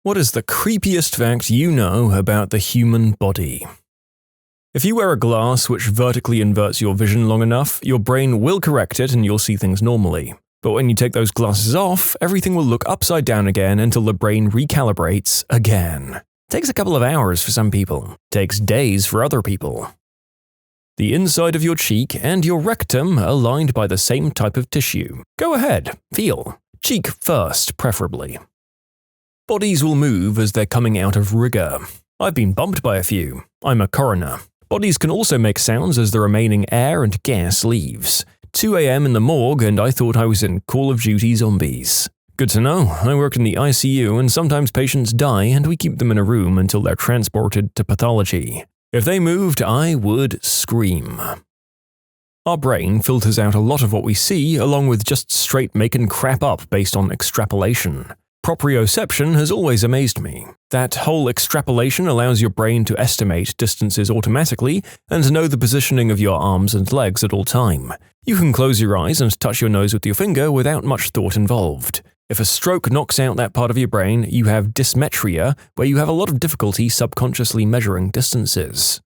What is the creepiest fact you know about the human body? If you wear a glass which vertically inverts your vision long enough, your brain will correct it and you'll see things normally. But when you take those glasses off, everything will look upside down again until the brain recalibrates again. Takes a couple of hours for some people. Takes days for other people. The inside of your cheek and your rectum are lined by the same type of tissue. Go ahead, feel. Cheek first, preferably. Bodies will move as they're coming out of rigor. I've been bumped by a few. I'm a coroner. Bodies can also make sounds as the remaining air and gas leaves. 2 a.m. in the morgue and I thought I was in Call of Duty Zombies. Good to know, I work in the ICU and sometimes patients die and we keep them in a room until they're transported to pathology. If they moved, I would scream. Our brain filters out a lot of what we see along with just straight making crap up based on extrapolation. Proprioception has always amazed me. That whole extrapolation allows your brain to estimate distances automatically and know the positioning of your arms and legs at all time. You can close your eyes and touch your nose with your finger without much thought involved. If a stroke knocks out that part of your brain, you have dysmetria, where you have a lot of difficulty subconsciously measuring distances.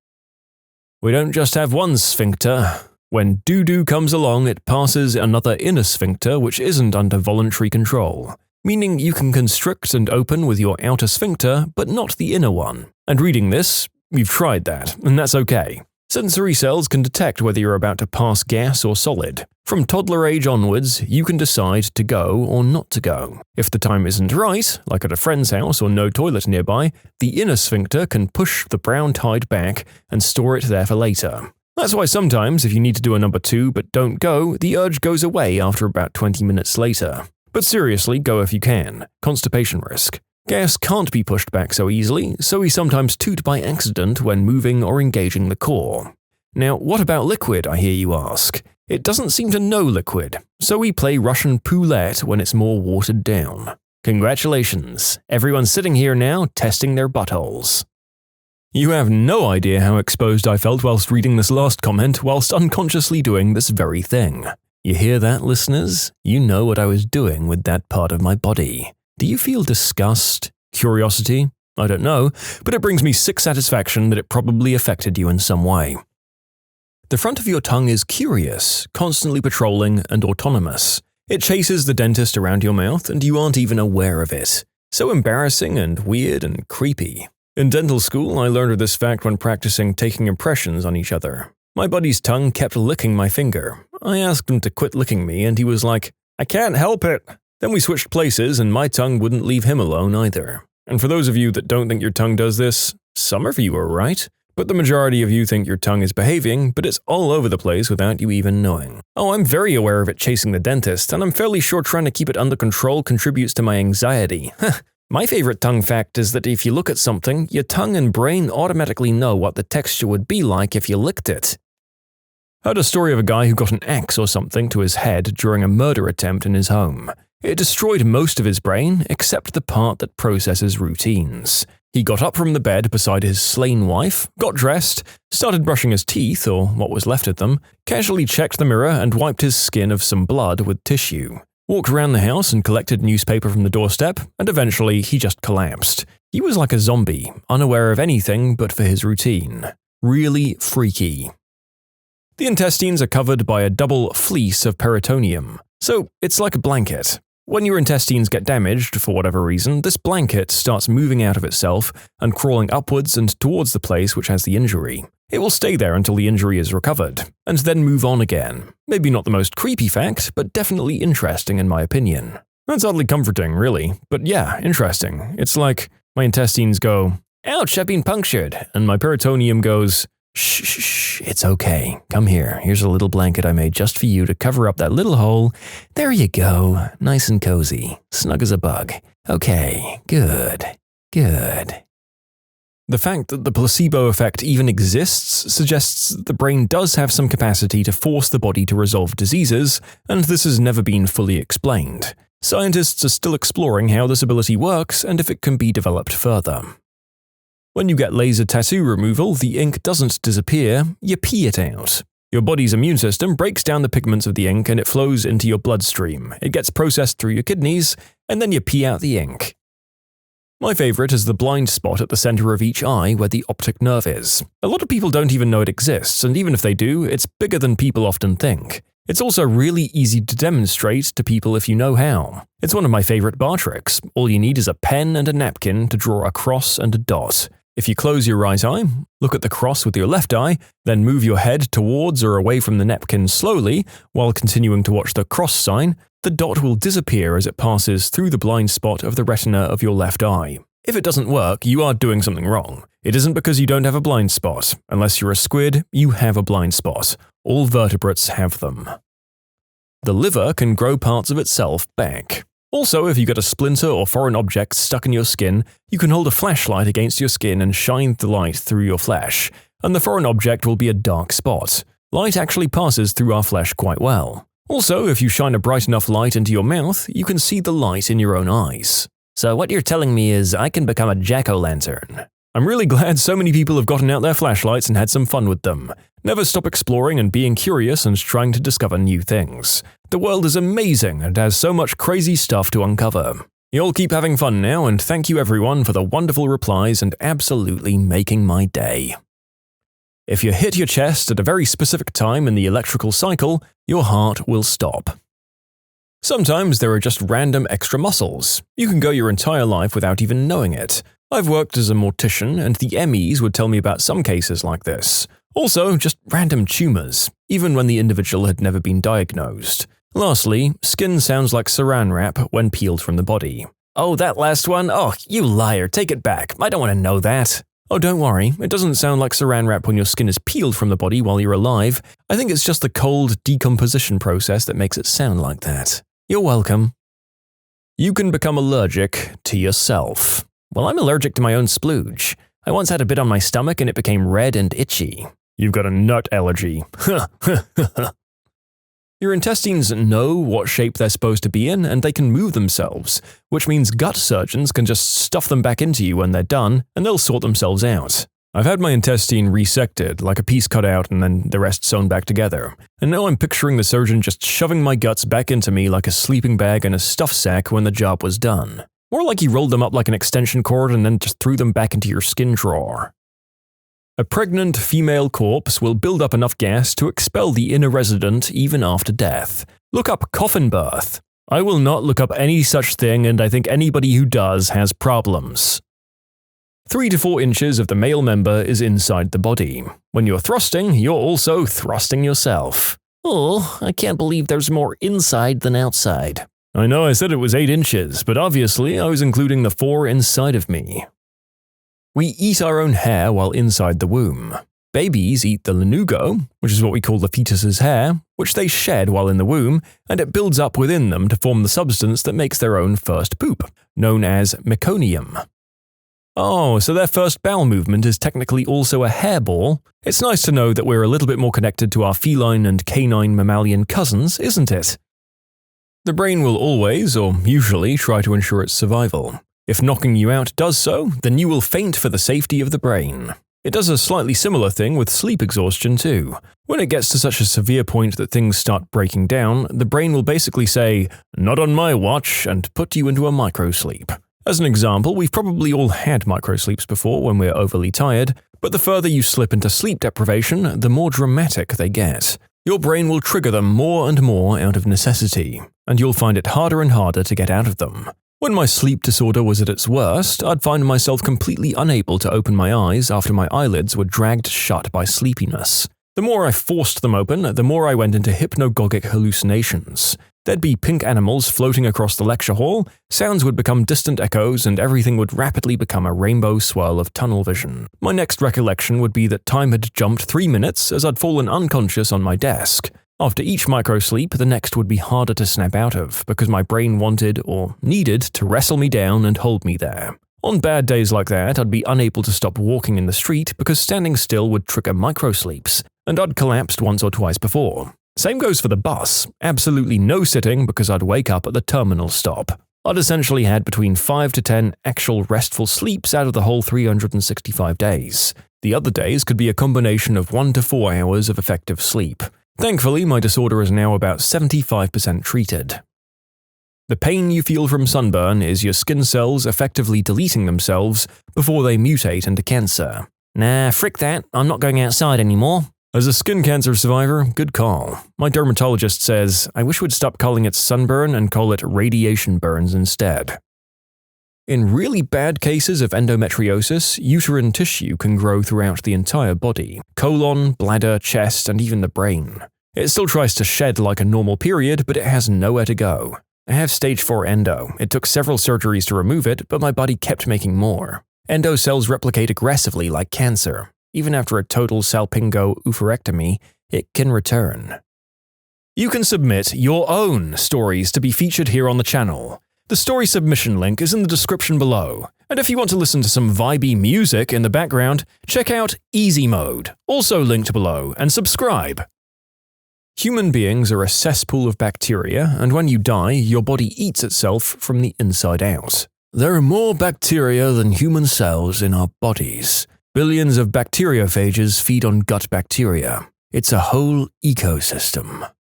We don't just have one sphincter. When doo-doo comes along, it passes another inner sphincter which isn't under voluntary control. Meaning you can constrict and open with your outer sphincter, but not the inner one. And reading this, you've tried that, and that's okay. Sensory cells can detect whether you're about to pass gas or solid. From toddler age onwards, you can decide to go or not to go. If the time isn't right, like at a friend's house or no toilet nearby, the inner sphincter can push the brown tide back and store it there for later. That's why sometimes if you need to do a number 2 but don't go, the urge goes away after about 20 minutes later. But seriously, go if you can. Constipation risk. Gas can't be pushed back so easily, so we sometimes toot by accident when moving or engaging the core. Now, what about liquid, I hear you ask? It doesn't seem to know liquid, so we play Russian roulette when it's more watered down. Congratulations, everyone's sitting here now testing their buttholes. You have no idea how exposed I felt whilst reading this last comment whilst unconsciously doing this very thing. You hear that, listeners? You know what I was doing with that part of my body. Do you feel disgust? Curiosity? I don't know, but it brings me sick satisfaction that it probably affected you in some way. The front of your tongue is curious, constantly patrolling, and autonomous. It chases the dentist around your mouth and you aren't even aware of it. So embarrassing and weird and creepy. In dental school, I learned of this fact when practicing taking impressions on each other. My buddy's tongue kept licking my finger. I asked him to quit licking me and he was like, "I can't help it." Then we switched places and my tongue wouldn't leave him alone either. And for those of you that don't think your tongue does this, some of you are right. But the majority of you think your tongue is behaving, but it's all over the place without you even knowing. Oh, I'm very aware of it chasing the dentist, and I'm fairly sure trying to keep it under control contributes to my anxiety. My favorite tongue fact is that if you look at something, your tongue and brain automatically know what the texture would be like if you licked it. Heard a story of a guy who got an axe or something to his head during a murder attempt in his home. It destroyed most of his brain, except the part that processes routines. He got up from the bed beside his slain wife, got dressed, started brushing his teeth, or what was left of them, casually checked the mirror and wiped his skin of some blood with tissue. Walked around the house and collected newspaper from the doorstep, and eventually he just collapsed. He was like a zombie, unaware of anything but for his routine. Really freaky. The intestines are covered by a double fleece of peritoneum, so it's like a blanket. When your intestines get damaged for whatever reason, this blanket starts moving out of itself and crawling upwards and towards the place which has the injury. It will stay there until the injury is recovered, and then move on again. Maybe not the most creepy fact, but definitely interesting in my opinion. That's oddly comforting, really, but yeah, interesting. It's like my intestines go, "Ouch, I've been punctured," and my peritoneum goes, "Shh, it's okay. Come here. Here's a little blanket I made just for you to cover up that little hole. There you go. Nice and cozy. Snug as a bug. Okay, good. The fact that the placebo effect even exists suggests that the brain does have some capacity to force the body to resolve diseases, and this has never been fully explained. Scientists are still exploring how this ability works and if it can be developed further. When you get laser tattoo removal, the ink doesn't disappear, you pee it out. Your body's immune system breaks down the pigments of the ink and it flows into your bloodstream. It gets processed through your kidneys, and then you pee out the ink. My favorite is the blind spot at the center of each eye where the optic nerve is. A lot of people don't even know it exists, and even if they do, it's bigger than people often think. It's also really easy to demonstrate to people if you know how. It's one of my favorite bar tricks. All you need is a pen and a napkin to draw a cross and a dot. If you close your right eye, look at the cross with your left eye, then move your head towards or away from the napkin slowly while continuing to watch the cross sign, the dot will disappear as it passes through the blind spot of the retina of your left eye. If it doesn't work, you are doing something wrong. It isn't because you don't have a blind spot. Unless you're a squid, you have a blind spot. All vertebrates have them. The liver can grow parts of itself back. Also, if you get a splinter or foreign object stuck in your skin, you can hold a flashlight against your skin and shine the light through your flesh, and the foreign object will be a dark spot. Light actually passes through our flesh quite well. Also, if you shine a bright enough light into your mouth, you can see the light in your own eyes. So what you're telling me is I can become a jack-o'-lantern. I'm really glad so many people have gotten out their flashlights and had some fun with them. Never stop exploring and being curious and trying to discover new things. The world is amazing and has so much crazy stuff to uncover. You'll keep having fun now, and thank you everyone for the wonderful replies and absolutely making my day. If you hit your chest at a very specific time in the electrical cycle, your heart will stop. Sometimes there are just random extra muscles. You can go your entire life without even knowing it. I've worked as a mortician, and the MEs would tell me about some cases like this. Also, just random tumors, even when the individual had never been diagnosed. Lastly, skin sounds like saran wrap when peeled from the body. Oh, that last one? Oh, you liar, take it back. I don't want to know that. Oh, don't worry, it doesn't sound like saran wrap when your skin is peeled from the body while you're alive. I think it's just the cold decomposition process that makes it sound like that. You're welcome. You can become allergic to yourself. Well, I'm allergic to my own splooge. I once had a bit on my stomach and it became red and itchy. You've got a nut allergy. Your intestines know what shape they're supposed to be in, and they can move themselves, which means gut surgeons can just stuff them back into you when they're done, and they'll sort themselves out. I've had my intestine resected, like a piece cut out and then the rest sewn back together, and now I'm picturing the surgeon just shoving my guts back into me like a sleeping bag and a stuff sack when the job was done. More like he rolled them up like an extension cord and then just threw them back into your skin drawer. A pregnant female corpse will build up enough gas to expel the inner resident even after death. Look up coffin birth. I will not look up any such thing, and I think anybody who does has problems. 3 to 4 inches of the male member is inside the body. When you're thrusting, you're also thrusting yourself. Oh, I can't believe there's more inside than outside. I know I said it was 8 inches, but obviously I was including the 4 inside of me. We eat our own hair while inside the womb. Babies eat the lanugo, which is what we call the fetus's hair, which they shed while in the womb, and it builds up within them to form the substance that makes their own first poop, known as meconium. Oh, so their first bowel movement is technically also a hairball? It's nice to know that we're a little bit more connected to our feline and canine mammalian cousins, isn't it? The brain will always, or usually, try to ensure its survival. If knocking you out does so, then you will faint for the safety of the brain. It does a slightly similar thing with sleep exhaustion too. When it gets to such a severe point that things start breaking down, the brain will basically say, "Not on my watch," and put you into a microsleep. As an example, we've probably all had microsleeps before when we're overly tired, but the further you slip into sleep deprivation, the more dramatic they get. Your brain will trigger them more and more out of necessity, and you'll find it harder and harder to get out of them. When my sleep disorder was at its worst, I'd find myself completely unable to open my eyes after my eyelids were dragged shut by sleepiness. The more I forced them open, the more I went into hypnagogic hallucinations. There'd be pink animals floating across the lecture hall, sounds would become distant echoes, and everything would rapidly become a rainbow swirl of tunnel vision. My next recollection would be that time had jumped 3 minutes as I'd fallen unconscious on my desk. After each microsleep, the next would be harder to snap out of because my brain wanted or needed to wrestle me down and hold me there. On bad days like that, I'd be unable to stop walking in the street because standing still would trigger microsleeps, and I'd collapsed once or twice before. Same goes for the bus. Absolutely no sitting because I'd wake up at the terminal stop. I'd essentially had between 5 to 10 actual restful sleeps out of the whole 365 days. The other days could be a combination of 1 to 4 hours of effective sleep. Thankfully, my disorder is now about 75% treated. The pain you feel from sunburn is your skin cells effectively deleting themselves before they mutate into cancer. Nah, frick that, I'm not going outside anymore. As a skin cancer survivor, good call. My dermatologist says, I wish we'd stop calling it sunburn and call it radiation burns instead. In really bad cases of endometriosis, uterine tissue can grow throughout the entire body – colon, bladder, chest, and even the brain. It still tries to shed like a normal period, but it has nowhere to go. I have stage 4 endo. It took several surgeries to remove it, but my body kept making more. Endo cells replicate aggressively like cancer. Even after a total salpingo oophorectomy, it can return. You can submit your own stories to be featured here on the channel. The story submission link is in the description below. And if you want to listen to some vibey music in the background, check out easymode, also linked below, and subscribe. Human beings are a cesspool of bacteria, and when you die, your body eats itself from the inside out. There are more bacteria than human cells in our bodies. Billions of bacteriophages feed on gut bacteria. It's a whole ecosystem.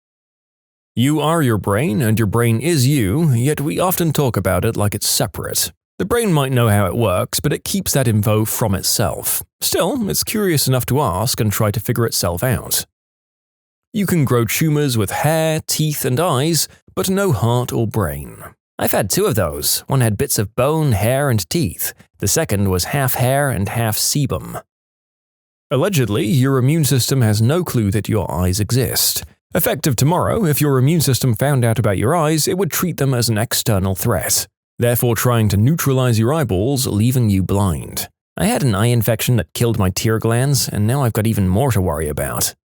You are your brain, and your brain is you, yet we often talk about it like it's separate. The brain might know how it works, but it keeps that info from itself. Still, it's curious enough to ask and try to figure itself out. You can grow tumors with hair, teeth, and eyes, but no heart or brain. I've had 2 of those. One had bits of bone, hair, and teeth. The second was half hair and half sebum. Allegedly, your immune system has no clue that your eyes exist. Effective tomorrow, if your immune system found out about your eyes, it would treat them as an external threat, therefore trying to neutralize your eyeballs, leaving you blind. I had an eye infection that killed my tear glands, and now I've got even more to worry about.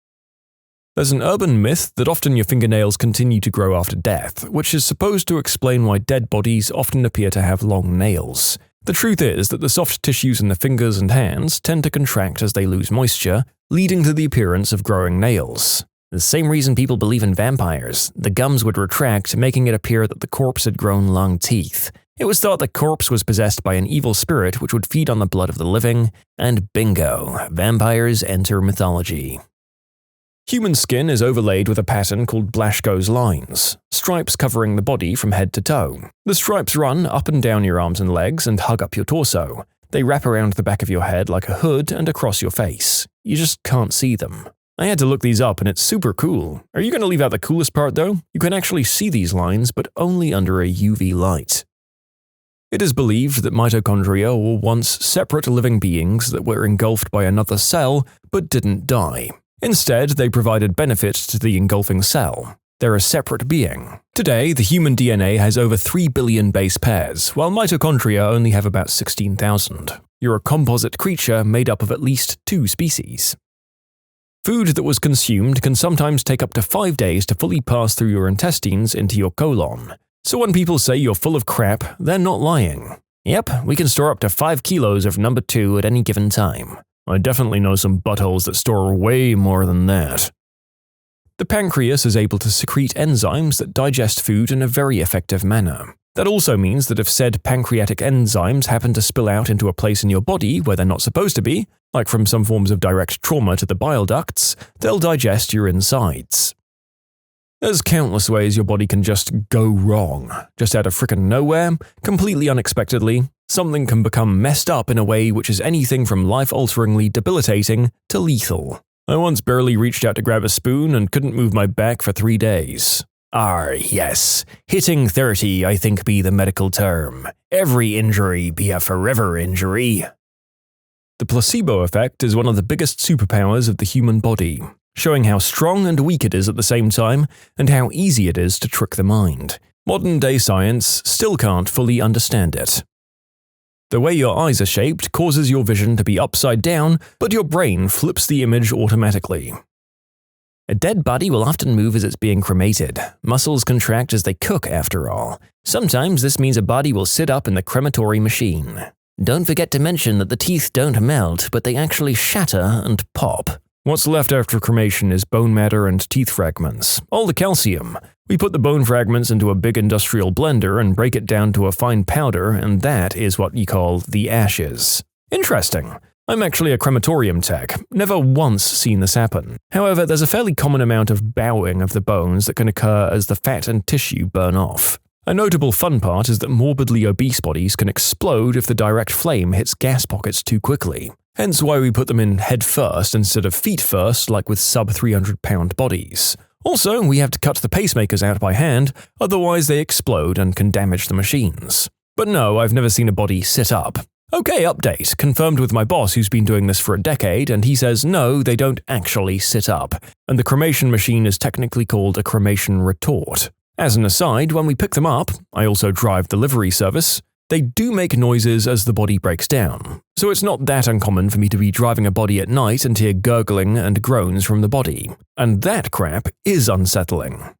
There's an urban myth that often your fingernails continue to grow after death, which is supposed to explain why dead bodies often appear to have long nails. The truth is that the soft tissues in the fingers and hands tend to contract as they lose moisture, leading to the appearance of growing nails. The same reason people believe in vampires. The gums would retract, making it appear that the corpse had grown long teeth. It was thought the corpse was possessed by an evil spirit which would feed on the blood of the living, and bingo, vampires enter mythology. Human skin is overlaid with a pattern called Blaschko's lines, stripes covering the body from head to toe. The stripes run up and down your arms and legs and hug up your torso. They wrap around the back of your head like a hood and across your face. You just can't see them. I had to look these up and it's super cool. Are you going to leave out the coolest part though? You can actually see these lines, but only under a UV light. It is believed that mitochondria were once separate living beings that were engulfed by another cell but didn't die. Instead, they provided benefit to the engulfing cell. They're a separate being. Today, the human DNA has over 3 billion base pairs, while mitochondria only have about 16,000. You're a composite creature made up of at least 2 species. Food that was consumed can sometimes take up to 5 days to fully pass through your intestines into your colon. So when people say you're full of crap, they're not lying. Yep, we can store up to 5 kilos of number 2 at any given time. I definitely know some buttholes that store way more than that. The pancreas is able to secrete enzymes that digest food in a very effective manner. That also means that if said pancreatic enzymes happen to spill out into a place in your body where they're not supposed to be, like from some forms of direct trauma to the bile ducts, they'll digest your insides. There's countless ways your body can just go wrong. Just out of frickin' nowhere, completely unexpectedly, something can become messed up in a way which is anything from life-alteringly debilitating to lethal. I once barely reached out to grab a spoon and couldn't move my back for 3 days. Yes. Hitting 30, I think, be the medical term. Every injury be a forever injury. The placebo effect is one of the biggest superpowers of the human body, showing how strong and weak it is at the same time, and how easy it is to trick the mind. Modern-day science still can't fully understand it. The way your eyes are shaped causes your vision to be upside down, but your brain flips the image automatically. A dead body will often move as it's being cremated. Muscles contract as they cook, after all. Sometimes this means a body will sit up in the crematory machine. Don't forget to mention that the teeth don't melt, but they actually shatter and pop. What's left after cremation is bone matter and teeth fragments, all the calcium. We put the bone fragments into a big industrial blender and break it down to a fine powder, and that is what you call the ashes. Interesting. I'm actually a crematorium tech, never once seen this happen. However, there's a fairly common amount of bowing of the bones that can occur as the fat and tissue burn off. A notable fun part is that morbidly obese bodies can explode if the direct flame hits gas pockets too quickly, hence why we put them in head first instead of feet first like with sub 300-pound bodies. Also, we have to cut the pacemakers out by hand, otherwise they explode and can damage the machines. But no, I've never seen a body sit up. Okay, update. Confirmed with my boss who's been doing this for a decade, and he says no, they don't actually sit up, and the cremation machine is technically called a cremation retort. As an aside, when we pick them up, I also drive the livery service, they do make noises as the body breaks down, so it's not that uncommon for me to be driving a body at night and hear gurgling and groans from the body, and that crap is unsettling.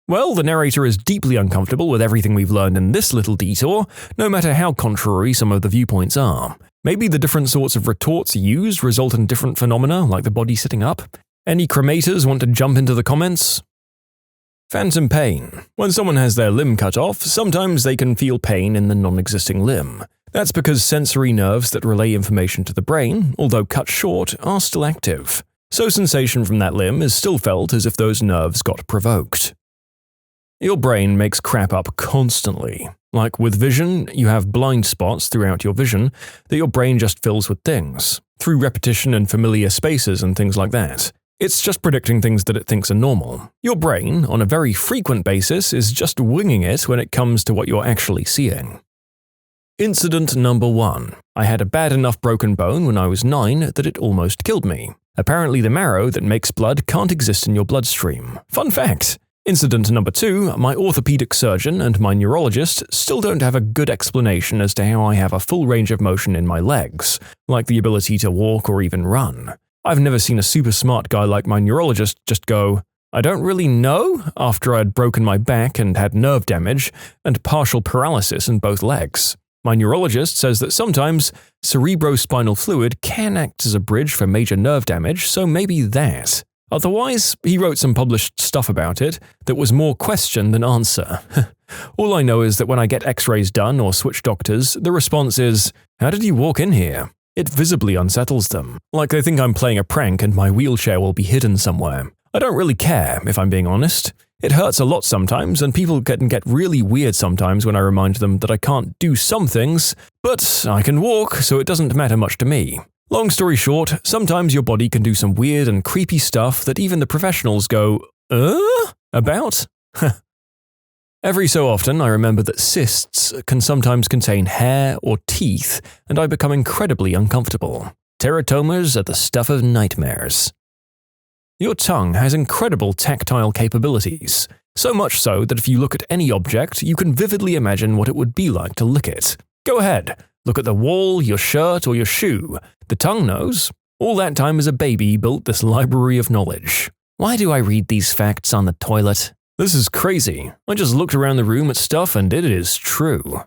Well, the narrator is deeply uncomfortable with everything we've learned in this little detour, no matter how contrary some of the viewpoints are. Maybe the different sorts of retorts used result in different phenomena, like the body sitting up. Any cremators want to jump into the comments? Phantom pain. When someone has their limb cut off, sometimes they can feel pain in the non-existing limb. That's because sensory nerves that relay information to the brain, although cut short, are still active. So sensation from that limb is still felt as if those nerves got provoked. Your brain makes crap up constantly. Like with vision, you have blind spots throughout your vision that your brain just fills with things, through repetition and familiar spaces and things like that. It's just predicting things that it thinks are normal. Your brain, on a very frequent basis, is just winging it when it comes to what you're actually seeing. Incident number 1. I had a bad enough broken bone when I was 9 that it almost killed me. Apparently the marrow that makes blood can't exist in your bloodstream. Fun fact! Incident number 2, my orthopedic surgeon and my neurologist still don't have a good explanation as to how I have a full range of motion in my legs, like the ability to walk or even run. I've never seen a super smart guy like my neurologist just go, "I don't really know," after I'd broken my back and had nerve damage and partial paralysis in both legs. My neurologist says that sometimes cerebrospinal fluid can act as a bridge for major nerve damage, so maybe that. Otherwise, he wrote some published stuff about it that was more question than answer. All I know is that when I get x-rays done or switch doctors, the response is, "How did you walk in here?" It visibly unsettles them, like they think I'm playing a prank and my wheelchair will be hidden somewhere. I don't really care, if I'm being honest. It hurts a lot sometimes, and people can get really weird sometimes when I remind them that I can't do some things, but I can walk, so it doesn't matter much to me. Long story short, sometimes your body can do some weird and creepy stuff that even the professionals go, about? Every so often, I remember that cysts can sometimes contain hair or teeth, and I become incredibly uncomfortable. Teratomas are the stuff of nightmares. Your tongue has incredible tactile capabilities, so much so that if you look at any object, you can vividly imagine what it would be like to lick it. Go ahead, look at the wall, your shirt, or your shoe. The tongue knows. All that time as a baby built this library of knowledge. Why do I read these facts on the toilet? This is crazy. I just looked around the room at stuff and it is true.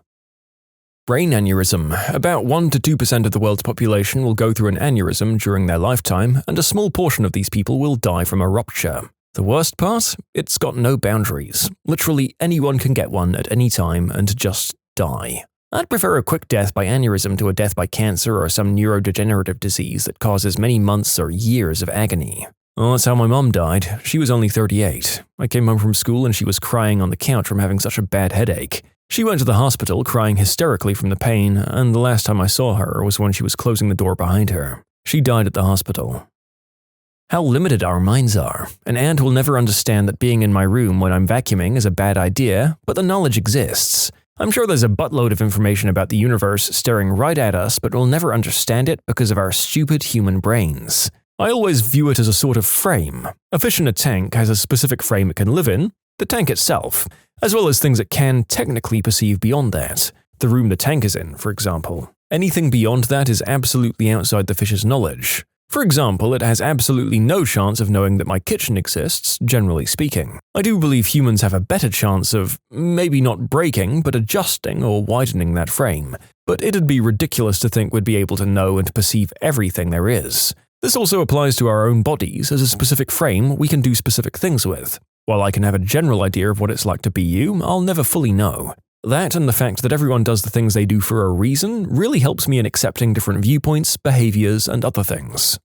Brain aneurysm. About 1 to 2% of the world's population will go through an aneurysm during their lifetime, and a small portion of these people will die from a rupture. The worst part? It's got no boundaries. Literally anyone can get one at any time and just die. I'd prefer a quick death by aneurysm to a death by cancer or some neurodegenerative disease that causes many months or years of agony. Well, that's how my mum died. She was only 38. I came home from school and she was crying on the couch from having such a bad headache. She went to the hospital crying hysterically from the pain, and the last time I saw her was when she was closing the door behind her. She died at the hospital. How limited our minds are. An ant will never understand that being in my room when I'm vacuuming is a bad idea, but the knowledge exists. I'm sure there's a buttload of information about the universe staring right at us, but we'll never understand it because of our stupid human brains. I always view it as a sort of frame. A fish in a tank has a specific frame it can live in, the tank itself, as well as things it can technically perceive beyond that. The room the tank is in, for example. Anything beyond that is absolutely outside the fish's knowledge. For example, it has absolutely no chance of knowing that my kitchen exists, generally speaking. I do believe humans have a better chance of, maybe not breaking, but adjusting or widening that frame. But it'd be ridiculous to think we'd be able to know and perceive everything there is. This also applies to our own bodies as a specific frame we can do specific things with. While I can have a general idea of what it's like to be you, I'll never fully know. That and the fact that everyone does the things they do for a reason really helps me in accepting different viewpoints, behaviors, and other things.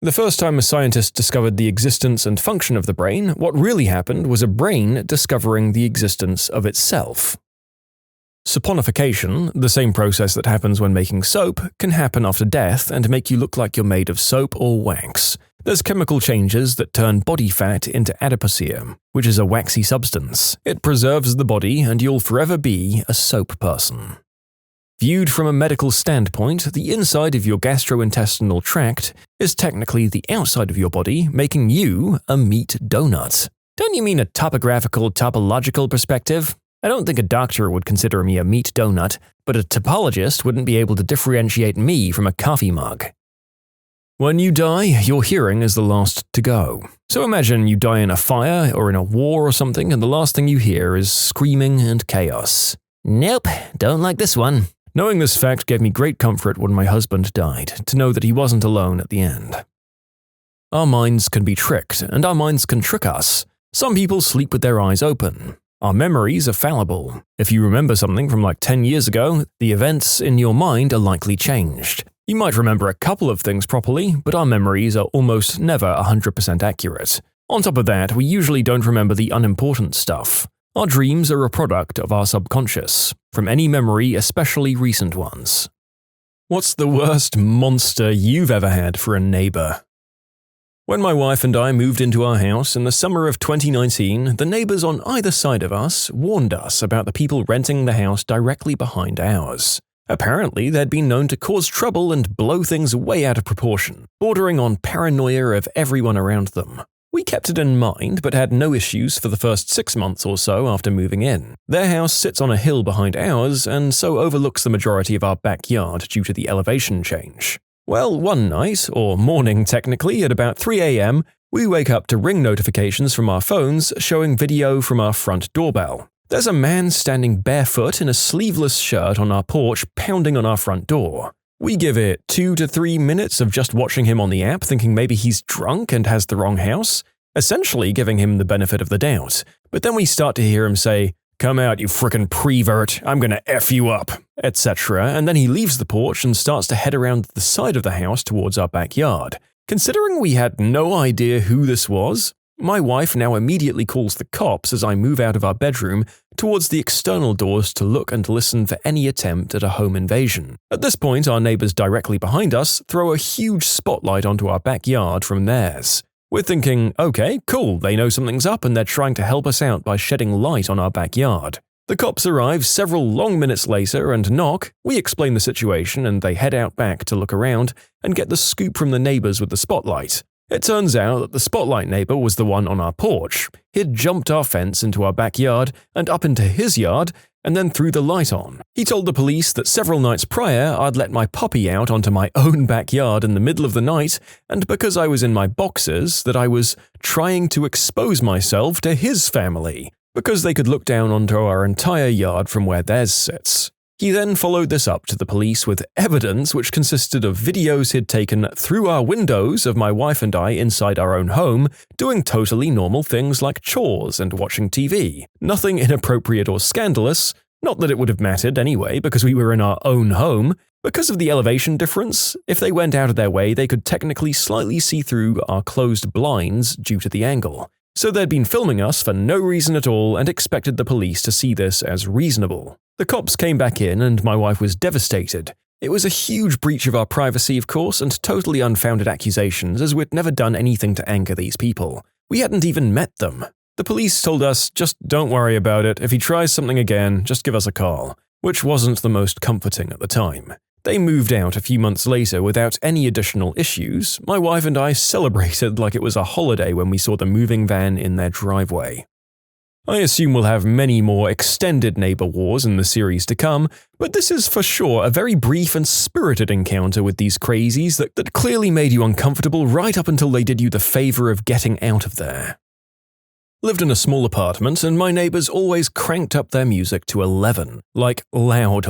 The first time a scientist discovered the existence and function of the brain, what really happened was a brain discovering the existence of itself. Saponification, the same process that happens when making soap, can happen after death and make you look like you're made of soap or wax. There's chemical changes that turn body fat into AmITheA, which is a waxy substance. It preserves the body and you'll forever be a soap person. Viewed from a medical standpoint, the inside of your gastrointestinal tract is technically the outside of your body, making you a meat donut. Don't you mean a topological perspective? I don't think a doctor would consider me a meat donut, but a topologist wouldn't be able to differentiate me from a coffee mug. When you die, your hearing is the last to go. So imagine you die in a fire or in a war or something and the last thing you hear is screaming and chaos. Nope, don't like this one. Knowing this fact gave me great comfort when my husband died, to know that he wasn't alone at the end. Our minds can be tricked, and our minds can trick us. Some people sleep with their eyes open. Our memories are fallible. If you remember something from like 10 years ago, the events in your mind are likely changed. You might remember a couple of things properly, but our memories are almost never 100% accurate. On top of that, we usually don't remember the unimportant stuff. Our dreams are a product of our subconscious, from any memory, especially recent ones. What's the worst monster you've ever had for a neighbor? When my wife and I moved into our house in the summer of 2019, the neighbors on either side of us warned us about the people renting the house directly behind ours. Apparently, they'd been known to cause trouble and blow things way out of proportion, bordering on paranoia of everyone around them. We kept it in mind, but had no issues for the first 6 months or so after moving in. Their house sits on a hill behind ours, and so overlooks the majority of our backyard due to the elevation change. Well, one night, or morning technically, at about 3 a.m., we wake up to ring notifications from our phones showing video from our front doorbell. There's a man standing barefoot in a sleeveless shirt on our porch pounding on our front door. We give it 2 to 3 minutes of just watching him on the app thinking maybe he's drunk and has the wrong house, essentially giving him the benefit of the doubt. But then we start to hear him say, "Come out, you frickin' prevert, I'm gonna F you up," etc. And then he leaves the porch and starts to head around the side of the house towards our backyard. Considering we had no idea who this was, my wife now immediately calls the cops as I move out of our bedroom towards the external doors to look and listen for any attempt at a home invasion. At this point, our neighbors directly behind us throw a huge spotlight onto our backyard from theirs. We're thinking, okay, cool, they know something's up and they're trying to help us out by shedding light on our backyard. The cops arrive several long minutes later and knock, we explain the situation and they head out back to look around and get the scoop from the neighbors with the spotlight. It turns out that the spotlight neighbor was the one on our porch. He'd jumped our fence into our backyard and up into his yard and then threw the light on. He told the police that several nights prior I'd let my puppy out onto my own backyard in the middle of the night, and because I was in my boxers that I was trying to expose myself to his family, because they could look down onto our entire yard from where theirs sits. He then followed this up to the police with evidence which consisted of videos he'd taken through our windows of my wife and I inside our own home, doing totally normal things like chores and watching TV. Nothing inappropriate or scandalous, not that it would have mattered anyway because we were in our own home. Because of the elevation difference, if they went out of their way they could technically slightly see through our closed blinds due to the angle. So they'd been filming us for no reason at all and expected the police to see this as reasonable. The cops came back in and my wife was devastated. It was a huge breach of our privacy, of course, and totally unfounded accusations as we'd never done anything to anger these people. We hadn't even met them. The police told us, just don't worry about it, if he tries something again, just give us a call, which wasn't the most comforting at the time. They moved out a few months later without any additional issues. My wife and I celebrated like it was a holiday when we saw the moving van in their driveway. I assume we'll have many more extended neighbor wars in the series to come, but this is for sure a very brief and spirited encounter with these crazies that clearly made you uncomfortable right up until they did you the favor of getting out of there. Lived in a small apartment and my neighbors always cranked up their music to 11, like loud.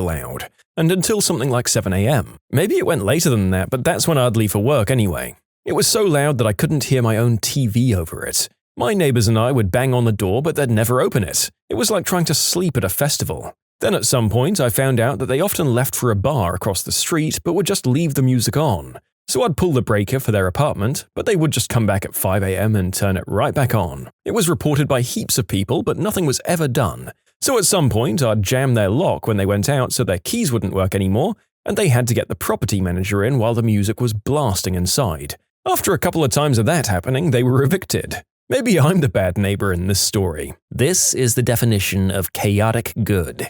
And until something like 7 a.m. Maybe it went later than that, but that's when I'd leave for work anyway. It was so loud that I couldn't hear my own TV over it. My neighbors and I would bang on the door, but they'd never open it. It was like trying to sleep at a festival. Then at some point, I found out that they often left for a bar across the street, but would just leave the music on. So I'd pull the breaker for their apartment, but they would just come back at 5 a.m. and turn it right back on. It was reported by heaps of people, but nothing was ever done. So at some point, I'd jam their lock when they went out so their keys wouldn't work anymore, and they had to get the property manager in while the music was blasting inside. After a couple of times of that happening, they were evicted. Maybe I'm the bad neighbor in this story. This is the definition of chaotic good.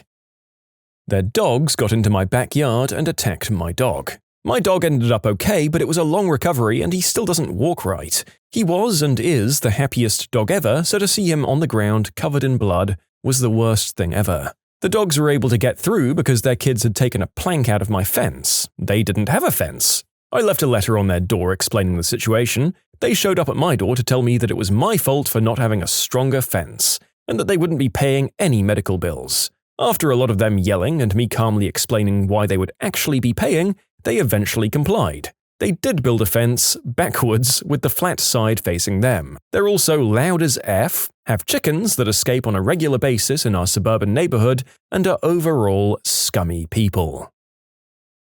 Their dogs got into my backyard and attacked my dog. My dog ended up okay, but it was a long recovery and he still doesn't walk right. He was and is the happiest dog ever, so to see him on the ground covered in blood was the worst thing ever. The dogs were able to get through because their kids had taken a plank out of my fence. They didn't have a fence. I left a letter on their door explaining the situation. They showed up at my door to tell me that it was my fault for not having a stronger fence, and that they wouldn't be paying any medical bills. After a lot of them yelling and me calmly explaining why they would actually be paying, they eventually complied. They did build a fence backwards with the flat side facing them. They're also loud as F, have chickens that escape on a regular basis in our suburban neighborhood, and are overall scummy people.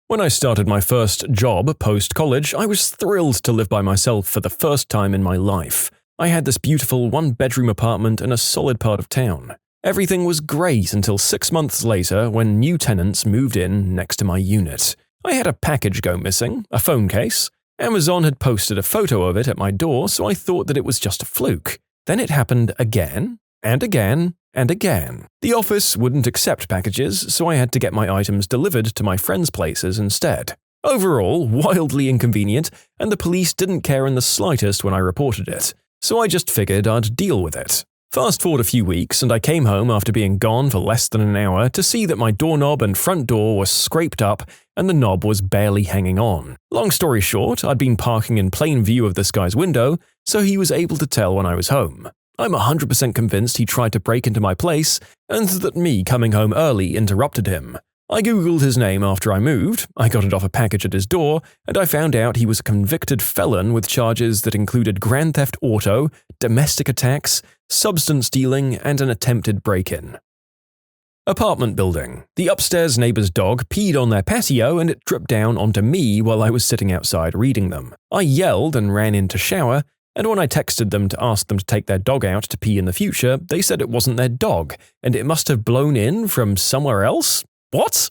When I started my first job post-college, I was thrilled to live by myself for the first time in my life. I had this beautiful one-bedroom apartment in a solid part of town. Everything was great until 6 months later when new tenants moved in next to my unit. I had a package go missing, a phone case. Amazon had posted a photo of it at my door, so I thought that it was just a fluke. Then it happened again, and again, and again. The office wouldn't accept packages, so I had to get my items delivered to my friends' places instead. Overall, wildly inconvenient, and the police didn't care in the slightest when I reported it. So I just figured I'd deal with it. Fast forward a few weeks, and I came home after being gone for less than an hour to see that my doorknob and front door were scraped up and the knob was barely hanging on. Long story short, I'd been parking in plain view of this guy's window, so he was able to tell when I was home. I'm 100% convinced he tried to break into my place, and that me coming home early interrupted him. I googled his name after I moved, I got it off a package at his door, and I found out he was a convicted felon with charges that included grand theft auto, domestic attacks, substance dealing, and an attempted break-in. Apartment building. The upstairs neighbor's dog peed on their patio and it dripped down onto me while I was sitting outside reading them. I yelled and ran in to shower, and when I texted them to ask them to take their dog out to pee in the future, they said it wasn't their dog, and it must have blown in from somewhere else? What?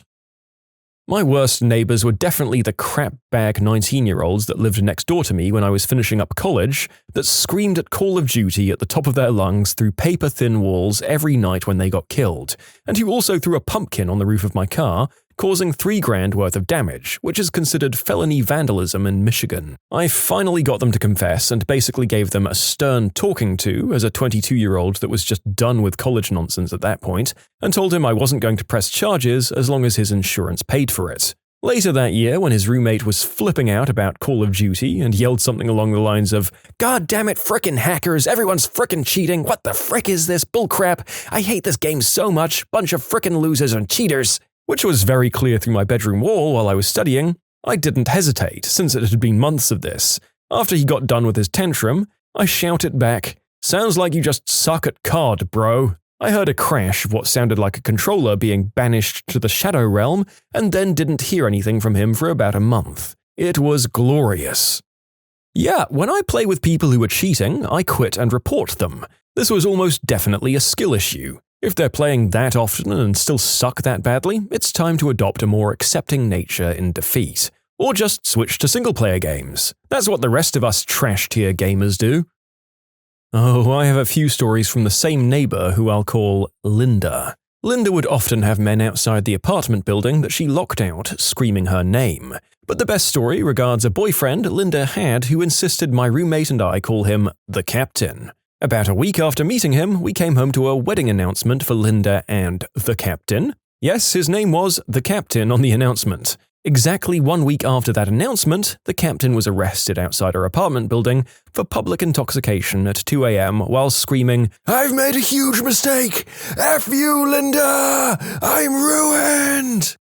My worst neighbors were definitely the crap-bag 19-year-olds that lived next door to me when I was finishing up college that screamed at Call of Duty at the top of their lungs through paper-thin walls every night when they got killed, and who also threw a pumpkin on the roof of my car, causing $3,000 worth of damage, which is considered felony vandalism in Michigan. I finally got them to confess and basically gave them a stern talking to as a 22-year-old that was just done with college nonsense at that point, and told him I wasn't going to press charges as long as his insurance paid for it. Later that year, when his roommate was flipping out about Call of Duty and yelled something along the lines of, "God damn it, frickin' hackers, everyone's frickin' cheating, what the frick is this bullcrap? I hate this game so much, bunch of frickin' losers and cheaters," which was very clear through my bedroom wall while I was studying, I didn't hesitate, since it had been months of this. After he got done with his tantrum, I shouted back, "Sounds like you just suck at COD, bro." I heard a crash of what sounded like a controller being banished to the Shadow Realm, and then didn't hear anything from him for about a month. It was glorious. Yeah, when I play with people who are cheating, I quit and report them. This was almost definitely a skill issue. If they're playing that often and still suck that badly, it's time to adopt a more accepting nature in defeat. Or just switch to single-player games. That's what the rest of us trash-tier gamers do. Oh, I have a few stories from the same neighbor who I'll call Linda. Linda would often have men outside the apartment building that she locked out, screaming her name. But the best story regards a boyfriend Linda had who insisted my roommate and I call him the Captain. About a week after meeting him, we came home to a wedding announcement for Linda and the Captain. Yes, his name was the Captain on the announcement. Exactly 1 week after that announcement, the Captain was arrested outside our apartment building for public intoxication at 2 a.m. while screaming, "I've made a huge mistake! F you, Linda! I'm ruined!"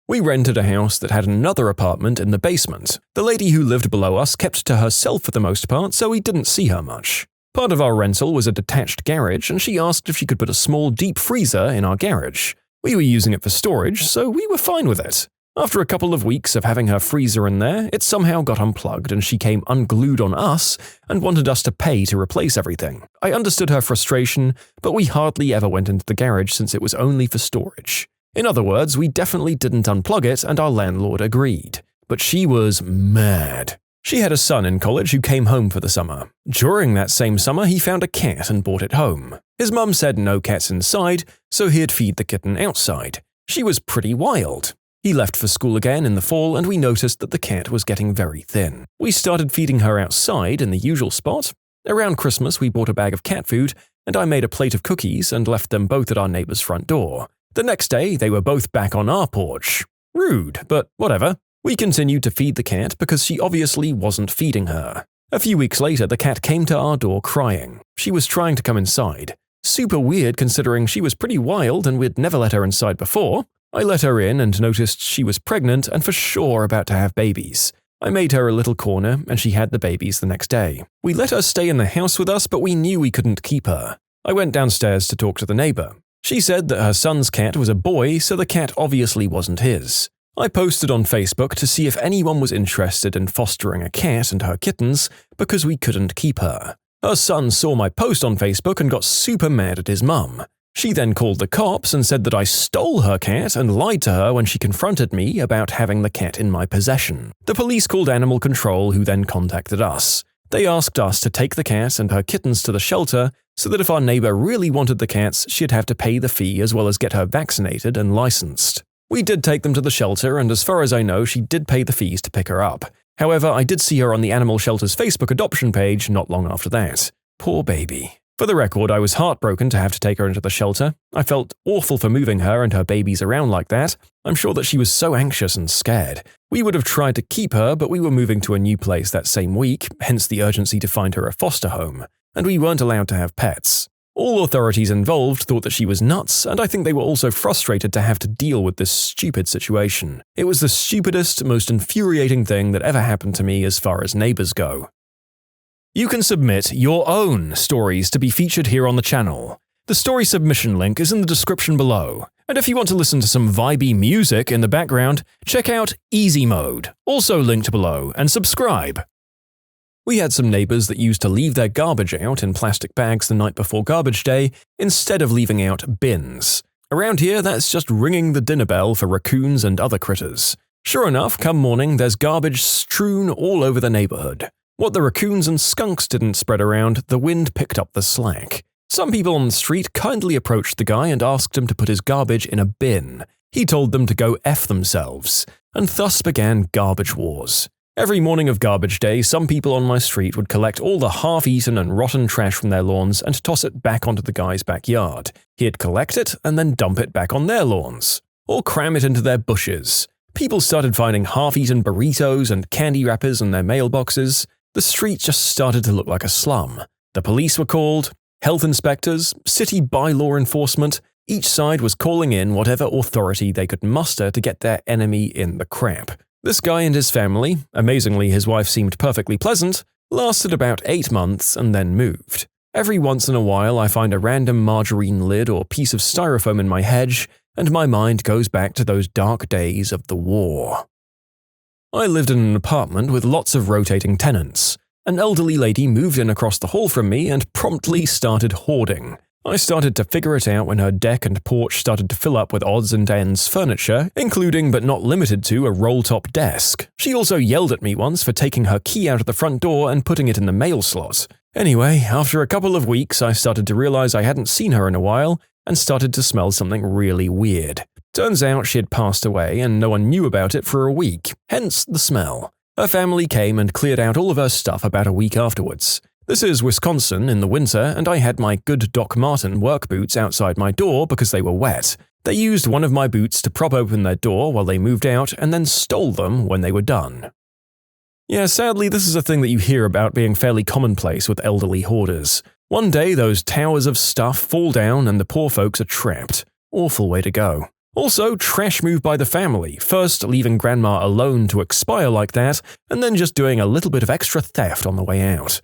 We rented a house that had another apartment in the basement. The lady who lived below us kept to herself for the most part, so we didn't see her much. Part of our rental was a detached garage, and she asked if she could put a small deep freezer in our garage. We were using it for storage, so we were fine with it. After a couple of weeks of having her freezer in there, it somehow got unplugged and she came unglued on us and wanted us to pay to replace everything. I understood her frustration, but we hardly ever went into the garage since it was only for storage. In other words, we definitely didn't unplug it and our landlord agreed. But she was mad. She had a son in college who came home for the summer. During that same summer, he found a cat and brought it home. His mum said no cats inside, so he'd feed the kitten outside. She was pretty wild. He left for school again in the fall and we noticed that the cat was getting very thin. We started feeding her outside in the usual spot. Around Christmas, we bought a bag of cat food and I made a plate of cookies and left them both at our neighbor's front door. The next day, they were both back on our porch. Rude, but whatever. We continued to feed the cat because she obviously wasn't feeding her. A few weeks later, the cat came to our door crying. She was trying to come inside. Super weird considering she was pretty wild and we'd never let her inside before. I let her in and noticed she was pregnant and for sure about to have babies. I made her a little corner and she had the babies the next day. We let her stay in the house with us, but we knew we couldn't keep her. I went downstairs to talk to the neighbor. She said that her son's cat was a boy, so the cat obviously wasn't his. I posted on Facebook to see if anyone was interested in fostering a cat and her kittens because we couldn't keep her. Her son saw my post on Facebook and got super mad at his mum. She then called the cops and said that I stole her cat and lied to her when she confronted me about having the cat in my possession. The police called animal control, who then contacted us. They asked us to take the cat and her kittens to the shelter so that if our neighbor really wanted the cats, she'd have to pay the fee as well as get her vaccinated and licensed. We did take them to the shelter, and as far as I know, she did pay the fees to pick her up. However, I did see her on the animal shelter's Facebook adoption page not long after that. Poor baby. For the record, I was heartbroken to have to take her into the shelter. I felt awful for moving her and her babies around like that. I'm sure that she was so anxious and scared. We would have tried to keep her, but we were moving to a new place that same week, hence the urgency to find her a foster home. And we weren't allowed to have pets. All authorities involved thought that she was nuts, and I think they were also frustrated to have to deal with this stupid situation. It was the stupidest, most infuriating thing that ever happened to me as far as neighbors go. You can submit your own stories to be featured here on the channel. The story submission link is in the description below. And if you want to listen to some vibey music in the background, check out easymode, also linked below, and subscribe. We had some neighbors that used to leave their garbage out in plastic bags the night before garbage day instead of leaving out bins. Around here, that's just ringing the dinner bell for raccoons and other critters. Sure enough, come morning, there's garbage strewn all over the neighborhood. What the raccoons and skunks didn't spread around, the wind picked up the slack. Some people on the street kindly approached the guy and asked him to put his garbage in a bin. He told them to go F themselves, and thus began garbage wars. Every morning of garbage day, some people on my street would collect all the half-eaten and rotten trash from their lawns and toss it back onto the guy's backyard. He'd collect it and then dump it back on their lawns, or cram it into their bushes. People started finding half-eaten burritos and candy wrappers in their mailboxes. The street just started to look like a slum. The police were called, health inspectors, city bylaw enforcement. Each side was calling in whatever authority they could muster to get their enemy in the crap. This guy and his family, amazingly his wife seemed perfectly pleasant, lasted about 8 months and then moved. Every once in a while I find a random margarine lid or piece of styrofoam in my hedge, and my mind goes back to those dark days of the war. I lived in an apartment with lots of rotating tenants. An elderly lady moved in across the hall from me and promptly started hoarding. I started to figure it out when her deck and porch started to fill up with odds and ends furniture, including but not limited to a roll-top desk. She also yelled at me once for taking her key out of the front door and putting it in the mail slot. Anyway, after a couple of weeks, I started to realize I hadn't seen her in a while and started to smell something really weird. Turns out she had passed away and no one knew about it for a week, hence the smell. Her family came and cleared out all of her stuff about a week afterwards. This is Wisconsin in the winter, and I had my good Doc Marten work boots outside my door because they were wet. They used one of my boots to prop open their door while they moved out and then stole them when they were done. Yeah, sadly, this is a thing that you hear about being fairly commonplace with elderly hoarders. One day, those towers of stuff fall down and the poor folks are trapped. Awful way to go. Also, trash move by the family, first leaving grandma alone to expire like that, and then just doing a little bit of extra theft on the way out.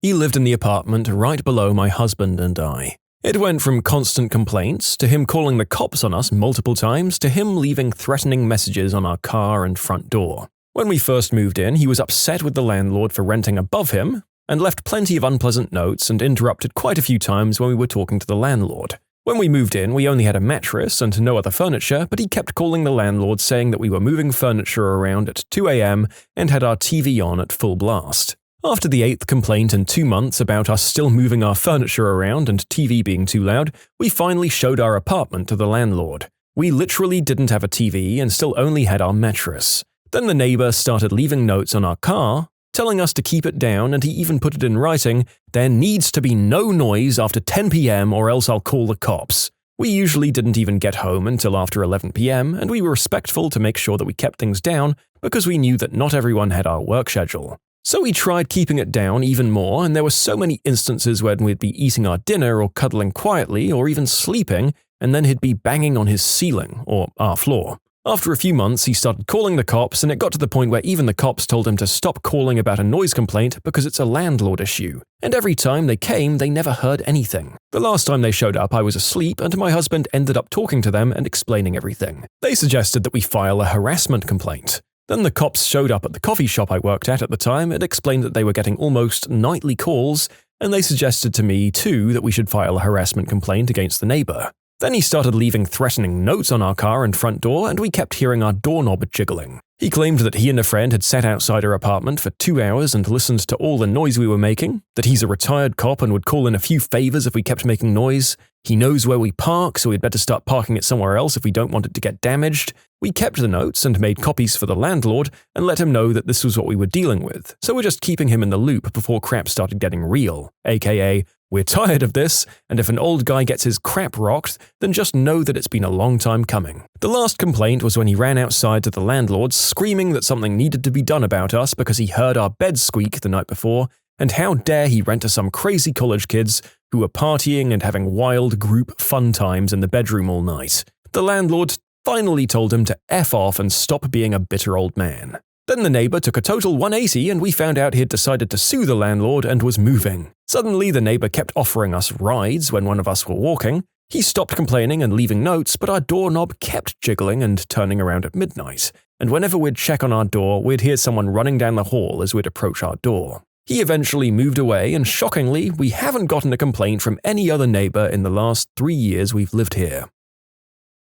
He lived in the apartment right below my husband and I. It went from constant complaints, to him calling the cops on us multiple times, to him leaving threatening messages on our car and front door. When we first moved in, he was upset with the landlord for renting above him, and left plenty of unpleasant notes and interrupted quite a few times when we were talking to the landlord. When we moved in, we only had a mattress and no other furniture, but he kept calling the landlord saying that we were moving furniture around at 2 a.m. and had our TV on at full blast. After the 8th complaint in 2 months about us still moving our furniture around and TV being too loud, we finally showed our apartment to the landlord. We literally didn't have a TV and still only had our mattress. Then the neighbor started leaving notes on our car, telling us to keep it down, and he even put it in writing, "There needs to be no noise after 10 p.m. or else I'll call the cops." We usually didn't even get home until after 11 p.m., and we were respectful to make sure that we kept things down because we knew that not everyone had our work schedule. So we tried keeping it down even more, and there were so many instances when we'd be eating our dinner or cuddling quietly or even sleeping, and then he'd be banging on his ceiling or our floor. After a few months, he started calling the cops, and it got to the point where even the cops told him to stop calling about a noise complaint because it's a landlord issue. And every time they came, they never heard anything. The last time they showed up, I was asleep, and my husband ended up talking to them and explaining everything. They suggested that we file a harassment complaint. Then the cops showed up at the coffee shop I worked at the time and explained that they were getting almost nightly calls, and they suggested to me, too, that we should file a harassment complaint against the neighbor. Then he started leaving threatening notes on our car and front door, and we kept hearing our doorknob jiggling. He claimed that he and a friend had sat outside our apartment for 2 hours and listened to all the noise we were making, that he's a retired cop and would call in a few favors if we kept making noise. He knows where we park, so we'd better start parking it somewhere else if we don't want it to get damaged. We kept the notes and made copies for the landlord and let him know that this was what we were dealing with, so we're just keeping him in the loop before crap started getting real, aka, we're tired of this, and if an old guy gets his crap rocked, then just know that it's been a long time coming. The last complaint was when he ran outside to the landlord screaming that something needed to be done about us because he heard our bed squeak the night before, and how dare he rent to some crazy college kids who were partying and having wild group fun times in the bedroom all night. The landlord finally told him to F off and stop being a bitter old man. Then the neighbor took a total 180 and we found out he had decided to sue the landlord and was moving. Suddenly the neighbor kept offering us rides when one of us were walking. He stopped complaining and leaving notes, but our doorknob kept jiggling and turning around at midnight. And whenever we'd check on our door, we'd hear someone running down the hall as we'd approach our door. He eventually moved away, and shockingly, we haven't gotten a complaint from any other neighbor in the last 3 years we've lived here.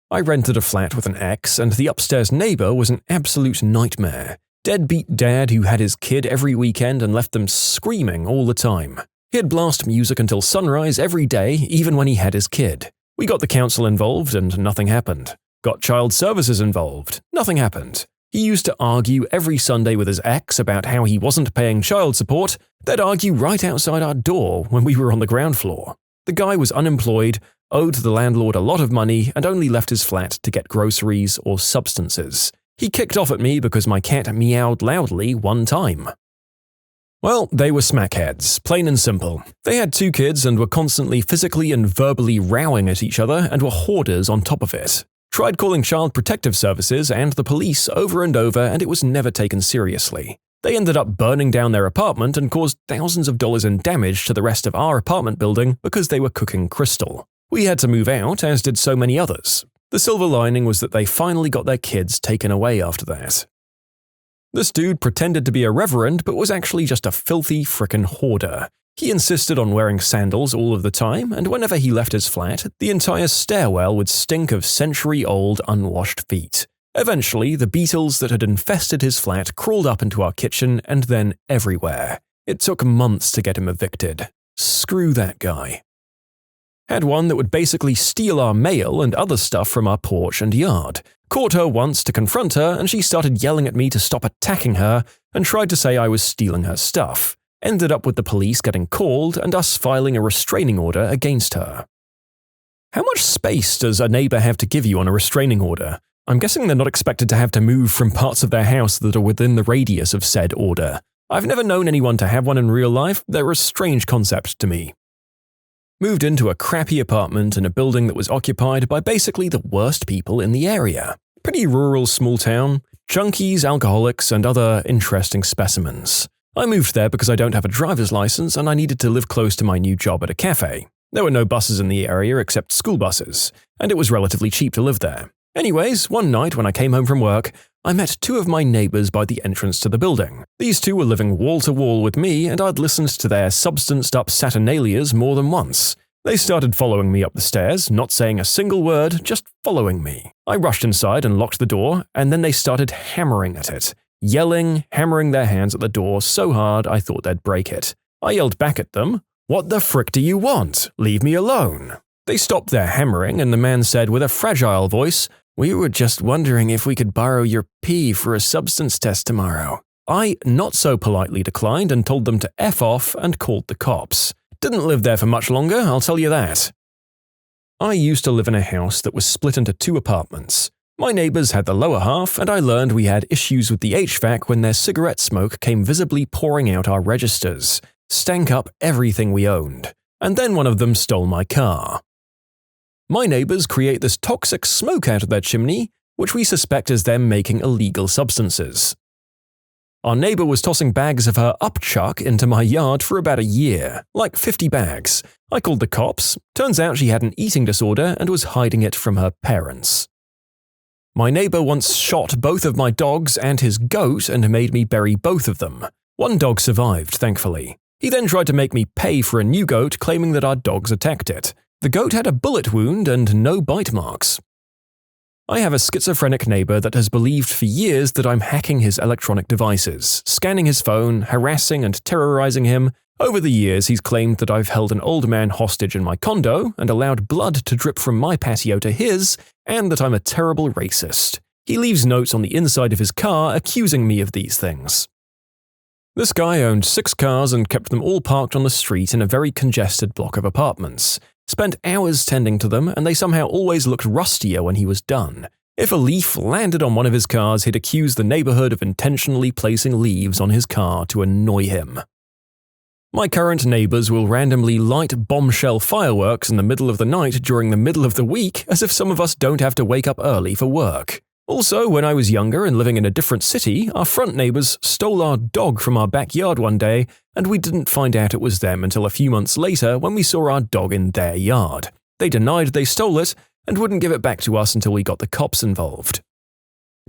I rented a flat with an ex, and the upstairs neighbor was an absolute nightmare. Deadbeat dad who had his kid every weekend and left them screaming all the time. He'd blast music until sunrise every day, even when he had his kid. We got the council involved and nothing happened. Got child services involved. Nothing happened. He used to argue every Sunday with his ex about how he wasn't paying child support. They'd argue right outside our door when we were on the ground floor. The guy was unemployed, owed the landlord a lot of money, and only left his flat to get groceries or substances. He kicked off at me because my cat meowed loudly one time. Well, they were smackheads, plain and simple. They had 2 kids and were constantly physically and verbally rowing at each other and were hoarders on top of it. Tried calling Child Protective Services and the police over and over, and it was never taken seriously. They ended up burning down their apartment and caused thousands of dollars in damage to the rest of our apartment building because they were cooking crystal. We had to move out, as did so many others. The silver lining was that they finally got their kids taken away after that. This dude pretended to be a reverend but was actually just a filthy frickin' hoarder. He insisted on wearing sandals all of the time, and whenever he left his flat, the entire stairwell would stink of century-old unwashed feet. Eventually, the beetles that had infested his flat crawled up into our kitchen and then everywhere. It took months to get him evicted. Screw that guy. Had one that would basically steal our mail and other stuff from our porch and yard. Caught her once to confront her, and she started yelling at me to stop attacking her and tried to say I was stealing her stuff. Ended up with the police getting called and us filing a restraining order against her. How much space does a neighbor have to give you on a restraining order? I'm guessing they're not expected to have to move from parts of their house that are within the radius of said order. I've never known anyone to have one in real life. They're a strange concept to me. Moved into a crappy apartment in a building that was occupied by basically the worst people in the area. Pretty rural small town, junkies, alcoholics, and other interesting specimens. I moved there because I don't have a driver's license and I needed to live close to my new job at a cafe. There were no buses in the area except school buses, and it was relatively cheap to live there. Anyways, one night when I came home from work, I met two of my neighbors by the entrance to the building. These two were living wall to wall with me, and I'd listened to their substanced-up saturnalias more than once. They started following me up the stairs, not saying a single word, just following me. I rushed inside and locked the door, and then they started hammering at it. Yelling, hammering their hands at the door so hard I thought they'd break it. I yelled back at them, "What the frick do you want? Leave me alone." They stopped their hammering, and the man said with a fragile voice, "We were just wondering if we could borrow your pee for a substance test tomorrow." I not so politely declined and told them to F off and called the cops. Didn't live there for much longer, I'll tell you that. I used to live in a house that was split into 2 apartments. My neighbors had the lower half, and I learned we had issues with the HVAC when their cigarette smoke came visibly pouring out our registers, stank up everything we owned, and then one of them stole my car. My neighbors create this toxic smoke out of their chimney, which we suspect is them making illegal substances. Our neighbor was tossing bags of her upchuck into my yard for about a year, like 50 bags. I called the cops. Turns out she had an eating disorder and was hiding it from her parents. My neighbor once shot both of my dogs and his goat and made me bury both of them. One dog survived, thankfully. He then tried to make me pay for a new goat, claiming that our dogs attacked it. The goat had a bullet wound and no bite marks. I have a schizophrenic neighbor that has believed for years that I'm hacking his electronic devices, scanning his phone, harassing and terrorizing him. Over the years, he's claimed that I've held an old man hostage in my condo and allowed blood to drip from my patio to his, and that I'm a terrible racist. He leaves notes on the inside of his car accusing me of these things. This guy owned 6 cars and kept them all parked on the street in a very congested block of apartments. Spent hours tending to them, and they somehow always looked rustier when he was done. If a leaf landed on one of his cars, he'd accuse the neighborhood of intentionally placing leaves on his car to annoy him. My current neighbors will randomly light bombshell fireworks in the middle of the night during the middle of the week, as if some of us don't have to wake up early for work. Also, when I was younger and living in a different city, our front neighbors stole our dog from our backyard one day, and we didn't find out it was them until a few months later when we saw our dog in their yard. They denied they stole it and wouldn't give it back to us until we got the cops involved.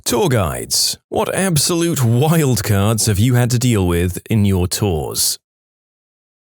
Tour guides. What absolute wildcards have you had to deal with in your tours?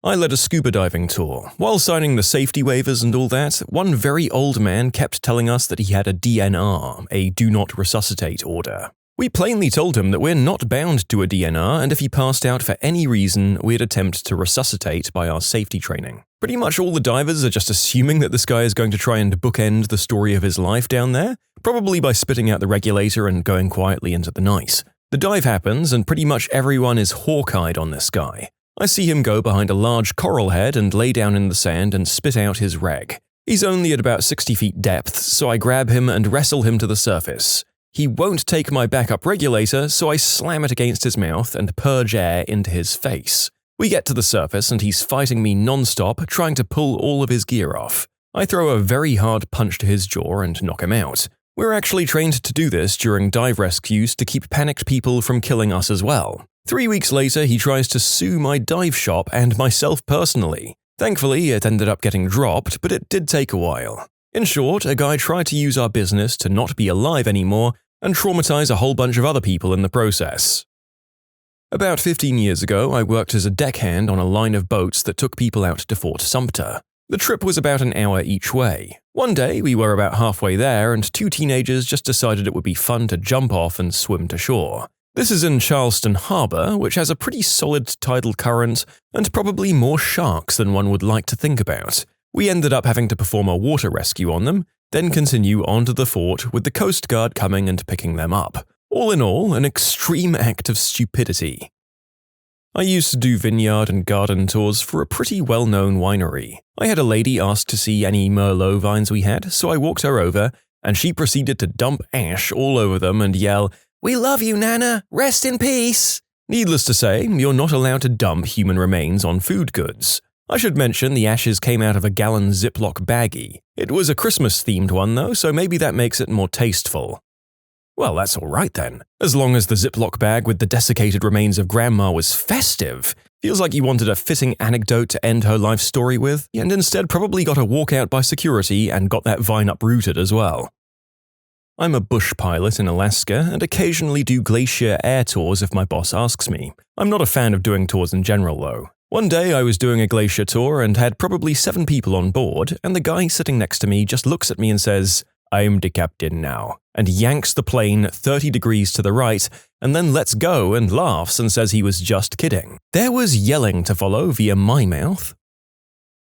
I led a scuba diving tour. While signing the safety waivers and all that, one very old man kept telling us that he had a DNR, a Do Not Resuscitate order. We plainly told him that we're not bound to a DNR, and if he passed out for any reason, we'd attempt to resuscitate by our safety training. Pretty much all the divers are just assuming that this guy is going to try and bookend the story of his life down there, probably by spitting out the regulator and going quietly into the night. The dive happens, and pretty much everyone is hawk-eyed on this guy. I see him go behind a large coral head and lay down in the sand and spit out his reg. He's only at about 60 feet depth, so I grab him and wrestle him to the surface. He won't take my backup regulator, so I slam it against his mouth and purge air into his face. We get to the surface and he's fighting me non-stop, trying to pull all of his gear off. I throw a very hard punch to his jaw and knock him out. We're actually trained to do this during dive rescues to keep panicked people from killing us as well. 3 weeks later, he tries to sue my dive shop and myself personally. Thankfully, it ended up getting dropped, but it did take a while. In short, a guy tried to use our business to not be alive anymore and traumatize a whole bunch of other people in the process. About 15 years ago, I worked as a deckhand on a line of boats that took people out to Fort Sumter. The trip was about an hour each way. One day, we were about halfway there, and 2 teenagers just decided it would be fun to jump off and swim to shore. This is in Charleston Harbor, which has a pretty solid tidal current and probably more sharks than one would like to think about. We ended up having to perform a water rescue on them, then continue onto the fort with the Coast Guard coming and picking them up. All in all, an extreme act of stupidity. I used to do vineyard and garden tours for a pretty well-known winery. I had a lady ask to see any Merlot vines we had, so I walked her over, and she proceeded to dump ash all over them and yell, "We love you, Nana! Rest in peace!" Needless to say, you're not allowed to dump human remains on food goods. I should mention the ashes came out of a gallon Ziploc baggie. It was a Christmas-themed one though, so maybe that makes it more tasteful. Well, that's alright then. As long as the Ziploc bag with the desiccated remains of Grandma was festive. Feels like you wanted a fitting anecdote to end her life story with, and instead probably got a walkout by security and got that vine uprooted as well. I'm a bush pilot in Alaska and occasionally do glacier air tours if my boss asks me. I'm not a fan of doing tours in general though. One day I was doing a glacier tour and had probably 7 people on board, and the guy sitting next to me just looks at me and says, "I'm the captain now," and yanks the plane 30 degrees to the right, and then lets go and laughs and says he was just kidding. There was yelling to follow via my mouth.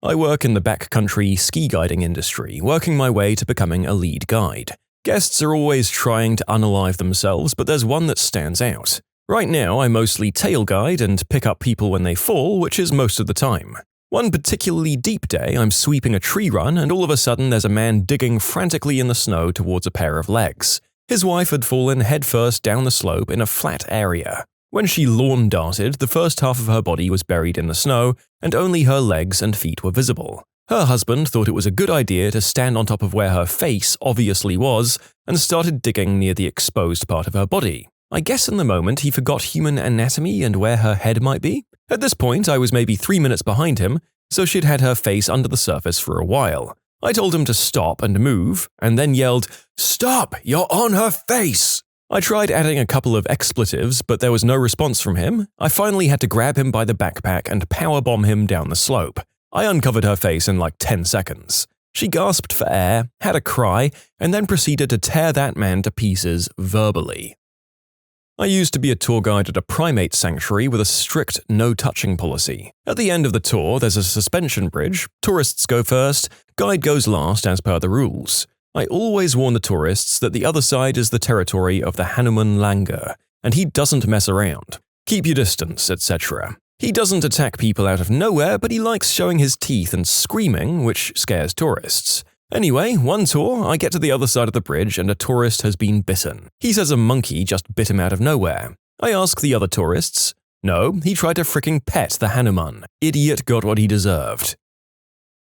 I work in the backcountry ski guiding industry, working my way to becoming a lead guide. Guests are always trying to unalive themselves, but there's one that stands out. Right now, I mostly tail guide and pick up people when they fall, which is most of the time. One particularly deep day, I'm sweeping a tree run, and all of a sudden there's a man digging frantically in the snow towards a pair of legs. His wife had fallen headfirst down the slope in a flat area. When she lawn darted, the first half of her body was buried in the snow, and only her legs and feet were visible. Her husband thought it was a good idea to stand on top of where her face obviously was, and started digging near the exposed part of her body. I guess in the moment he forgot human anatomy and where her head might be. At this point, I was maybe 3 minutes behind him, so she'd had her face under the surface for a while. I told him to stop and move, and then yelled, "Stop! You're on her face!" I tried adding a couple of expletives, but there was no response from him. I finally had to grab him by the backpack and powerbomb him down the slope. I uncovered her face in like 10 seconds. She gasped for air, had a cry, and then proceeded to tear that man to pieces verbally. I used to be a tour guide at a primate sanctuary with a strict no-touching policy. At the end of the tour, there's a suspension bridge. Tourists go first, guide goes last as per the rules. I always warn the tourists that the other side is the territory of the Hanuman Langur, and he doesn't mess around. Keep your distance, etc. He doesn't attack people out of nowhere, but he likes showing his teeth and screaming, which scares tourists. Anyway, one tour, I get to the other side of the bridge and a tourist has been bitten. He says a monkey just bit him out of nowhere. I ask the other tourists. No, he tried to fricking pet the Hanuman. Idiot got what he deserved.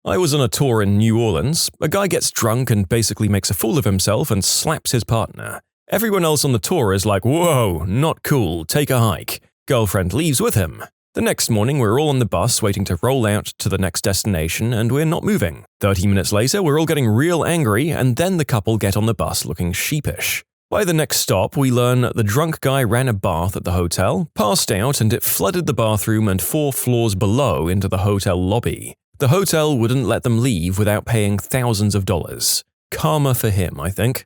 I was on a tour in New Orleans. A guy gets drunk and basically makes a fool of himself and slaps his partner. Everyone else on the tour is like, "Whoa, not cool, take a hike." Girlfriend leaves with him. The next morning, we're all on the bus waiting to roll out to the next destination, and we're not moving. 30 minutes later, we're all getting real angry, and then the couple get on the bus looking sheepish. By the next stop, we learn the drunk guy ran a bath at the hotel, passed out, and it flooded the bathroom and 4 floors below into the hotel lobby. The hotel wouldn't let them leave without paying thousands of dollars. Karma for him, I think.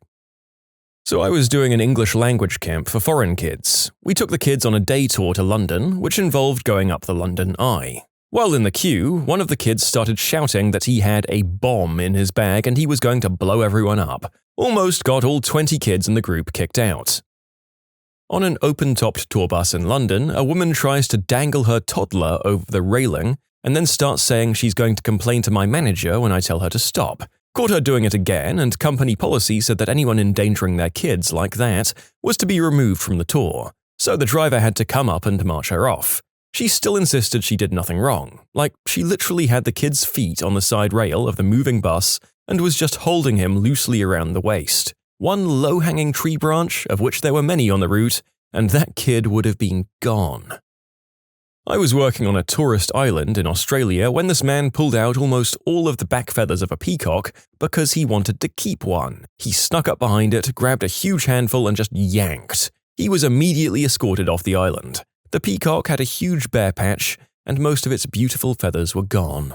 So I was doing an English language camp for foreign kids. We took the kids on a day tour to London, which involved going up the London Eye. While in the queue, one of the kids started shouting that he had a bomb in his bag and he was going to blow everyone up. Almost got all 20 kids in the group kicked out. On an open-topped tour bus in London, a woman tries to dangle her toddler over the railing and then starts saying she's going to complain to my manager when I tell her to stop. Caught her doing it again, and company policy said that anyone endangering their kids like that was to be removed from the tour, so the driver had to come up and march her off. She still insisted she did nothing wrong, like she literally had the kid's feet on the side rail of the moving bus and was just holding him loosely around the waist. One low-hanging tree branch, of which there were many on the route, and that kid would have been gone. I was working on a tourist island in Australia when this man pulled out almost all of the back feathers of a peacock because he wanted to keep one. He snuck up behind it, grabbed a huge handful and just yanked. He was immediately escorted off the island. The peacock had a huge bare patch and most of its beautiful feathers were gone.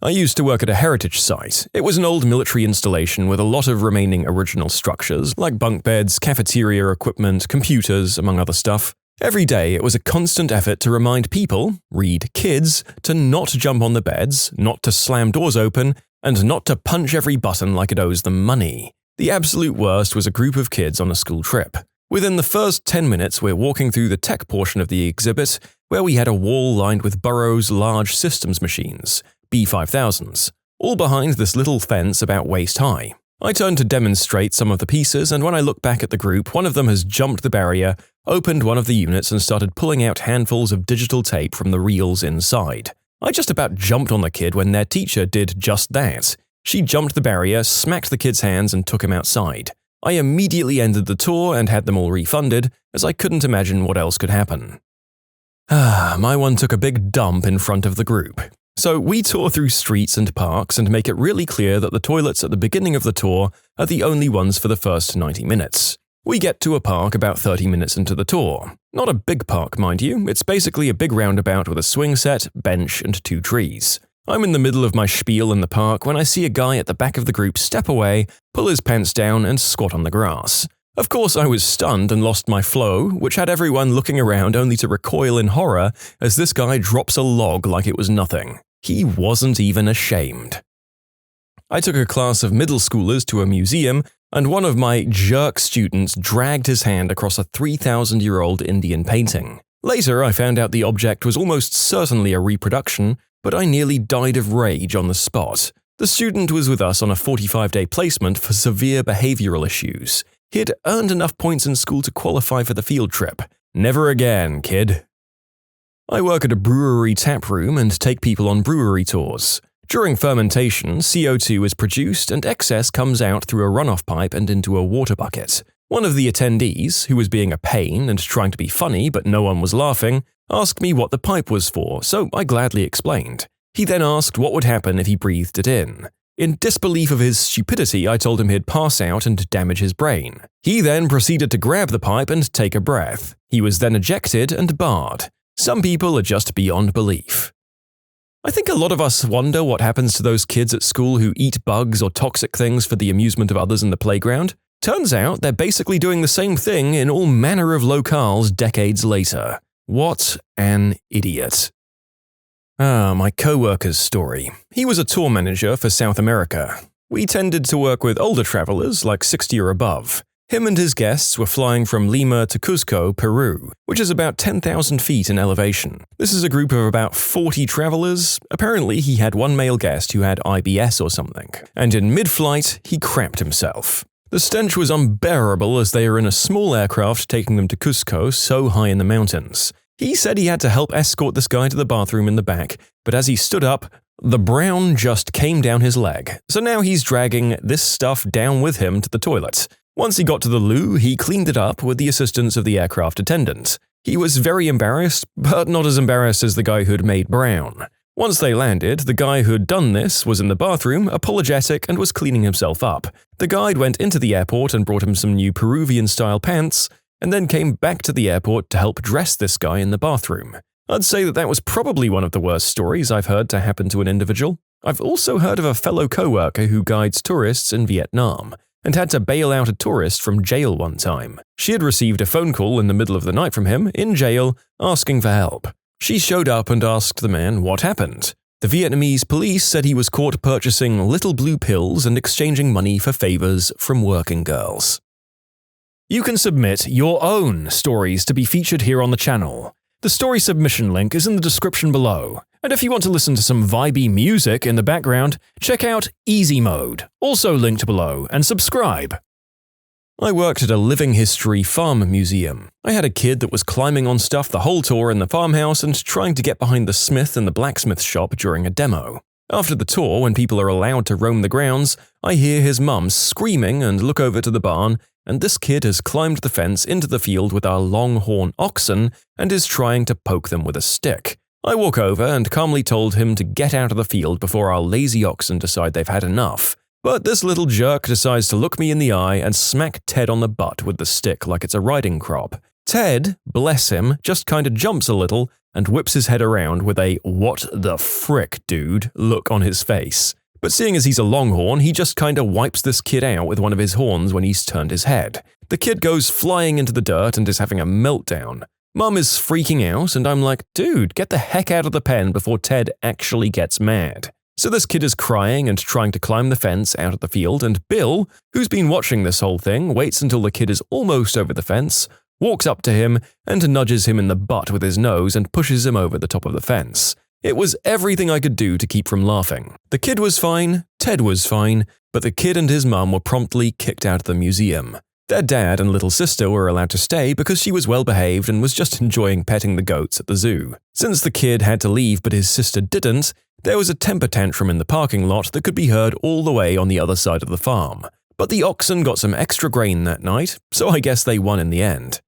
I used to work at a heritage site. It was an old military installation with a lot of remaining original structures like bunk beds, cafeteria equipment, computers, among other stuff. Every day, it was a constant effort to remind people, read kids, to not jump on the beds, not to slam doors open, and not to punch every button like it owes them money. The absolute worst was a group of kids on a school trip. Within the first 10 minutes, we're walking through the tech portion of the exhibit, where we had a wall lined with Burroughs large systems machines, B5000s, all behind this little fence about waist high. I turned to demonstrate some of the pieces, and when I look back at the group, one of them has jumped the barrier, opened one of the units and started pulling out handfuls of digital tape from the reels inside. I just about jumped on the kid when their teacher did just that. She jumped the barrier, smacked the kid's hands and took him outside. I immediately ended the tour and had them all refunded, as I couldn't imagine what else could happen. My one took a big dump in front of the group. So we tour through streets and parks and make it really clear that the toilets at the beginning of the tour are the only ones for the first 90 minutes. We get to a park about 30 minutes into the tour. Not a big park, mind you, it's basically a big roundabout with a swing set, bench, and 2 trees. I'm in the middle of my spiel in the park when I see a guy at the back of the group step away, pull his pants down, and squat on the grass. Of course, I was stunned and lost my flow, which had everyone looking around only to recoil in horror as this guy drops a log like it was nothing. He wasn't even ashamed. I took a class of middle schoolers to a museum, and one of my jerk students dragged his hand across a 3,000-year-old Indian painting. Later, I found out the object was almost certainly a reproduction, but I nearly died of rage on the spot. The student was with us on a 45-day placement for severe behavioral issues. He had earned enough points in school to qualify for the field trip. Never again, kid. I work at a brewery tap room and take people on brewery tours. During fermentation, CO2 is produced and excess comes out through a runoff pipe and into a water bucket. One of the attendees, who was being a pain and trying to be funny but no one was laughing, asked me what the pipe was for, so I gladly explained. He then asked what would happen if he breathed it in. In disbelief of his stupidity, I told him he'd pass out and damage his brain. He then proceeded to grab the pipe and take a breath. He was then ejected and barred. Some people are just beyond belief. I think a lot of us wonder what happens to those kids at school who eat bugs or toxic things for the amusement of others in the playground. Turns out they're basically doing the same thing in all manner of locales decades later. What an idiot. My co-worker's story. He was a tour manager for South America. We tended to work with older travelers, like 60 or above. Him and his guests were flying from Lima to Cusco, Peru, which is about 10,000 feet in elevation. This is a group of about 40 travelers. Apparently, he had one male guest who had IBS or something, and in mid-flight, he crapped himself. The stench was unbearable as they were in a small aircraft taking them to Cusco so high in the mountains. He said he had to help escort this guy to the bathroom in the back, but as he stood up, the brown just came down his leg, so now he's dragging this stuff down with him to the toilet. Once he got to the loo, he cleaned it up with the assistance of the aircraft attendant. He was very embarrassed, but not as embarrassed as the guy who'd made brown. Once they landed, the guy who'd done this was in the bathroom, apologetic, and was cleaning himself up. The guide went into the airport and brought him some new Peruvian-style pants, and then came back to the airport to help dress this guy in the bathroom. I'd say that was probably one of the worst stories I've heard to happen to an individual. I've also heard of a fellow co-worker who guides tourists in Vietnam, and had to bail out a tourist from jail one time. She had received a phone call in the middle of the night from him, in jail, asking for help. She showed up and asked the man what happened. The Vietnamese police said he was caught purchasing little blue pills and exchanging money for favors from working girls. You can submit your own stories to be featured here on the channel. The story submission link is in the description below. And if you want to listen to some vibey music in the background, check out easymode, also linked below, and subscribe. I worked at a living history farm museum. I had a kid that was climbing on stuff the whole tour in the farmhouse and trying to get behind the smith in the blacksmith shop during a demo. After the tour, when people are allowed to roam the grounds, I hear his mum screaming and look over to the barn, and this kid has climbed the fence into the field with our longhorn oxen and is trying to poke them with a stick. I walk over and calmly told him to get out of the field before our lazy oxen decide they've had enough. But this little jerk decides to look me in the eye and smack Ted on the butt with the stick like it's a riding crop. Ted, bless him, just kinda jumps a little and whips his head around with a "what the frick, dude" look on his face. But seeing as he's a longhorn, he just kinda wipes this kid out with one of his horns when he's turned his head. The kid goes flying into the dirt and is having a meltdown. Mum is freaking out, and I'm like, dude, get the heck out of the pen before Ted actually gets mad. So this kid is crying and trying to climb the fence out of the field, and Bill, who's been watching this whole thing, waits until the kid is almost over the fence, walks up to him, and nudges him in the butt with his nose and pushes him over the top of the fence. It was everything I could do to keep from laughing. The kid was fine, Ted was fine, but the kid and his mum were promptly kicked out of the museum. Their dad and little sister were allowed to stay because she was well behaved and was just enjoying petting the goats at the zoo. Since the kid had to leave but his sister didn't, there was a temper tantrum in the parking lot that could be heard all the way on the other side of the farm. but the oxen got some extra grain that night, so I guess they won in the end.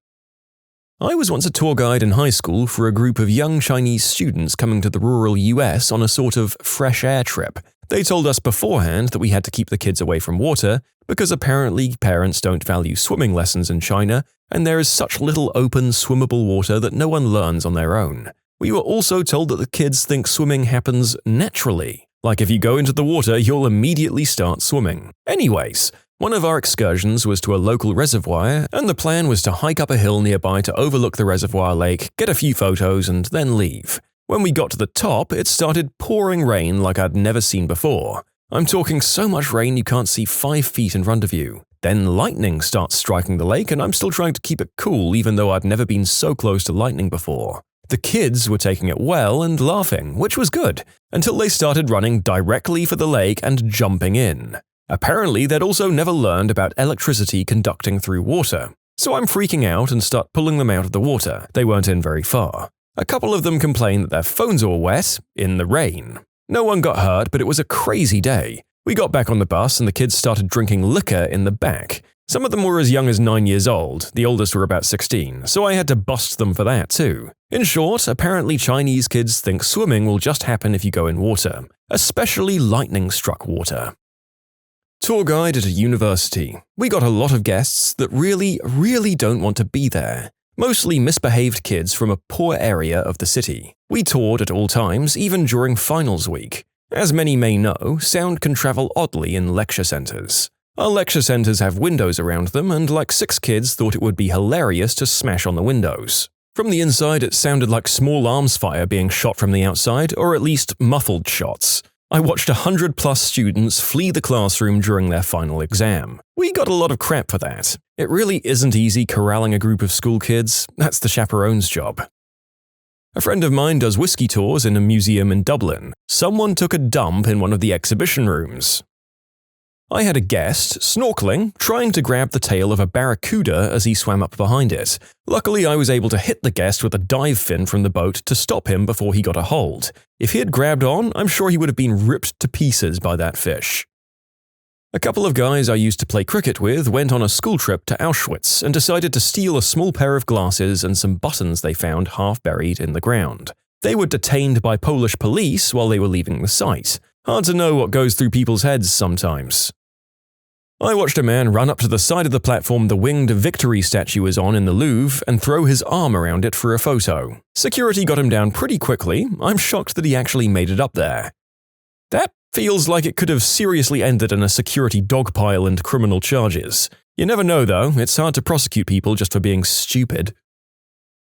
I was once a tour guide in high school for a group of young Chinese students coming to the rural US on a sort of fresh air trip. They told us beforehand that we had to keep the kids away from water because apparently parents don't value swimming lessons in China and there is such little open swimmable water that no one learns on their own. We were also told that the kids think swimming happens naturally. Like if you go into the water, you'll immediately start swimming. Anyways, one of our excursions was to a local reservoir, and the plan was to hike up a hill nearby to overlook the reservoir lake, get a few photos, and then leave. When we got to the top, it started pouring rain like I'd never seen before. I'm talking so much rain you can't see 5 feet in front of you. Then lightning starts striking the lake, and I'm still trying to keep it cool even though I'd never been so close to lightning before. The kids were taking it well and laughing, which was good, until they started running directly for the lake and jumping in. Apparently, they'd also never learned about electricity conducting through water, so I'm freaking out and start pulling them out of the water. They weren't in very far. A couple of them complained that their phones were wet in the rain. No one got hurt, but it was a crazy day. We got back on the bus and the kids started drinking liquor in the back. Some of them were as young as 9 years old, the oldest were about 16, so I had to bust them for that too. In short, apparently Chinese kids think swimming will just happen if you go in water, especially lightning-struck water. Tour guide at a university. We got a lot of guests that really don't want to be there. Mostly misbehaved kids from a poor area of the city. We toured at all times, even during finals week. As many may know, sound can travel oddly in lecture centers. Our lecture centers have windows around them, and like 6 kids thought it would be hilarious to smash on the windows. From the inside, it sounded like small arms fire being shot from the outside, or at least muffled shots. I watched 100+ students flee the classroom during their final exam. We got a lot of crap for that. It really isn't easy corralling a group of school kids. That's the chaperone's job. A friend of mine does whiskey tours in a museum in Dublin. Someone took a dump in one of the exhibition rooms. I had a guest, snorkeling, trying to grab the tail of a barracuda as he swam up behind it. Luckily, I was able to hit the guest with a dive fin from the boat to stop him before he got a hold. If he had grabbed on, I'm sure he would have been ripped to pieces by that fish. A couple of guys I used to play cricket with went on a school trip to Auschwitz and decided to steal a small pair of glasses and some buttons they found half buried in the ground. They were detained by Polish police while they were leaving the site. Hard to know what goes through people's heads sometimes. I watched a man run up to the side of the platform the winged victory statue is on in the Louvre and throw his arm around it for a photo. Security got him down pretty quickly. I'm shocked that he actually made it up there. That feels like it could have seriously ended in a security dogpile and criminal charges. You never know though, it's hard to prosecute people just for being stupid.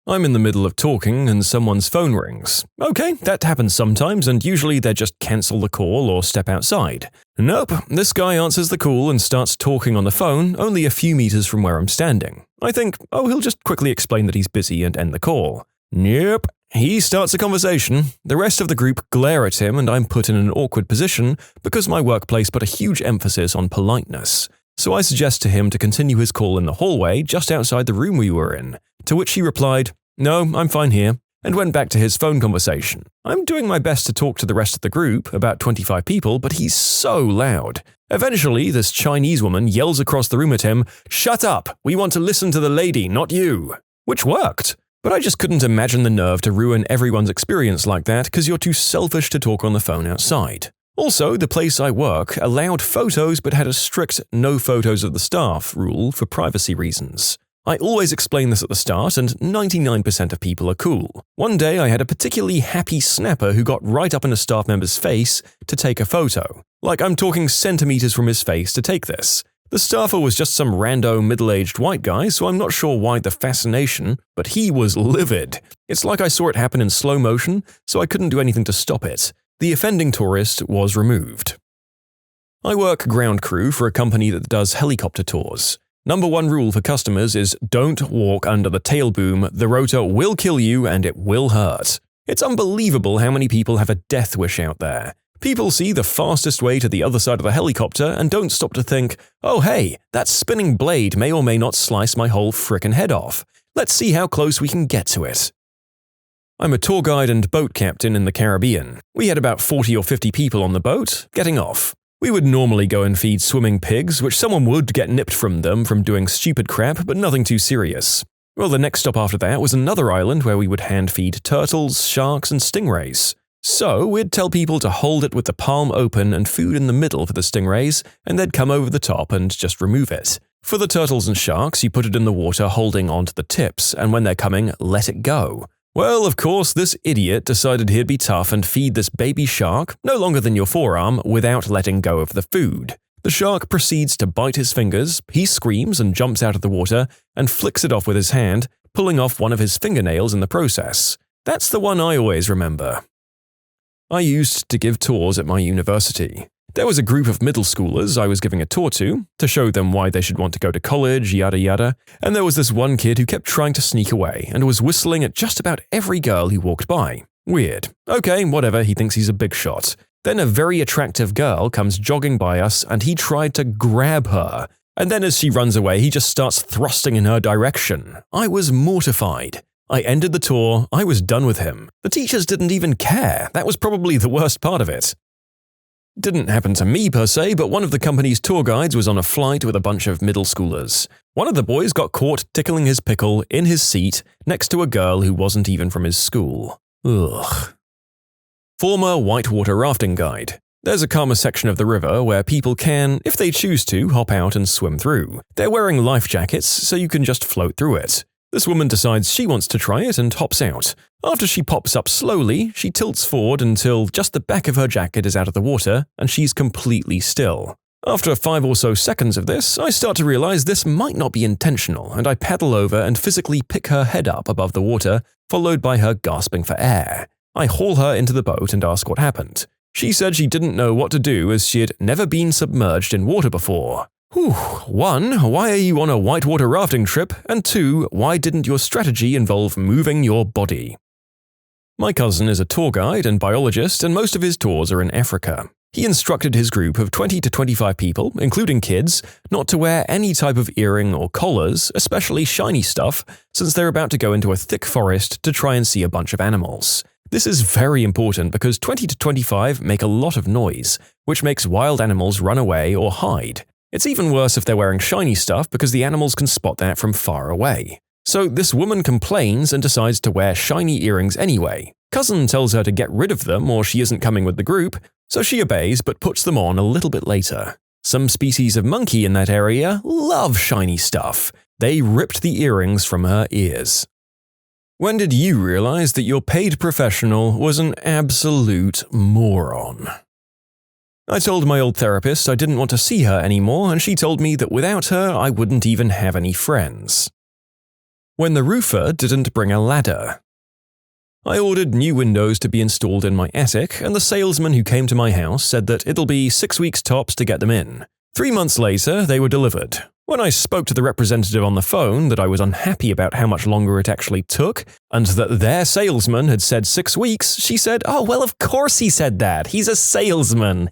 I'm in the middle of talking and someone's phone rings. Okay, that happens sometimes and usually they just cancel the call or step outside. Nope, this guy answers the call and starts talking on the phone only a few meters from where I'm standing. I think, oh, he'll just quickly explain that he's busy and end the call. Nope. He starts a conversation. The rest of the group glare at him and I'm put in an awkward position because my workplace put a huge emphasis on politeness. So I suggest to him to continue his call in the hallway just outside the room we were in, to which he replied, "No, I'm fine here," and went back to his phone conversation. I'm doing my best to talk to the rest of the group, about 25 people, but he's so loud. Eventually, this Chinese woman yells across the room at him, "Shut up! We want to listen to the lady, not you!" Which worked. But I just couldn't imagine the nerve to ruin everyone's experience like that because you're too selfish to talk on the phone outside. Also, the place I work allowed photos but had a strict no photos of the staff rule for privacy reasons. I always explain this at the start and 99% of people are cool. One day I had a particularly happy snapper who got right up in a staff member's face to take a photo. Like I'm talking centimeters from his face to take this. The staffer was just some rando middle-aged white guy, so I'm not sure why the fascination, but he was livid. It's like I saw it happen in slow motion, so I couldn't do anything to stop it. The offending tourist was removed. I work ground crew for a company that does helicopter tours. Number 1 rule for customers is don't walk under the tail boom, the rotor will kill you and it will hurt. It's unbelievable how many people have a death wish out there. People see the fastest way to the other side of the helicopter and don't stop to think, oh hey, that spinning blade may or may not slice my whole frickin' head off. Let's see how close we can get to it. I'm a tour guide and boat captain in the Caribbean. We had about 40 or 50 people on the boat, getting off. We would normally go and feed swimming pigs, which someone would get nipped from them from doing stupid crap, but nothing too serious. Well, the next stop after that was another island where we would hand feed turtles, sharks, and stingrays. So we'd tell people to hold it with the palm open and food in the middle for the stingrays, and they'd come over the top and just remove it. For the turtles and sharks, you put it in the water holding onto the tips, and when they're coming, let it go. Well, of course, this idiot decided he'd be tough and feed this baby shark, no longer than your forearm, without letting go of the food. The shark proceeds to bite his fingers, he screams and jumps out of the water and flicks it off with his hand, pulling off one of his fingernails in the process. That's the one I always remember. I used to give tours at my university. There was a group of middle schoolers I was giving a tour to show them why they should want to go to college, yada yada, and there was this one kid who kept trying to sneak away and was whistling at just about every girl who walked by. Weird. Okay, whatever, he thinks he's a big shot. Then a very attractive girl comes jogging by us and he tried to grab her. And then as she runs away, he just starts thrusting in her direction. I was mortified. I ended the tour, I was done with him. The teachers didn't even care. That was probably the worst part of it. Didn't happen to me per se, but one of the company's tour guides was on a flight with a bunch of middle schoolers. One of the boys got caught tickling his pickle in his seat next to a girl who wasn't even from his school. Ugh. Former whitewater rafting guide. There's a calmer section of the river where people can, if they choose to, hop out and swim through. They're wearing life jackets, so you can just float through it. This woman decides she wants to try it and hops out. After she pops up slowly, she tilts forward until just the back of her jacket is out of the water and she's completely still. After 5 or so seconds of this, I start to realize this might not be intentional, and I paddle over and physically pick her head up above the water, followed by her gasping for air. I haul her into the boat and ask what happened. She said she didn't know what to do as she had never been submerged in water before. Whew. 1. Why are you on a whitewater rafting trip? And 2. Why didn't your strategy involve moving your body? My cousin is a tour guide and biologist, and most of his tours are in Africa. He instructed his group of 20 to 25 people, including kids, not to wear any type of earring or collars, especially shiny stuff, since they're about to go into a thick forest to try and see a bunch of animals. This is very important because 20 to 25 make a lot of noise, which makes wild animals run away or hide. It's even worse if they're wearing shiny stuff because the animals can spot that from far away. So this woman complains and decides to wear shiny earrings anyway. Cousin tells her to get rid of them or she isn't coming with the group, so she obeys but puts them on a little bit later. Some species of monkey in that area love shiny stuff. They ripped the earrings from her ears. When did you realize that your paid professional was an absolute moron? I told my old therapist I didn't want to see her anymore, and she told me that without her I wouldn't even have any friends. When the roofer didn't bring a ladder. I ordered new windows to be installed in my attic, and the salesman who came to my house said that it'll be 6 weeks tops to get them in. 3 months later, they were delivered. When I spoke to the representative on the phone that I was unhappy about how much longer it actually took, and that their salesman had said 6 weeks, she said, "Oh, well, of course he said that. He's a salesman."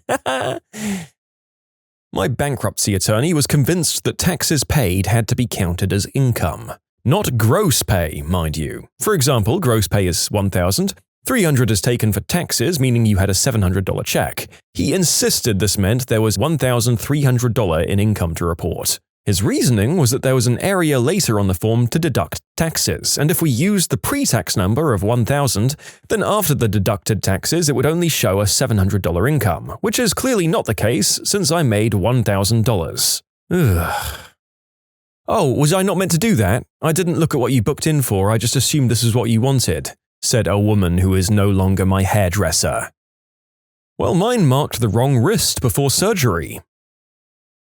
My bankruptcy attorney was convinced that taxes paid had to be counted as income. Not gross pay, mind you. For example, gross pay is $1,000. $300 is taken for taxes, meaning you had a $700 check. He insisted this meant there was $1,300 in income to report. His reasoning was that there was an area later on the form to deduct taxes, and if we used the pre-tax number of $1,000, then after the deducted taxes it would only show a $700 income, which is clearly not the case since I made $1,000. Ugh. "Oh, was I not meant to do that? I didn't look at what you booked in for, I just assumed this is what you wanted," said a woman who is no longer my hairdresser. Well, mine marked the wrong wrist before surgery.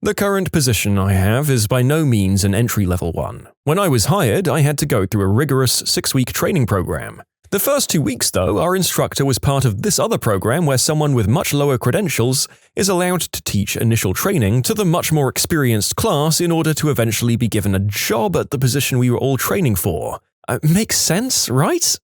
The current position I have is by no means an entry-level one. When I was hired, I had to go through a rigorous 6-week training program. The first 2 weeks, though, our instructor was part of this other program where someone with much lower credentials is allowed to teach initial training to the much more experienced class in order to eventually be given a job at the position we were all training for. Makes sense, right?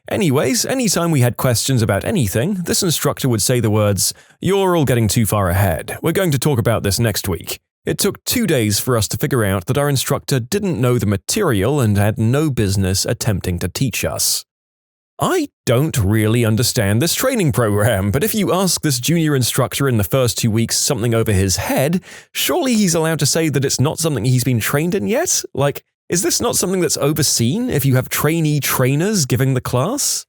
Anyways, anytime we had questions about anything, this instructor would say the words, "You're all getting too far ahead. We're going to talk about this next week." It took 2 days for us to figure out that our instructor didn't know the material and had no business attempting to teach us. I don't really understand this training program, but if you ask this junior instructor in the first 2 weeks something over his head, surely he's allowed to say that it's not something he's been trained in yet? Like, is this not something that's overseen if you have trainee trainers giving the class?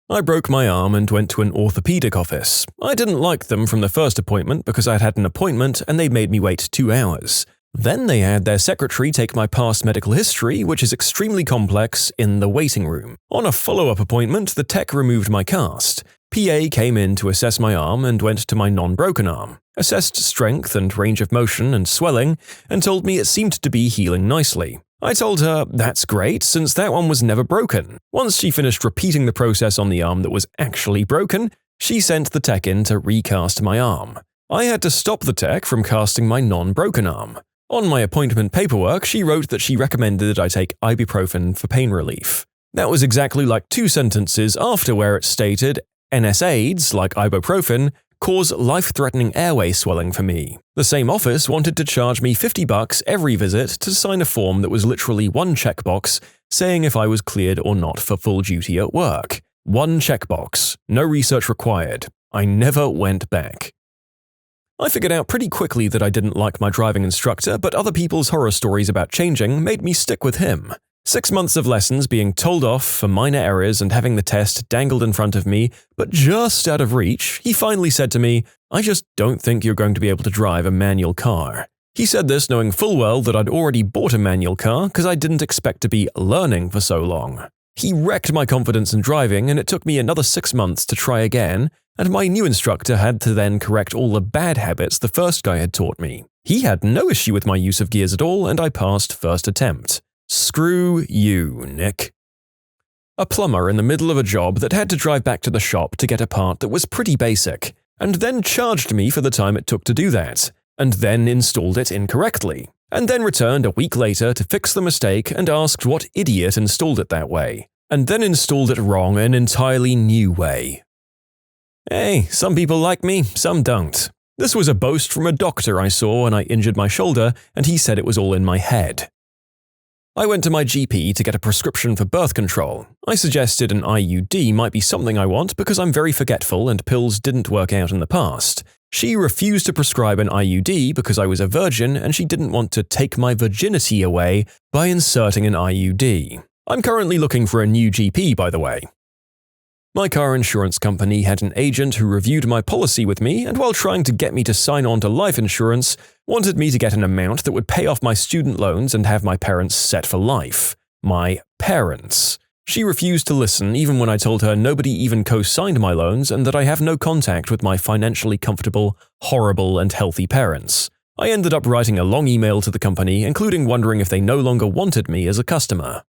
I broke my arm and went to an orthopedic office. I didn't like them from the first appointment because I'd had an appointment and they made me wait 2 hours. Then they had their secretary take my past medical history, which is extremely complex, in the waiting room. On a follow-up appointment, the tech removed my cast. PA came in to assess my arm and went to my non-broken arm, assessed strength and range of motion and swelling, and told me it seemed to be healing nicely. I told her, that's great, since that one was never broken. Once she finished repeating the process on the arm that was actually broken, she sent the tech in to recast my arm. I had to stop the tech from casting my non-broken arm. On my appointment paperwork, she wrote that she recommended I take ibuprofen for pain relief. That was exactly like 2 sentences after where it stated, NSAIDs, like ibuprofen, cause life-threatening airway swelling for me. The same office wanted to charge me $50 every visit to sign a form that was literally one checkbox saying if I was cleared or not for full duty at work. One checkbox, no research required. I never went back. I figured out pretty quickly that I didn't like my driving instructor, but other people's horror stories about changing made me stick with him. 6 months of lessons being told off for minor errors and having the test dangled in front of me, but just out of reach, he finally said to me, I just don't think you're going to be able to drive a manual car. He said this knowing full well that I'd already bought a manual car because I didn't expect to be learning for so long. He wrecked my confidence in driving, and it took me another 6 months to try again, and my new instructor had to then correct all the bad habits the first guy had taught me. He had no issue with my use of gears at all, and I passed first attempt. Screw you, Nick. A plumber in the middle of a job that had to drive back to the shop to get a part that was pretty basic, and then charged me for the time it took to do that, and then installed it incorrectly, and then returned a week later to fix the mistake and asked what idiot installed it that way, and then installed it wrong an entirely new way. Hey, some people like me, some don't. This was a boast from a doctor I saw when I injured my shoulder, and he said it was all in my head. I went to my GP to get a prescription for birth control. I suggested an IUD might be something I want because I'm very forgetful and pills didn't work out in the past. She refused to prescribe an IUD because I was a virgin and she didn't want to take my virginity away by inserting an IUD. I'm currently looking for a new GP, by the way. My car insurance company had an agent who reviewed my policy with me and while trying to get me to sign on to life insurance, wanted me to get an amount that would pay off my student loans and have my parents set for life. My parents. She refused to listen even when I told her nobody even co-signed my loans and that I have no contact with my financially comfortable, horrible, and healthy parents. I ended up writing a long email to the company, including wondering if they no longer wanted me as a customer.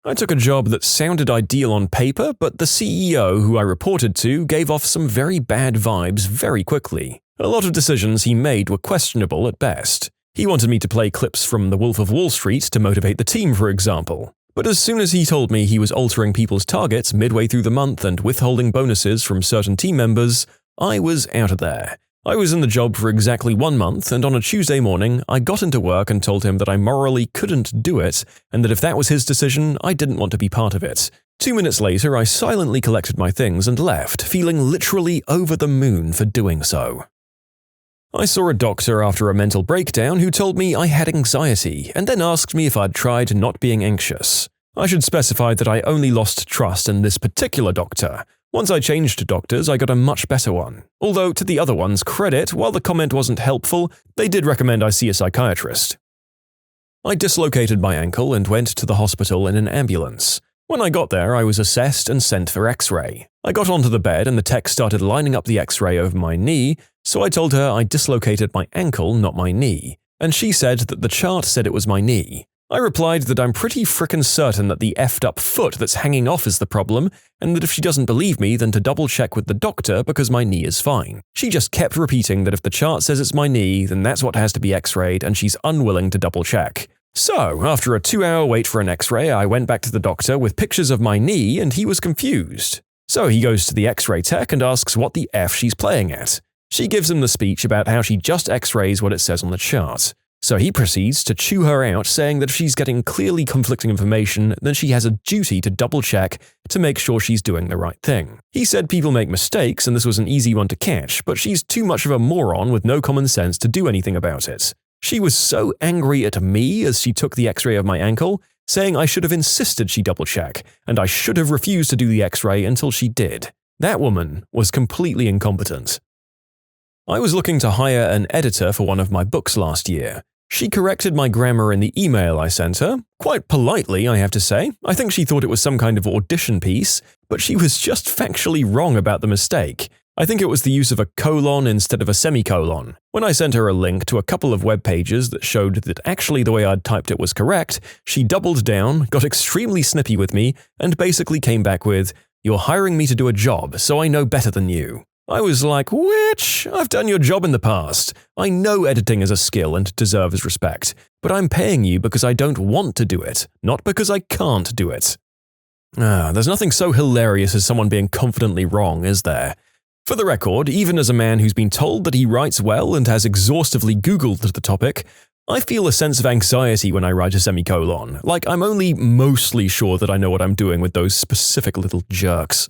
I took a job that sounded ideal on paper, but the CEO who I reported to gave off some very bad vibes very quickly. A lot of decisions he made were questionable at best. He wanted me to play clips from The Wolf of Wall Street to motivate the team, for example. But as soon as he told me he was altering people's targets midway through the month and withholding bonuses from certain team members, I was out of there. I was in the job for exactly 1 month, and on a Tuesday morning, I got into work and told him that I morally couldn't do it, and that if that was his decision, I didn't want to be part of it. 2 minutes later, I silently collected my things and left, feeling literally over the moon for doing so. I saw a doctor after a mental breakdown who told me I had anxiety, and then asked me if I'd tried not being anxious. I should specify that I only lost trust in this particular doctor. Once I changed doctors, I got a much better one. Although, to the other one's credit, while the comment wasn't helpful, they did recommend I see a psychiatrist. I dislocated my ankle and went to the hospital in an ambulance. When I got there, I was assessed and sent for X-ray. I got onto the bed and the tech started lining up the X-ray over my knee, so I told her I dislocated my ankle, not my knee, and she said that the chart said it was my knee. I replied that I'm pretty frickin' certain that the effed up foot that's hanging off is the problem, and that if she doesn't believe me, then to double check with the doctor because my knee is fine. She just kept repeating that if the chart says it's my knee, then that's what has to be X-rayed, and she's unwilling to double check. So, after a 2-hour wait for an X-ray, I went back to the doctor with pictures of my knee, and he was confused. So he goes to the X-ray tech and asks what the F she's playing at. She gives him the speech about how she just X-rays what it says on the chart. So he proceeds to chew her out, saying that if she's getting clearly conflicting information, then she has a duty to double-check to make sure she's doing the right thing. He said people make mistakes and this was an easy one to catch, but she's too much of a moron with no common sense to do anything about it. She was so angry at me as she took the x-ray of my ankle, saying I should have insisted she double-check, and I should have refused to do the x-ray until she did. That woman was completely incompetent. I was looking to hire an editor for one of my books last year. She corrected my grammar in the email I sent her, quite politely, I have to say. I think she thought it was some kind of audition piece, but she was just factually wrong about the mistake. I think it was the use of a colon instead of a semicolon. When I sent her a link to a couple of web pages that showed that actually the way I'd typed it was correct, she doubled down, got extremely snippy with me, and basically came back with, "You're hiring me to do a job, so I know better than you." I was like, "Which? I've done your job in the past. I know editing is a skill and deserves respect, but I'm paying you because I don't want to do it, not because I can't do it." There's nothing so hilarious as someone being confidently wrong, is there? For the record, even as a man who's been told that he writes well and has exhaustively Googled the topic, I feel a sense of anxiety when I write a semicolon, like I'm only mostly sure that I know what I'm doing with those specific little jerks.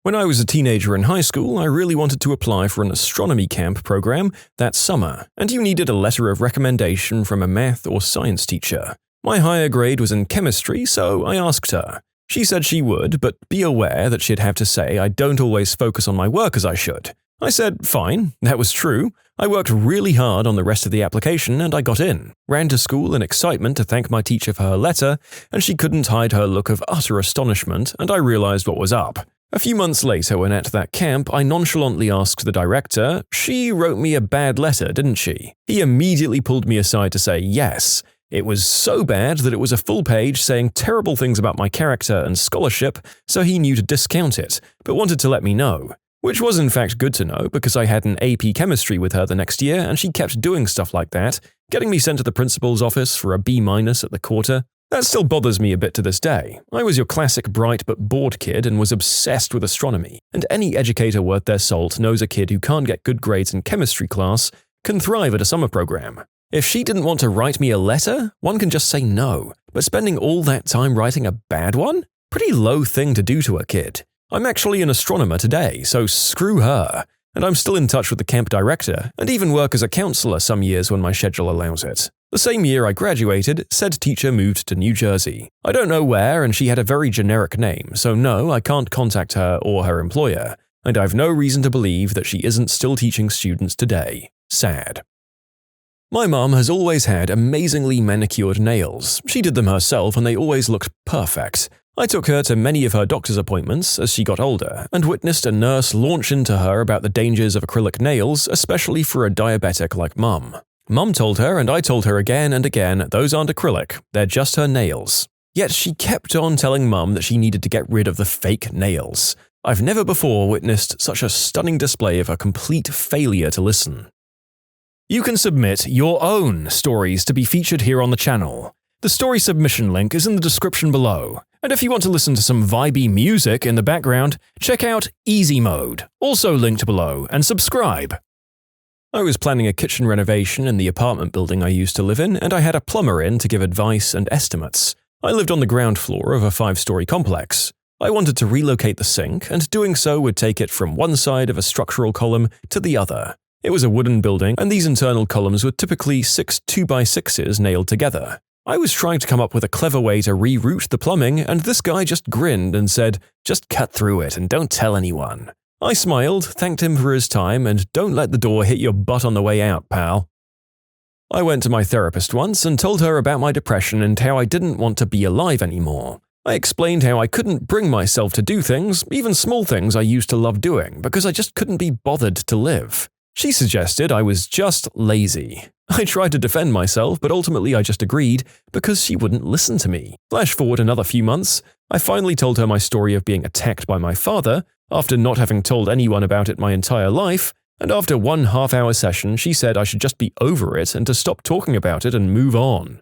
When I was a teenager in high school, I really wanted to apply for an astronomy camp program that summer, and you needed a letter of recommendation from a math or science teacher. My higher grade was in chemistry, so I asked her. She said she would, but be aware that she'd have to say I don't always focus on my work as I should. I said, fine, that was true. I worked really hard on the rest of the application and I got in. Ran to school in excitement to thank my teacher for her letter, and she couldn't hide her look of utter astonishment, and I realized what was up. A few months later, when at that camp, I nonchalantly asked the director, "She wrote me a bad letter, didn't she?" He immediately pulled me aside to say yes. It was so bad that it was a full page saying terrible things about my character and scholarship, so he knew to discount it, but wanted to let me know. Which was in fact good to know because I had an AP chemistry with her the next year and she kept doing stuff like that, getting me sent to the principal's office for a B- at the quarter. That still bothers me a bit to this day. I was your classic bright but bored kid and was obsessed with astronomy, and any educator worth their salt knows a kid who can't get good grades in chemistry class can thrive at a summer program. If she didn't want to write me a letter, one can just say no, but spending all that time writing a bad one? Pretty low thing to do to a kid. I'm actually an astronomer today, so screw her. And I'm still in touch with the camp director, and even work as a counselor some years when my schedule allows it. The same year I graduated, said teacher moved to New Jersey. I don't know where, and she had a very generic name, so no, I can't contact her or her employer, and I've no reason to believe that she isn't still teaching students today. Sad. My mum has always had amazingly manicured nails. She did them herself and they always looked perfect. I took her to many of her doctor's appointments as she got older and witnessed a nurse launch into her about the dangers of acrylic nails, especially for a diabetic like Mum. Mum told her, and I told her again and again, those aren't acrylic, they're just her nails. Yet she kept on telling Mum that she needed to get rid of the fake nails. I've never before witnessed such a stunning display of a complete failure to listen. You can submit your own stories to be featured here on the channel. The story submission link is in the description below. And if you want to listen to some vibey music in the background, check out easymode, also linked below, and subscribe. I was planning a kitchen renovation in the apartment building I used to live in, and I had a plumber in to give advice and estimates. I lived on the ground floor of a 5-story complex. I wanted to relocate the sink, and doing so would take it from one side of a structural column to the other. It was a wooden building, and these internal columns were typically 6 2x6s nailed together. I was trying to come up with a clever way to reroute the plumbing, and this guy just grinned and said, "Just cut through it and don't tell anyone." I smiled, thanked him for his time, and don't let the door hit your butt on the way out, pal. I went to my therapist once and told her about my depression and how I didn't want to be alive anymore. I explained how I couldn't bring myself to do things, even small things I used to love doing, because I just couldn't be bothered to live. She suggested I was just lazy. I tried to defend myself, but ultimately I just agreed because she wouldn't listen to me. Flash forward another few months, I finally told her my story of being attacked by my father, after not having told anyone about it my entire life, and after one half-hour session she said I should just be over it and to stop talking about it and move on.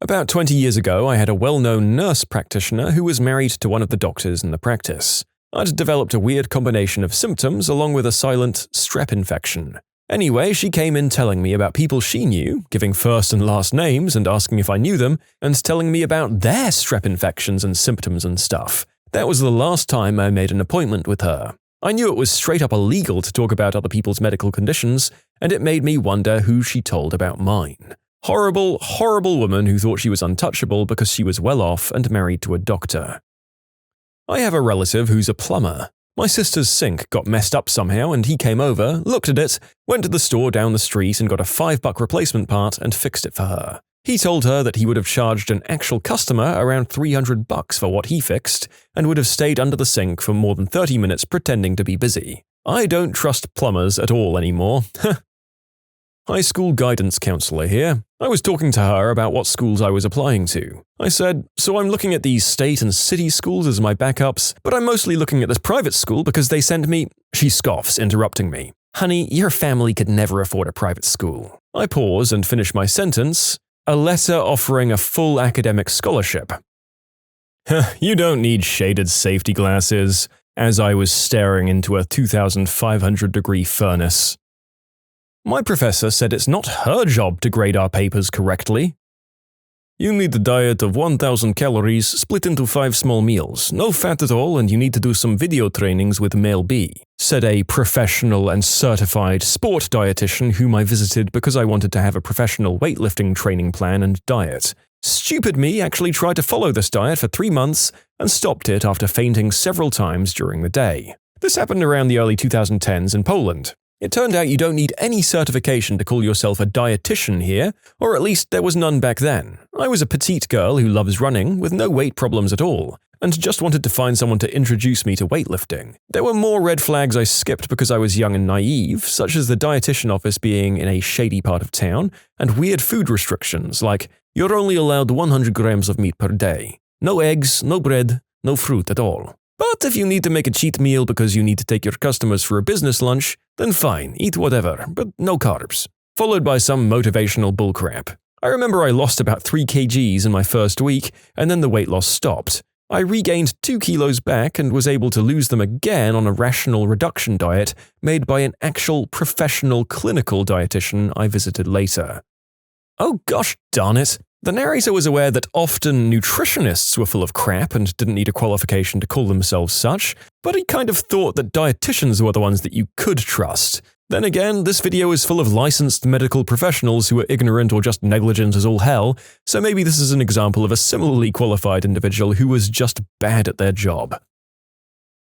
About 20 years ago, I had a well-known nurse practitioner who was married to one of the doctors in the practice. I'd developed a weird combination of symptoms along with a silent strep infection. Anyway, she came in telling me about people she knew, giving first and last names and asking if I knew them, and telling me about their strep infections and symptoms and stuff. That was the last time I made an appointment with her. I knew it was straight up illegal to talk about other people's medical conditions, and it made me wonder who she told about mine. Horrible, horrible woman who thought she was untouchable because she was well off and married to a doctor. I have a relative who's a plumber. My sister's sink got messed up somehow and he came over, looked at it, went to the store down the street and got a $5 replacement part and fixed it for her. He told her that he would have charged an actual customer around $300 for what he fixed and would have stayed under the sink for more than 30 minutes pretending to be busy. I don't trust plumbers at all anymore. High school guidance counselor here. I was talking to her about what schools I was applying to. I said, so I'm looking at these state and city schools as my backups, but I'm mostly looking at this private school because they send me… She scoffs, interrupting me. Honey, your family could never afford a private school. I pause and finish my sentence. A letter offering a full academic scholarship. You don't need shaded safety glasses, as I was staring into a 2,500-degree furnace. My professor said it's not her job to grade our papers correctly. You need a diet of 1,000 calories split into 5 small meals, no fat at all, and you need to do some video trainings with Male B, said a professional and certified sport dietitian whom I visited because I wanted to have a professional weightlifting training plan and diet. Stupid me actually tried to follow this diet for 3 months and stopped it after fainting several times during the day. This happened around the early 2010s in Poland. It turned out you don't need any certification to call yourself a dietitian here, or at least there was none back then. I was a petite girl who loves running, with no weight problems at all, and just wanted to find someone to introduce me to weightlifting. There were more red flags I skipped because I was young and naive, such as the dietitian office being in a shady part of town, and weird food restrictions like, you're only allowed 100 grams of meat per day. No eggs, no bread, no fruit at all. But if you need to make a cheat meal because you need to take your customers for a business lunch, then fine, eat whatever, but no carbs. Followed by some motivational bullcrap. I remember I lost about 3 kgs in my first week, and then the weight loss stopped. I regained 2 kilos back and was able to lose them again on a rational reduction diet made by an actual professional clinical dietitian I visited later. Oh gosh darn it! The narrator was aware that often nutritionists were full of crap and didn't need a qualification to call themselves such, but he kind of thought that dietitians were the ones that you could trust. Then again, this video is full of licensed medical professionals who are ignorant or just negligent as all hell, so maybe this is an example of a similarly qualified individual who was just bad at their job.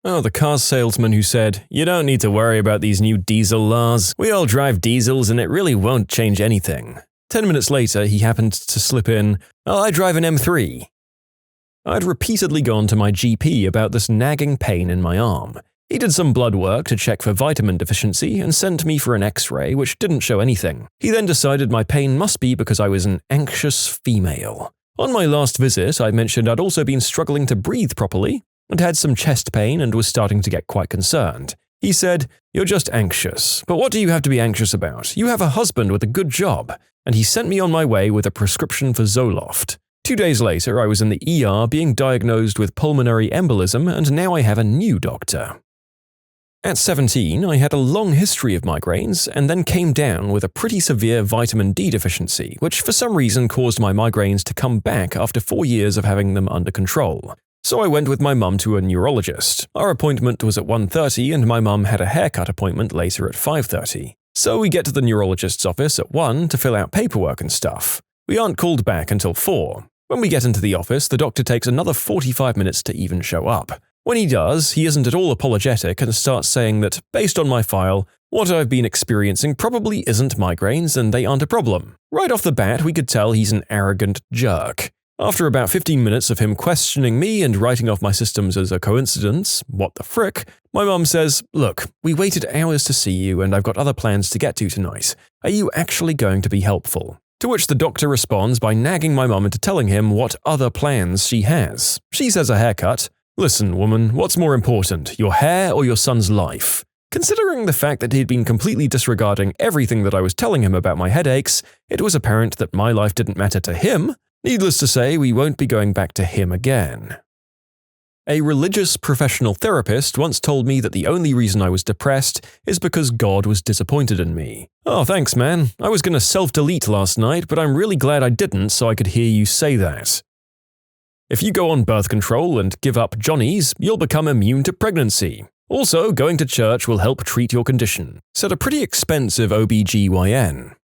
Oh, the car salesman who said, you don't need to worry about these new diesel laws. We all drive diesels and it really won't change anything. 10 minutes later, he happened to slip in, oh, I drive an M3. I'd repeatedly gone to my GP about this nagging pain in my arm. He did some blood work to check for vitamin deficiency and sent me for an X-ray, which didn't show anything. He then decided my pain must be because I was an anxious female. On my last visit, I mentioned I'd also been struggling to breathe properly and had some chest pain and was starting to get quite concerned. He said, you're just anxious, but what do you have to be anxious about? You have a husband with a good job. And he sent me on my way with a prescription for Zoloft. 2 days later, I was in the ER being diagnosed with pulmonary embolism, and now I have a new doctor. At 17, I had a long history of migraines and then came down with a pretty severe vitamin D deficiency, which for some reason caused my migraines to come back after 4 years of having them under control. So I went with my mum to a neurologist. Our appointment was at 1:30 and my mum had a haircut appointment later at 5:30. So we get to the neurologist's office at 1 to fill out paperwork and stuff. We aren't called back until 4. When we get into the office, the doctor takes another 45 minutes to even show up. When he does, he isn't at all apologetic and starts saying that, based on my file, what I've been experiencing probably isn't migraines and they aren't a problem. Right off the bat, we could tell he's an arrogant jerk. After about 15 minutes of him questioning me and writing off my systems as a coincidence, what the frick, my mum says, look, we waited hours to see you and I've got other plans to get to tonight. Are you actually going to be helpful? To which the doctor responds by nagging my mum into telling him what other plans she has. She says a haircut. Listen, woman, what's more important, your hair or your son's life? Considering the fact that he'd been completely disregarding everything that I was telling him about my headaches, it was apparent that my life didn't matter to him. Needless to say, we won't be going back to him again. A religious professional therapist once told me that the only reason I was depressed is because God was disappointed in me. Oh, thanks, man. I was going to self-delete last night, but I'm really glad I didn't so I could hear you say that. If you go on birth control and give up Johnnies, you'll become immune to pregnancy. Also, going to church will help treat your condition, said a pretty expensive OBGYN.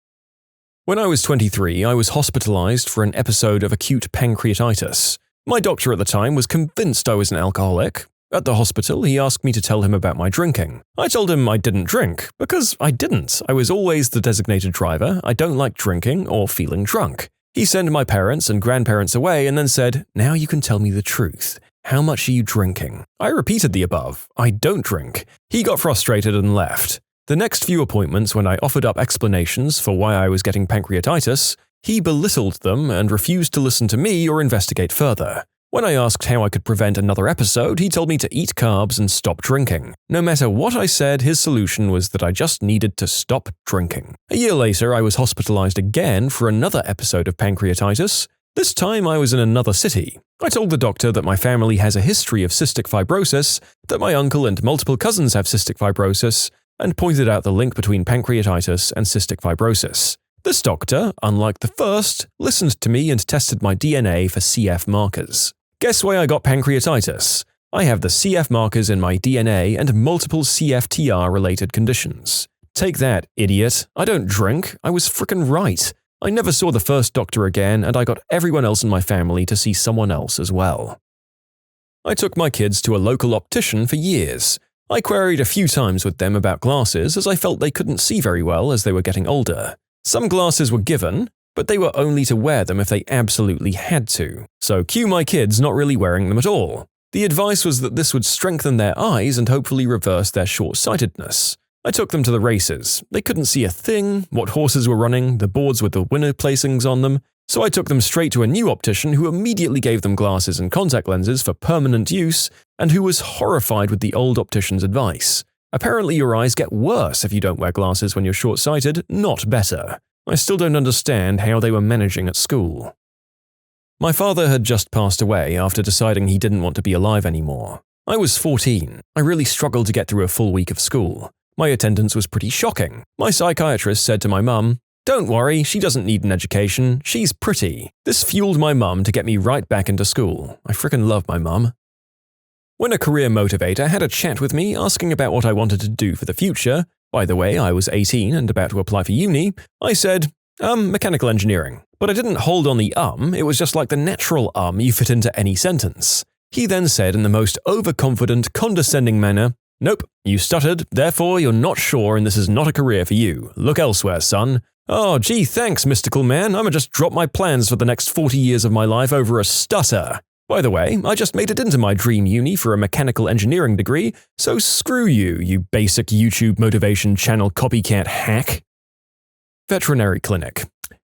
When I was 23, I was hospitalized for an episode of acute pancreatitis. My doctor at the time was convinced I was an alcoholic. At the hospital, he asked me to tell him about my drinking. I told him I didn't drink, because I didn't. I was always the designated driver, I don't like drinking or feeling drunk. He sent my parents and grandparents away and then said, "Now you can tell me the truth. How much are you drinking?" I repeated the above. I don't drink. He got frustrated and left. The next few appointments when I offered up explanations for why I was getting pancreatitis, he belittled them and refused to listen to me or investigate further. When I asked how I could prevent another episode, he told me to eat carbs and stop drinking. No matter what I said, his solution was that I just needed to stop drinking. A year later, I was hospitalized again for another episode of pancreatitis. This time I was in another city. I told the doctor that my family has a history of cystic fibrosis, that my uncle and multiple cousins have cystic fibrosis, and pointed out the link between pancreatitis and cystic fibrosis. This doctor, unlike the first, listened to me and tested my DNA for CF markers. Guess why I got pancreatitis? I have the CF markers in my DNA and multiple CFTR-related conditions. Take that, idiot. I don't drink. I was frickin' right. I never saw the first doctor again, and I got everyone else in my family to see someone else as well. I took my kids to a local optician for years. I queried a few times with them about glasses as I felt they couldn't see very well as they were getting older. Some glasses were given, but they were only to wear them if they absolutely had to. So cue my kids not really wearing them at all. The advice was that this would strengthen their eyes and hopefully reverse their short-sightedness. I took them to the races. They couldn't see a thing, what horses were running, the boards with the winner placings on them, so I took them straight to a new optician who immediately gave them glasses and contact lenses for permanent use and who was horrified with the old optician's advice. Apparently your eyes get worse if you don't wear glasses when you're short-sighted, not better. I still don't understand how they were managing at school. My father had just passed away after deciding he didn't want to be alive anymore. I was 14. I really struggled to get through a full week of school. My attendance was pretty shocking. My psychiatrist said to my mum, "Don't worry, she doesn't need an education. She's pretty." This fueled my mum to get me right back into school. I frickin' love my mum. When a career motivator had a chat with me asking about what I wanted to do for the future, by the way, I was 18 and about to apply for uni, I said, mechanical engineering. But I didn't hold on the it was just like the natural you fit into any sentence. He then said in the most overconfident, condescending manner, "Nope, you stuttered, therefore you're not sure and this is not a career for you. Look elsewhere, son." Oh, gee, thanks, mystical man. I'ma just drop my plans for the next 40 years of my life over a stutter. By the way, I just made it into my dream uni for a mechanical engineering degree, so screw you, you basic YouTube motivation channel copycat hack. Veterinary clinic.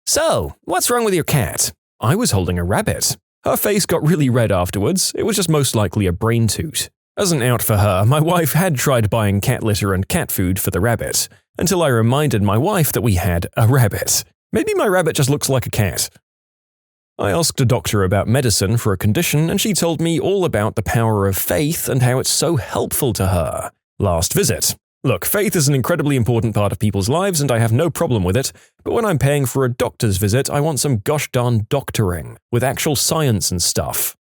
"So, what's wrong with your cat?" I was holding a rabbit. Her face got really red afterwards. It was just most likely a brain toot. As an out for her, my wife had tried buying cat litter and cat food for the rabbit, until I reminded my wife that we had a rabbit. Maybe my rabbit just looks like a cat. I asked a doctor about medicine for a condition and she told me all about the power of faith and how it's so helpful to her. Last visit. Look, faith is an incredibly important part of people's lives and I have no problem with it, but when I'm paying for a doctor's visit, I want some gosh darn doctoring, with actual science and stuff.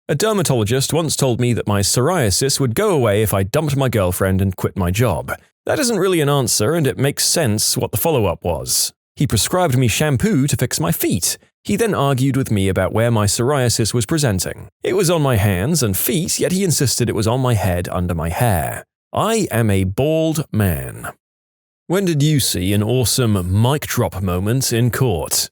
A dermatologist once told me that my psoriasis would go away if I dumped my girlfriend and quit my job. That isn't really an answer and it makes sense what the follow-up was. He prescribed me shampoo to fix my feet. He then argued with me about where my psoriasis was presenting. It was on my hands and feet, yet he insisted it was on my head under my hair. I am a bald man. When did you see an awesome mic drop moment in court?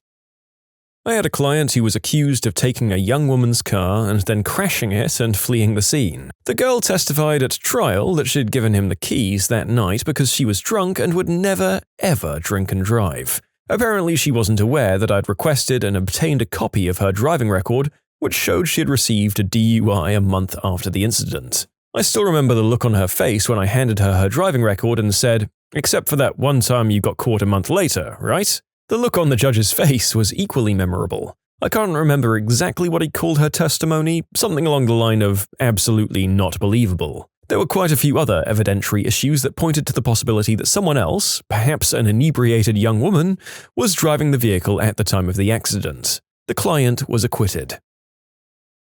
I had a client who was accused of taking a young woman's car and then crashing it and fleeing the scene. The girl testified at trial that she'd given him the keys that night because she was drunk and would never, ever drink and drive. Apparently she wasn't aware that I'd requested and obtained a copy of her driving record, which showed she had received a DUI a month after the incident. I still remember the look on her face when I handed her driving record and said, "Except for that one time you got caught a month later, right?" The look on the judge's face was equally memorable. I can't remember exactly what he called her testimony, something along the line of absolutely not believable. There were quite a few other evidentiary issues that pointed to the possibility that someone else, perhaps an inebriated young woman, was driving the vehicle at the time of the accident. The client was acquitted.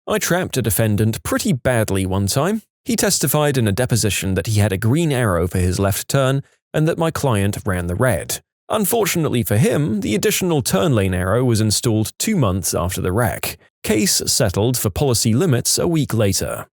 I trapped a defendant pretty badly one time. He testified in a deposition that he had a green arrow for his left turn and that my client ran the red. Unfortunately for him, the additional turn lane arrow was installed 2 months after the wreck. Case settled for policy limits a week later.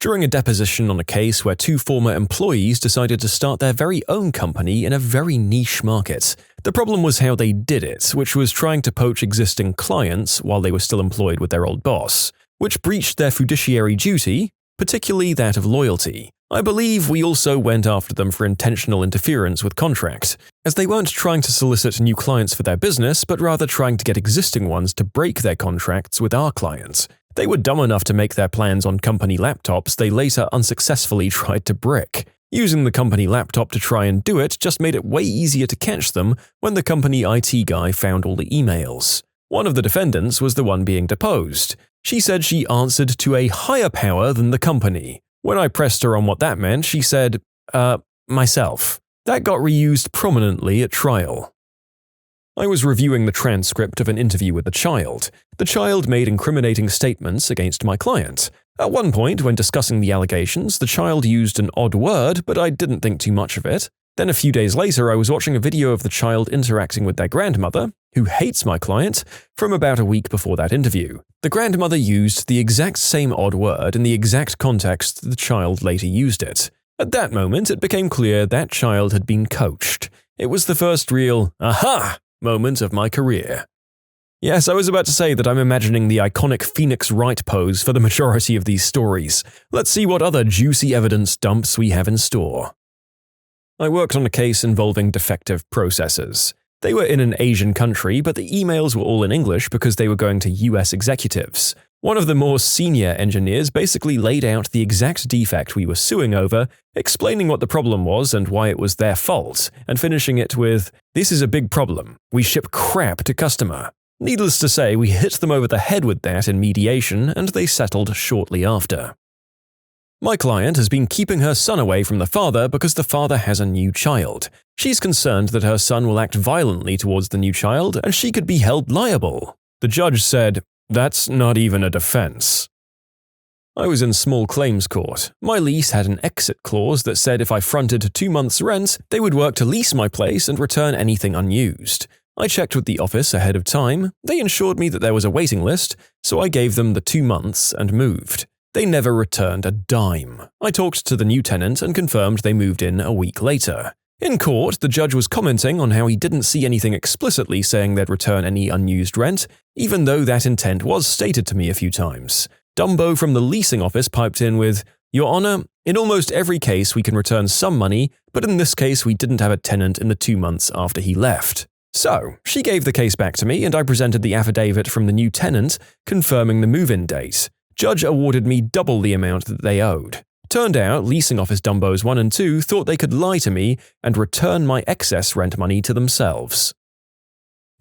During a deposition on a case where 2 former employees decided to start their very own company in a very niche market. The problem was how they did it, which was trying to poach existing clients while they were still employed with their old boss, which breached their fiduciary duty, particularly that of loyalty. I believe we also went after them for intentional interference with contract, as they weren't trying to solicit new clients for their business, but rather trying to get existing ones to break their contracts with our clients. They were dumb enough to make their plans on company laptops they later unsuccessfully tried to brick. Using the company laptop to try and do it just made it way easier to catch them when the company IT guy found all the emails. One of the defendants was the one being deposed. She said she answered to a higher power than the company. When I pressed her on what that meant, she said, myself. That got reused prominently at trial. I was reviewing the transcript of an interview with the child. The child made incriminating statements against my client. At one point, when discussing the allegations, the child used an odd word, but I didn't think too much of it. Then a few days later, I was watching a video of the child interacting with their grandmother, who hates my client, from about a week before that interview. The grandmother used the exact same odd word in the exact context the child later used it. At that moment, it became clear that child had been coached. It was the first real, aha! Moment of my career. Yes, I was about to say that I'm imagining the iconic Phoenix Wright pose for the majority of these stories. Let's see what other juicy evidence dumps we have in store. I worked on a case involving defective processors. They were in an Asian country, but the emails were all in English because they were going to US executives. One of the more senior engineers basically laid out the exact defect we were suing over, explaining what the problem was and why it was their fault, and finishing it with, "This is a big problem. We ship crap to customer." Needless to say, we hit them over the head with that in mediation, and they settled shortly after. My client has been keeping her son away from the father because the father has a new child. She's concerned that her son will act violently towards the new child and she could be held liable. The judge said, "That's not even a defense." I was in small claims court. My lease had an exit clause that said if I fronted 2 months' rent, they would work to lease my place and return anything unused. I checked with the office ahead of time. They ensured me that there was a waiting list, so I gave them the 2 months and moved. They never returned a dime. I talked to the new tenant and confirmed they moved in a week later. In court, the judge was commenting on how he didn't see anything explicitly saying they'd return any unused rent, even though that intent was stated to me a few times. Dumbo from the leasing office piped in with, "Your Honor, in almost every case we can return some money, but in this case we didn't have a tenant in the 2 months after he left." So, she gave the case back to me and I presented the affidavit from the new tenant confirming the move-in date. Judge awarded me double the amount that they owed. Turned out, leasing office Dumbos 1 and 2 thought they could lie to me and return my excess rent money to themselves.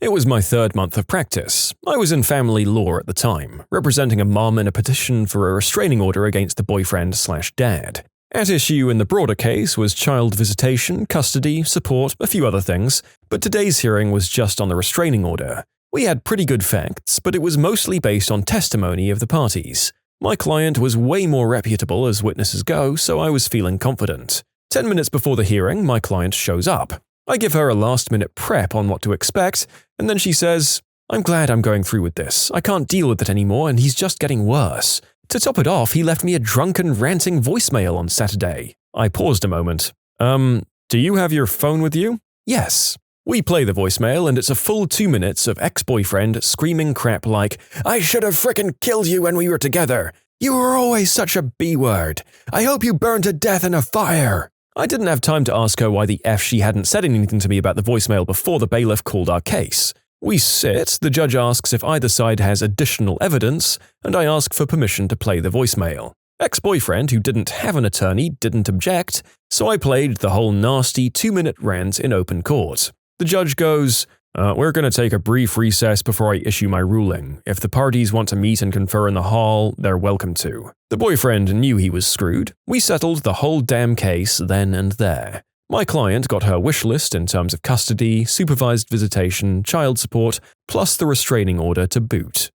It was my 3rd month of practice. I was in family law at the time, representing a mom in a petition for a restraining order against the boyfriend/dad. At issue in the broader case was child visitation, custody, support, a few other things, but today's hearing was just on the restraining order. We had pretty good facts, but it was mostly based on testimony of the parties. My client was way more reputable as witnesses go, so I was feeling confident. 10 minutes before the hearing, my client shows up. I give her a last-minute prep on what to expect, and then she says, "I'm glad I'm going through with this. I can't deal with it anymore, and he's just getting worse. To top it off, he left me a drunken, ranting voicemail on Saturday." I paused a moment. Do you have your phone with you?" "Yes." We play the voicemail, and it's a full 2 minutes of ex-boyfriend screaming crap like, "I should have frickin' killed you when we were together. You were always such a B-word. I hope you burn to death in a fire." I didn't have time to ask her why the F she hadn't said anything to me about the voicemail before the bailiff called our case. We sit, the judge asks if either side has additional evidence, and I ask for permission to play the voicemail. Ex-boyfriend, who didn't have an attorney, didn't object, so I played the whole nasty 2-minute rant in open court. The judge goes, We're going to take a brief recess before I issue my ruling. If the parties want to meet and confer in the hall, they're welcome to. The boyfriend knew he was screwed. We settled the whole damn case then and there. My client got her wish list in terms of custody, supervised visitation, child support, plus the restraining order to boot.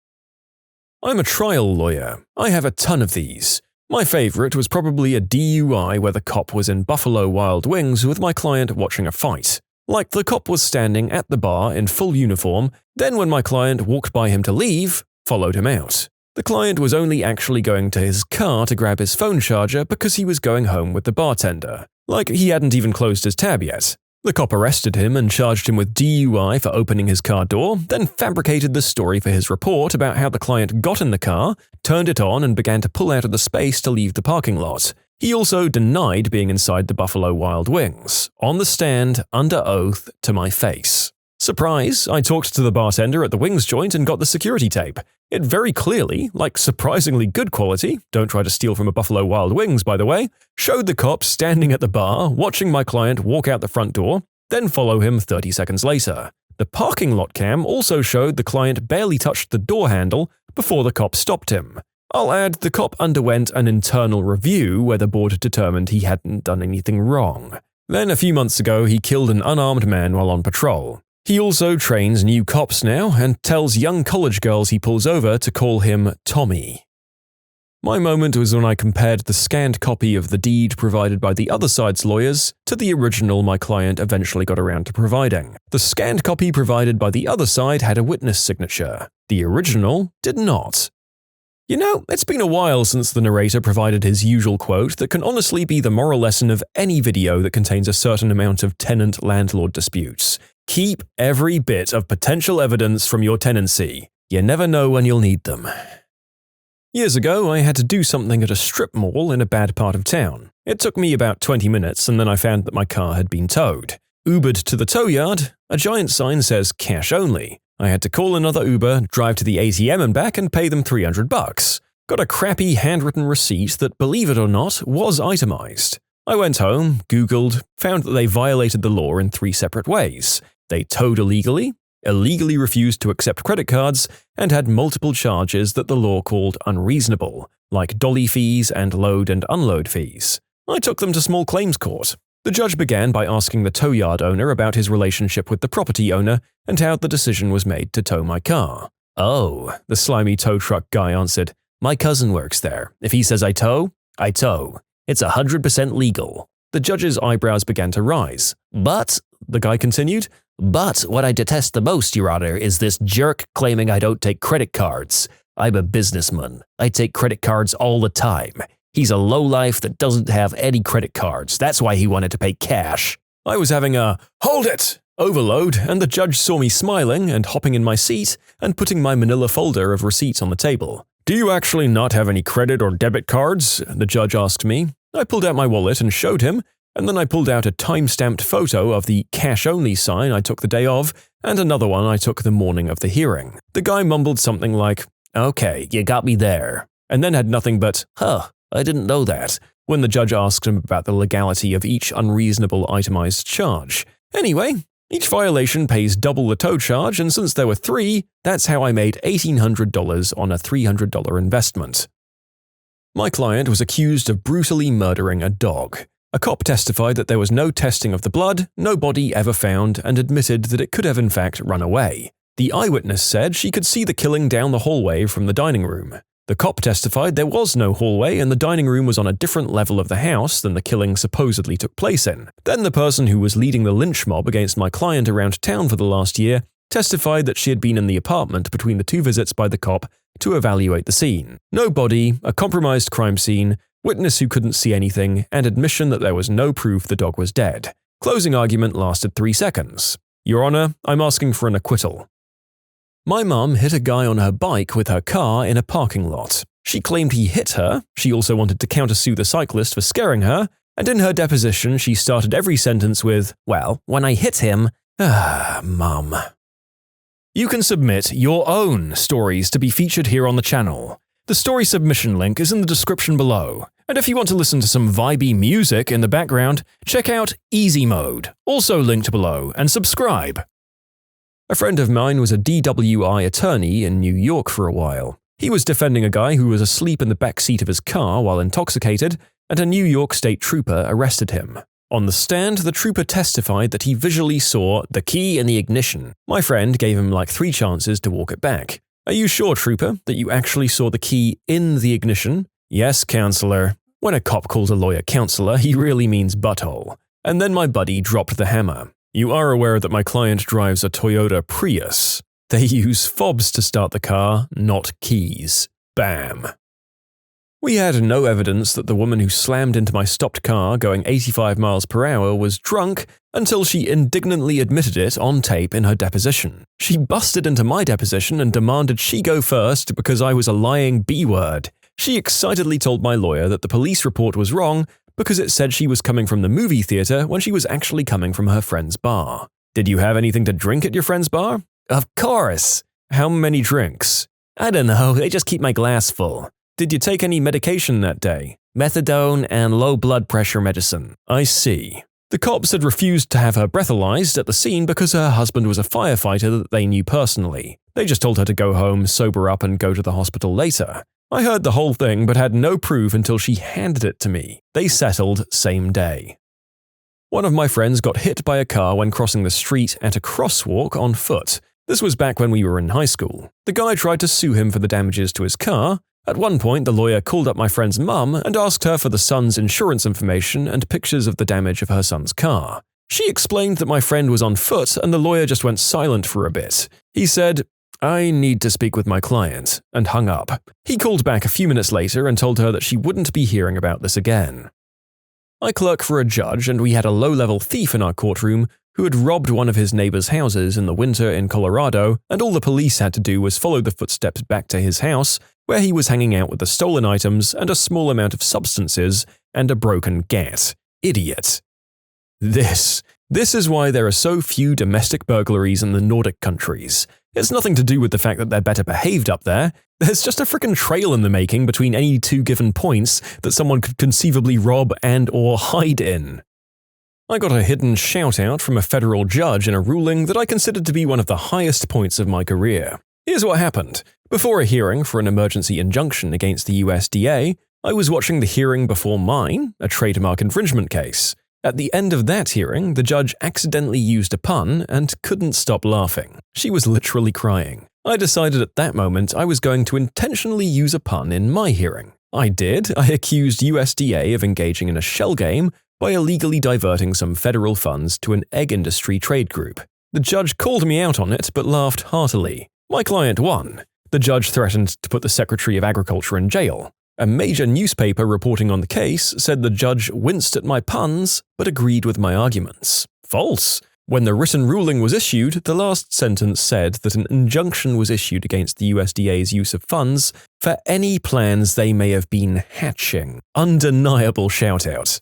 I'm a trial lawyer. I have a ton of these. My favorite was probably a DUI where the cop was in Buffalo Wild Wings with my client watching a fight. Like the cop was standing at the bar in full uniform, then when my client walked by him to leave, followed him out. The client was only actually going to his car to grab his phone charger because he was going home with the bartender. Like he hadn't even closed his tab yet. The cop arrested him and charged him with DUI for opening his car door, then fabricated the story for his report about how the client got in the car, turned it on and began to pull out of the space to leave the parking lot. He also denied being inside the Buffalo Wild Wings, on the stand, under oath, to my face. Surprise, I talked to the bartender at the wings joint and got the security tape. It very clearly, like surprisingly good quality, don't try to steal from a Buffalo Wild Wings by the way, showed the cop standing at the bar, watching my client walk out the front door, then follow him 30 seconds later. The parking lot cam also showed the client barely touched the door handle before the cop stopped him. I'll add the cop underwent an internal review where the board determined he hadn't done anything wrong. Then a few months ago he killed an unarmed man while on patrol. He also trains new cops now and tells young college girls he pulls over to call him Tommy. My moment was when I compared the scanned copy of the deed provided by the other side's lawyers to the original my client eventually got around to providing. The scanned copy provided by the other side had a witness signature. The original did not. You know, it's been a while since the narrator provided his usual quote that can honestly be the moral lesson of any video that contains a certain amount of tenant-landlord disputes. Keep every bit of potential evidence from your tenancy. You never know when you'll need them. Years ago, I had to do something at a strip mall in a bad part of town. It took me about 20 minutes and then I found that my car had been towed. Ubered to the tow yard, a giant sign says cash only. I had to call another Uber, drive to the ATM and back and pay them $300. Got a crappy handwritten receipt that, believe it or not, was itemized. I went home, Googled, found that they violated the law in 3 separate ways. They towed illegally, illegally refused to accept credit cards, and had multiple charges that the law called unreasonable, like dolly fees and load and unload fees. I took them to small claims court. The judge began by asking the tow yard owner about his relationship with the property owner and how the decision was made to tow my car. "Oh," the slimy tow truck guy answered, "my cousin works there. If he says I tow, I tow. It's 100% legal." The judge's eyebrows began to rise. "But," the guy continued, "but what I detest the most, Your Honor, is this jerk claiming I don't take credit cards. I'm a businessman. I take credit cards all the time. He's a lowlife that doesn't have any credit cards. That's why he wanted to pay cash." I was having a "hold it" overload, and the judge saw me smiling and hopping in my seat and putting my manila folder of receipts on the table. "Do you actually not have any credit or debit cards?" the judge asked me. I pulled out my wallet and showed him, and then I pulled out a time-stamped photo of the cash-only sign I took the day of and another one I took the morning of the hearing. The guy mumbled something like, "Okay, you got me there," and then had nothing but, I didn't know that," when the judge asked him about the legality of each unreasonable itemized charge. Anyway, each violation pays double the tow charge, and since there were 3, that's how I made $1,800 on a $300 investment. My client was accused of brutally murdering a dog. A cop testified that there was no testing of the blood, no body ever found, and admitted that it could have in fact run away. The eyewitness said she could see the killing down the hallway from the dining room. The cop testified there was no hallway and the dining room was on a different level of the house than the killing supposedly took place in. Then the person who was leading the lynch mob against my client around town for the last year testified that she had been in the apartment between the 2 visits by the cop to evaluate the scene. No body, a compromised crime scene, witness who couldn't see anything, and admission that there was no proof the dog was dead. Closing argument lasted 3 seconds. "Your Honor, I'm asking for an acquittal." My mum hit a guy on her bike with her car in a parking lot. She claimed he hit her, she also wanted to countersue the cyclist for scaring her, and in her deposition she started every sentence with, "Well, when I hit him, Mum." You can submit your own stories to be featured here on the channel. The story submission link is in the description below, and if you want to listen to some vibey music in the background, check out easymode, also linked below, and subscribe. A friend of mine was a DWI attorney in New York for a while. He was defending a guy who was asleep in the back seat of his car while intoxicated, and a New York state trooper arrested him. On the stand, the trooper testified that he visually saw the key in the ignition. My friend gave him like 3 chances to walk it back. Are you sure, trooper, that you actually saw the key in the ignition? Yes, counselor. When a cop calls a lawyer counselor, he really means butthole. And then my buddy dropped the hammer. You are aware that my client drives a Toyota Prius. They use fobs to start the car, not keys. Bam. We had no evidence that the woman who slammed into my stopped car going 85 miles per hour was drunk until she indignantly admitted it on tape in her deposition. She busted into my deposition and demanded she go first because I was a lying B-word. She excitedly told my lawyer that the police report was wrong because it said she was coming from the movie theater when she was actually coming from her friend's bar. Did you have anything to drink at your friend's bar? Of course. How many drinks? I don't know, they just keep my glass full. Did you take any medication that day? Methadone and low blood pressure medicine. I see. The cops had refused to have her breathalyzed at the scene because her husband was a firefighter that they knew personally. They just told her to go home, sober up, and go to the hospital later. I heard the whole thing but had no proof until she handed it to me. They settled same day. One of my friends got hit by a car when crossing the street at a crosswalk on foot. This was back when we were in high school. The guy tried to sue him for the damages to his car. At one point, the lawyer called up my friend's mum and asked her for the son's insurance information and pictures of the damage of her son's car. She explained that my friend was on foot and the lawyer just went silent for a bit. He said, "I need to speak with my client," and hung up. He called back a few minutes later and told her that she wouldn't be hearing about this again. I clerk for a judge and we had a low-level thief in our courtroom who had robbed one of his neighbor's houses in the winter in Colorado, and all the police had to do was follow the footsteps back to his house, where he was hanging out with the stolen items and a small amount of substances and a broken gat. Idiot. This is why there are so few domestic burglaries in the Nordic countries. It's nothing to do with the fact that they're better behaved up there. There's just a frickin' trail in the making between any 2 given points that someone could conceivably rob and or hide in. I got a hidden shout-out from a federal judge in a ruling that I considered to be one of the highest points of my career. Here's what happened. Before a hearing for an emergency injunction against the USDA, I was watching the hearing before mine, a trademark infringement case. At the end of that hearing, the judge accidentally used a pun and couldn't stop laughing. She was literally crying. I decided at that moment I was going to intentionally use a pun in my hearing. I did. I accused USDA of engaging in a shell game by illegally diverting some federal funds to an egg industry trade group. The judge called me out on it but laughed heartily. My client won. The judge threatened to put the Secretary of Agriculture in jail. A major newspaper reporting on the case said the judge winced at my puns but agreed with my arguments. False. When the written ruling was issued, the last sentence said that an injunction was issued against the USDA's use of funds for any plans they may have been hatching. Undeniable shout-out.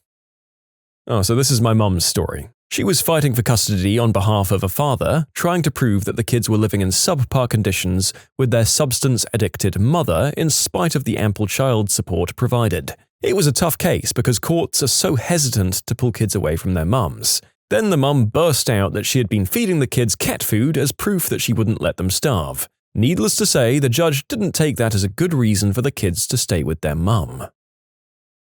Oh, so this is my mum's story. She was fighting for custody on behalf of a father, trying to prove that the kids were living in subpar conditions with their substance-addicted mother in spite of the ample child support provided. It was a tough case because courts are so hesitant to pull kids away from their mums. Then the mum burst out that she had been feeding the kids cat food as proof that she wouldn't let them starve. Needless to say, the judge didn't take that as a good reason for the kids to stay with their mum.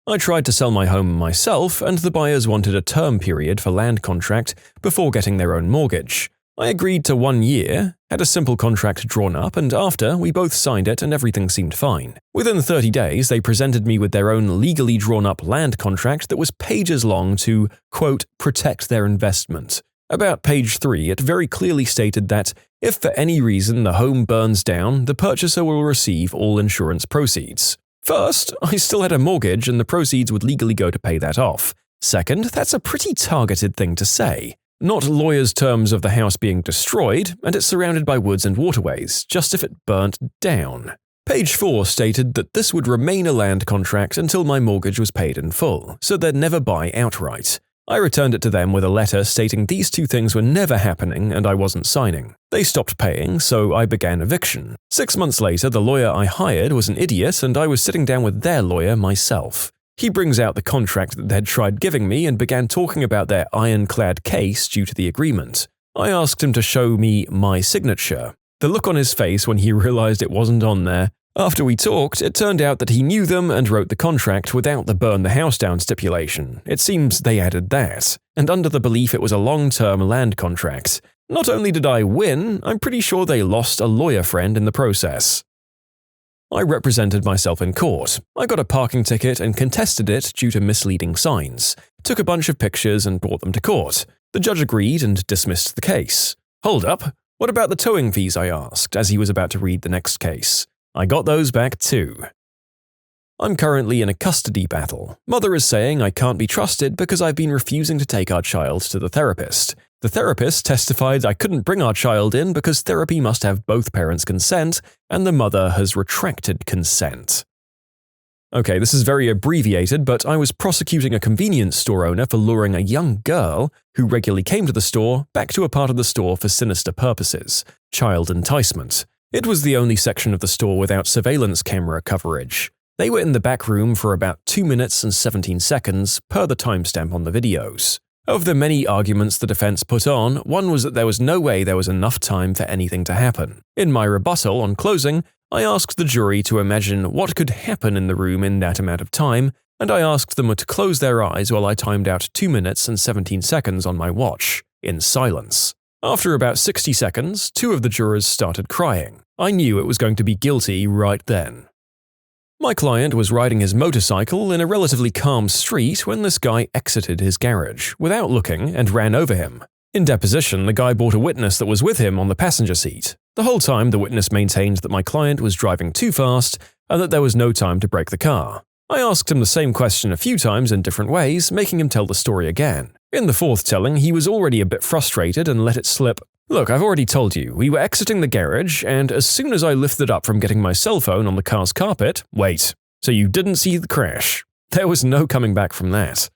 I tried to sell my home myself, and the buyers wanted a term period for land contract before getting their own mortgage. I agreed to 1 year, had a simple contract drawn up, and after, we both signed it and everything seemed fine. Within 30 days, they presented me with their own legally drawn-up land contract that was pages long to, quote, protect their investment. About page 3, it very clearly stated that, if for any reason the home burns down, the purchaser will receive all insurance proceeds. First, I still had a mortgage and the proceeds would legally go to pay that off. Second, that's a pretty targeted thing to say. Not lawyers' terms of the house being destroyed, and it's surrounded by woods and waterways, just if it burnt down. Page 4 stated that this would remain a land contract until my mortgage was paid in full, so they'd never buy outright. I returned it to them with a letter stating these 2 things were never happening and I wasn't signing. They stopped paying, so I began eviction. 6 months later, the lawyer I hired was an idiot and I was sitting down with their lawyer myself. He brings out the contract that they'd tried giving me and began talking about their ironclad case due to the agreement. I asked him to show me my signature. The look on his face when he realized it wasn't on there. After we talked, it turned out that he knew them and wrote the contract without the burn the house down stipulation. It seems they added that, and under the belief it was a long-term land contract. Not only did I win, I'm pretty sure they lost a lawyer friend in the process. I represented myself in court. I got a parking ticket and contested it due to misleading signs. Took a bunch of pictures and brought them to court. The judge agreed and dismissed the case. Hold up, what about the towing fees? I asked, as he was about to read the next case. I got those back too. I'm currently in a custody battle. Mother is saying I can't be trusted because I've been refusing to take our child to the therapist. The therapist testified I couldn't bring our child in because therapy must have both parents' consent, and the mother has retracted consent. Okay, this is very abbreviated, but I was prosecuting a convenience store owner for luring a young girl, who regularly came to the store, back to a part of the store for sinister purposes, child enticement. It was the only section of the store without surveillance camera coverage. They were in the back room for about 2 minutes and 17 seconds, per the timestamp on the videos. Of the many arguments the defense put on, one was that there was no way there was enough time for anything to happen. In my rebuttal on closing, I asked the jury to imagine what could happen in the room in that amount of time, and I asked them to close their eyes while I timed out 2 minutes and 17 seconds on my watch, in silence. After about 60 seconds, 2 of the jurors started crying. I knew it was going to be guilty right then. My client was riding his motorcycle in a relatively calm street when this guy exited his garage, without looking, and ran over him. In deposition, the guy brought a witness that was with him on the passenger seat. The whole time, the witness maintained that my client was driving too fast and that there was no time to brake the car. I asked him the same question a few times in different ways, making him tell the story again. In the fourth telling, he was already a bit frustrated and let it slip. Look, I've already told you, we were exiting the garage, and as soon as I lifted up from getting my cell phone on the car's carpet, wait, so you didn't see the crash? There was no coming back from that.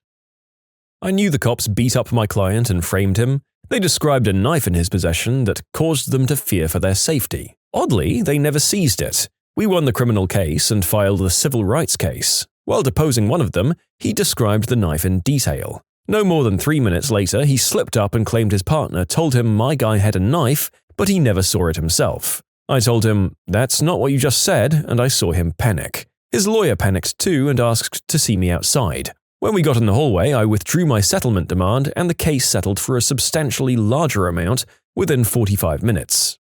I knew the cops beat up my client and framed him. They described a knife in his possession that caused them to fear for their safety. Oddly, they never seized it. We won the criminal case and filed the civil rights case. While deposing one of them, he described the knife in detail. No more than 3 minutes later, he slipped up and claimed his partner told him my guy had a knife, but he never saw it himself. I told him, "That's not what you just said," and I saw him panic. His lawyer panicked too and asked to see me outside. When we got in the hallway, I withdrew my settlement demand and the case settled for a substantially larger amount within 45 minutes.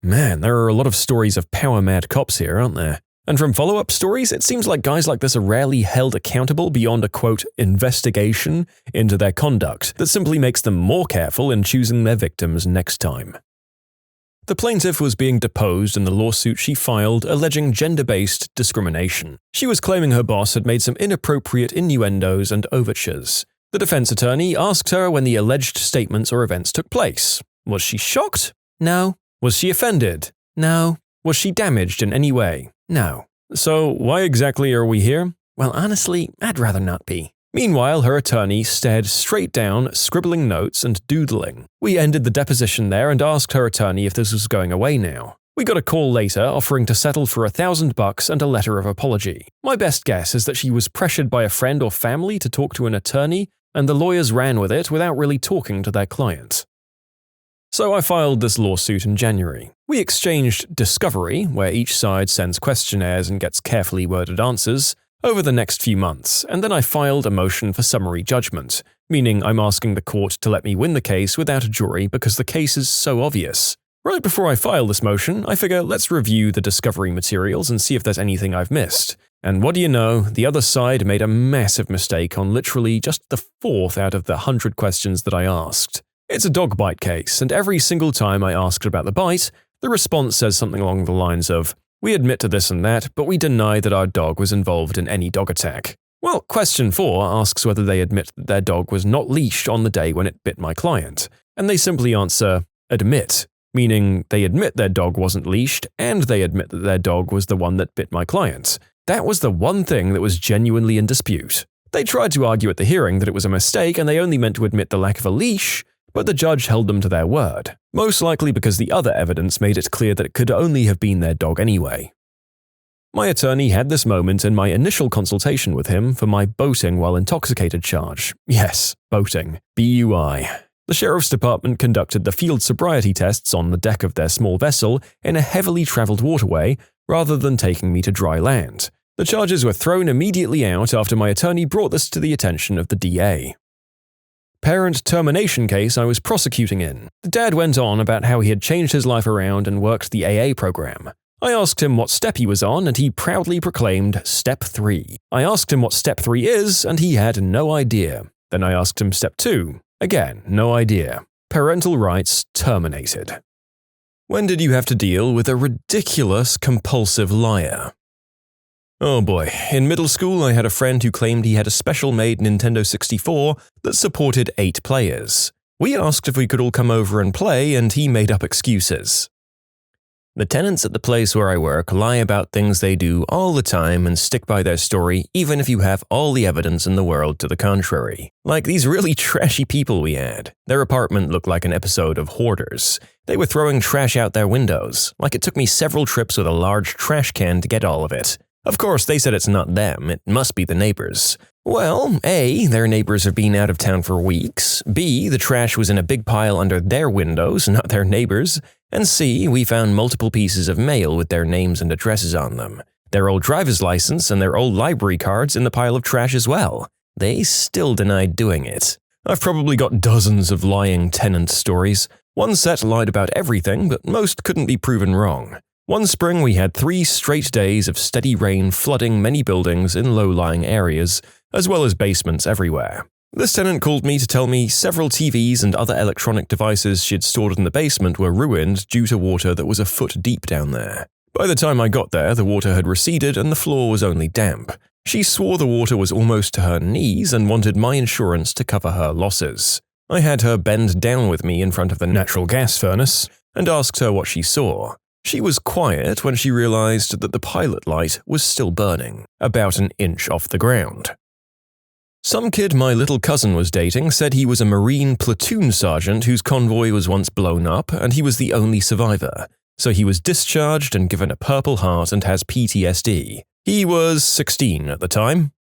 Man, there are a lot of stories of power-mad cops here, aren't there? And from follow-up stories, it seems like guys like this are rarely held accountable beyond a, quote, investigation into their conduct that simply makes them more careful in choosing their victims next time. The plaintiff was being deposed in the lawsuit she filed alleging gender-based discrimination. She was claiming her boss had made some inappropriate innuendos and overtures. The defense attorney asked her when the alleged statements or events took place. Was she shocked? No. Was she offended? No. Was she damaged in any way? No. So why exactly are we here? Well, honestly, I'd rather not be. Meanwhile, her attorney stared straight down, scribbling notes and doodling. We ended the deposition there and asked her attorney if this was going away now. We got a call later offering to settle for $1,000 and a letter of apology. My best guess is that she was pressured by a friend or family to talk to an attorney, and the lawyers ran with it without really talking to their client. So I filed this lawsuit in January. We exchanged discovery, where each side sends questionnaires and gets carefully worded answers, over the next few months, and then I filed a motion for summary judgment, meaning I'm asking the court to let me win the case without a jury because the case is so obvious. Right before I file this motion, I figure let's review the discovery materials and see if there's anything I've missed. And what do you know, the other side made a massive mistake on literally just the 4th out of the 100 questions that I asked. It's a dog bite case, and every single time I asked about the bite, the response says something along the lines of, "We admit to this and that, but we deny that our dog was involved in any dog attack." Well, question 4 asks whether they admit that their dog was not leashed on the day when it bit my client, and they simply answer, admit, meaning they admit their dog wasn't leashed and they admit that their dog was the one that bit my client. That was the one thing that was genuinely in dispute. They tried to argue at the hearing that it was a mistake and they only meant to admit the lack of a leash, but the judge held them to their word, most likely because the other evidence made it clear that it could only have been their dog anyway. My attorney had this moment in my initial consultation with him for my boating while intoxicated charge. Yes, boating. BUI. The sheriff's department conducted the field sobriety tests on the deck of their small vessel in a heavily traveled waterway rather than taking me to dry land. The charges were thrown immediately out after my attorney brought this to the attention of the DA. Parent termination case I was prosecuting in. The dad went on about how he had changed his life around and worked the AA program. I asked him what step he was on, and he proudly proclaimed Step 3. I asked him what Step 3 is, and he had no idea. Then I asked him Step 2. Again, no idea. Parental rights terminated. When did you have to deal with a ridiculous, compulsive liar? Oh boy, in middle school I had a friend who claimed he had a special-made Nintendo 64 that supported 8 players. We asked if we could all come over and play, and he made up excuses. The tenants at the place where I work lie about things they do all the time and stick by their story even if you have all the evidence in the world to the contrary. Like these really trashy people we had. Their apartment looked like an episode of Hoarders. They were throwing trash out their windows, like it took me several trips with a large trash can to get all of it. Of course, they said it's not them, it must be the neighbors. Well, A, their neighbors have been out of town for weeks, B, the trash was in a big pile under their windows, not their neighbors', and C, we found multiple pieces of mail with their names and addresses on them, their old driver's license and their old library cards in the pile of trash as well. They still denied doing it. I've probably got dozens of lying tenant stories. One set lied about everything, but most couldn't be proven wrong. One spring we had 3 straight days of steady rain flooding many buildings in low-lying areas, as well as basements everywhere. This tenant called me to tell me several TVs and other electronic devices she'd stored in the basement were ruined due to water that was a foot deep down there. By the time I got there, the water had receded and the floor was only damp. She swore the water was almost to her knees and wanted my insurance to cover her losses. I had her bend down with me in front of the natural gas furnace and asked her what she saw. She was quiet when she realized that the pilot light was still burning, about an inch off the ground. Some kid my little cousin was dating said he was a Marine platoon sergeant whose convoy was once blown up and he was the only survivor, so he was discharged and given a Purple Heart and has PTSD. He was 16 at the time.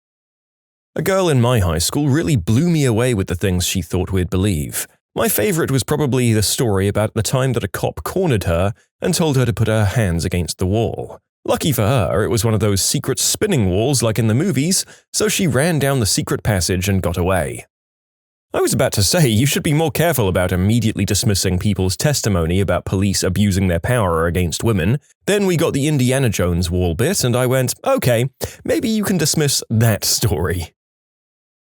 A girl in my high school really blew me away with the things she thought we'd believe. My favorite was probably the story about the time that a cop cornered her and told her to put her hands against the wall. Lucky for her, it was one of those secret spinning walls like in the movies, so she ran down the secret passage and got away. I was about to say you should be more careful about immediately dismissing people's testimony about police abusing their power against women. Then we got the Indiana Jones wall bit and I went, okay, maybe you can dismiss that story.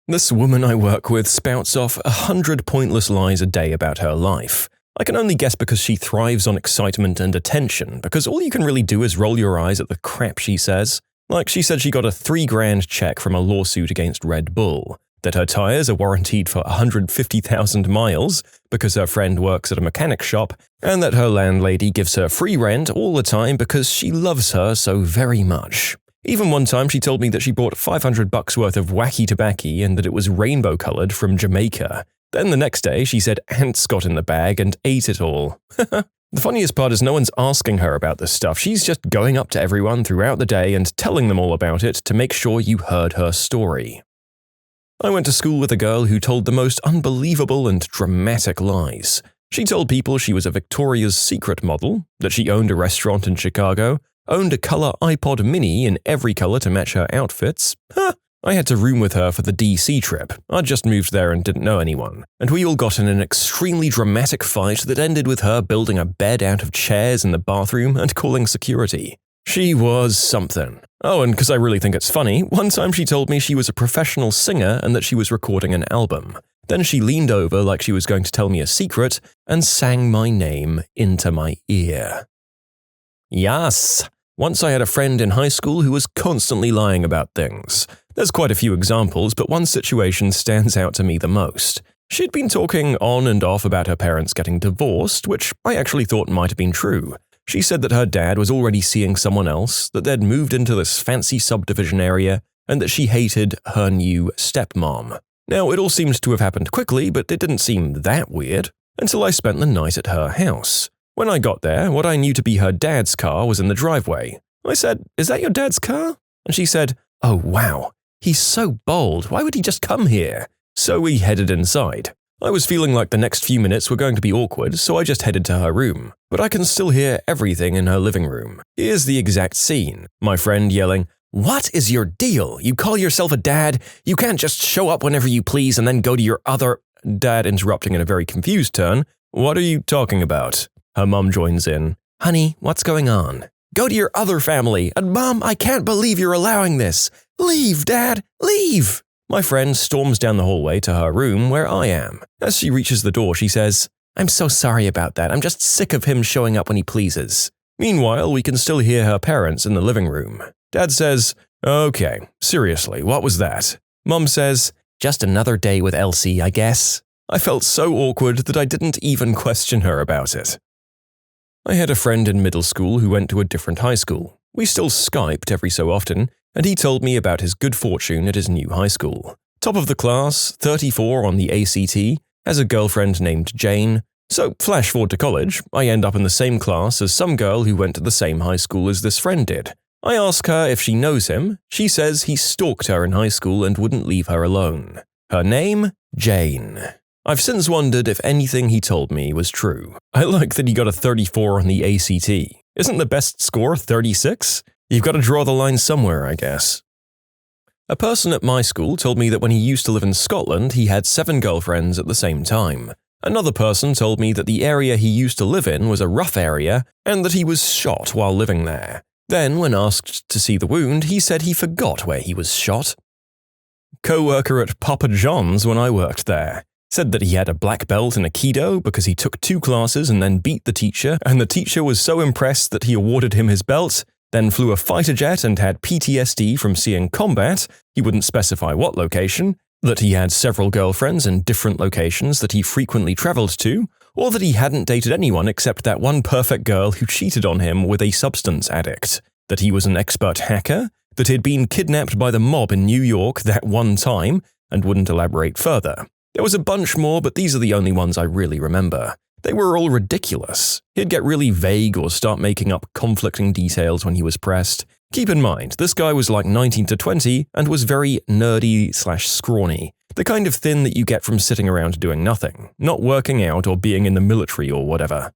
This woman I work with spouts off 100 pointless lies a day about her life. I can only guess because she thrives on excitement and attention, because all you can really do is roll your eyes at the crap she says. Like she said she got a $3,000 check from a lawsuit against Red Bull, that her tires are warranted for 150,000 miles because her friend works at a mechanic shop, and that her landlady gives her free rent all the time because she loves her so very much. Even one time she told me that she bought $500 worth of wacky tobacco and that it was rainbow-colored from Jamaica. Then the next day she said ants got in the bag and ate it all. The funniest part is no one's asking her about this stuff. She's just going up to everyone throughout the day and telling them all about it to make sure you heard her story. I went to school with a girl who told the most unbelievable and dramatic lies. She told people she was a Victoria's Secret model, that she owned a restaurant in Chicago, owned a color iPod mini in every color to match her outfits. I had to room with her for the DC trip. I'd just moved there and didn't know anyone. And we all got in an extremely dramatic fight that ended with her building a bed out of chairs in the bathroom and calling security. She was something. Oh, and because I really think it's funny, one time she told me she was a professional singer and that she was recording an album. Then she leaned over like she was going to tell me a secret and sang my name into my ear. Yes! Once I had a friend in high school who was constantly lying about things. There's quite a few examples, but one situation stands out to me the most. She'd been talking on and off about her parents getting divorced, which I actually thought might have been true. She said that her dad was already seeing someone else, that they'd moved into this fancy subdivision area, and that she hated her new stepmom. Now, it all seemed to have happened quickly, but it didn't seem that weird, until I spent the night at her house. When I got there, what I knew to be her dad's car was in the driveway. I said, "Is that your dad's car?" And she said, "Oh wow, he's so bold, why would he just come here?" So we headed inside. I was feeling like the next few minutes were going to be awkward, so I just headed to her room. But I can still hear everything in her living room. Here's the exact scene. My friend yelling, "What is your deal? You call yourself a dad? You can't just show up whenever you please and then go to your other—" Dad interrupting in a very confused tone. "What are you talking about?" Her mum joins in. "Honey, what's going on?" "Go to your other family, and Mom, I can't believe you're allowing this. Leave, Dad, leave!" My friend storms down the hallway to her room where I am. As she reaches the door, she says, "I'm so sorry about that. I'm just sick of him showing up when he pleases." Meanwhile, we can still hear her parents in the living room. Dad says, "Okay, seriously, what was that?" Mum says, "Just another day with Elsie, I guess." I felt so awkward that I didn't even question her about it. I had a friend in middle school who went to a different high school. We still Skyped every so often, and he told me about his good fortune at his new high school. Top of the class, 34 on the ACT, has a girlfriend named Jane. So, flash forward to college, I end up in the same class as some girl who went to the same high school as this friend did. I ask her if she knows him. She says he stalked her in high school and wouldn't leave her alone. Her name? Jane. I've since wondered if anything he told me was true. I like that he got a 34 on the ACT. Isn't the best score 36? You've got to draw the line somewhere, I guess. A person at my school told me that when he used to live in Scotland, he had 7 girlfriends at the same time. Another person told me that the area he used to live in was a rough area and that he was shot while living there. Then, when asked to see the wound, he said he forgot where he was shot. Co-worker at Papa John's when I worked there said that he had a black belt in Aikido because he took 2 classes and then beat the teacher, and the teacher was so impressed that he awarded him his belt, then flew a fighter jet and had PTSD from seeing combat, he wouldn't specify what location, that he had several girlfriends in different locations that he frequently traveled to, or that he hadn't dated anyone except that one perfect girl who cheated on him with a substance addict, that he was an expert hacker, that he'd been kidnapped by the mob in New York that one time, and wouldn't elaborate further. There was a bunch more, but these are the only ones I really remember. They were all ridiculous. He'd get really vague or start making up conflicting details when he was pressed. Keep in mind, this guy was like 19 to 20 and was very nerdy/scrawny, the kind of thin that you get from sitting around doing nothing, not working out or being in the military or whatever.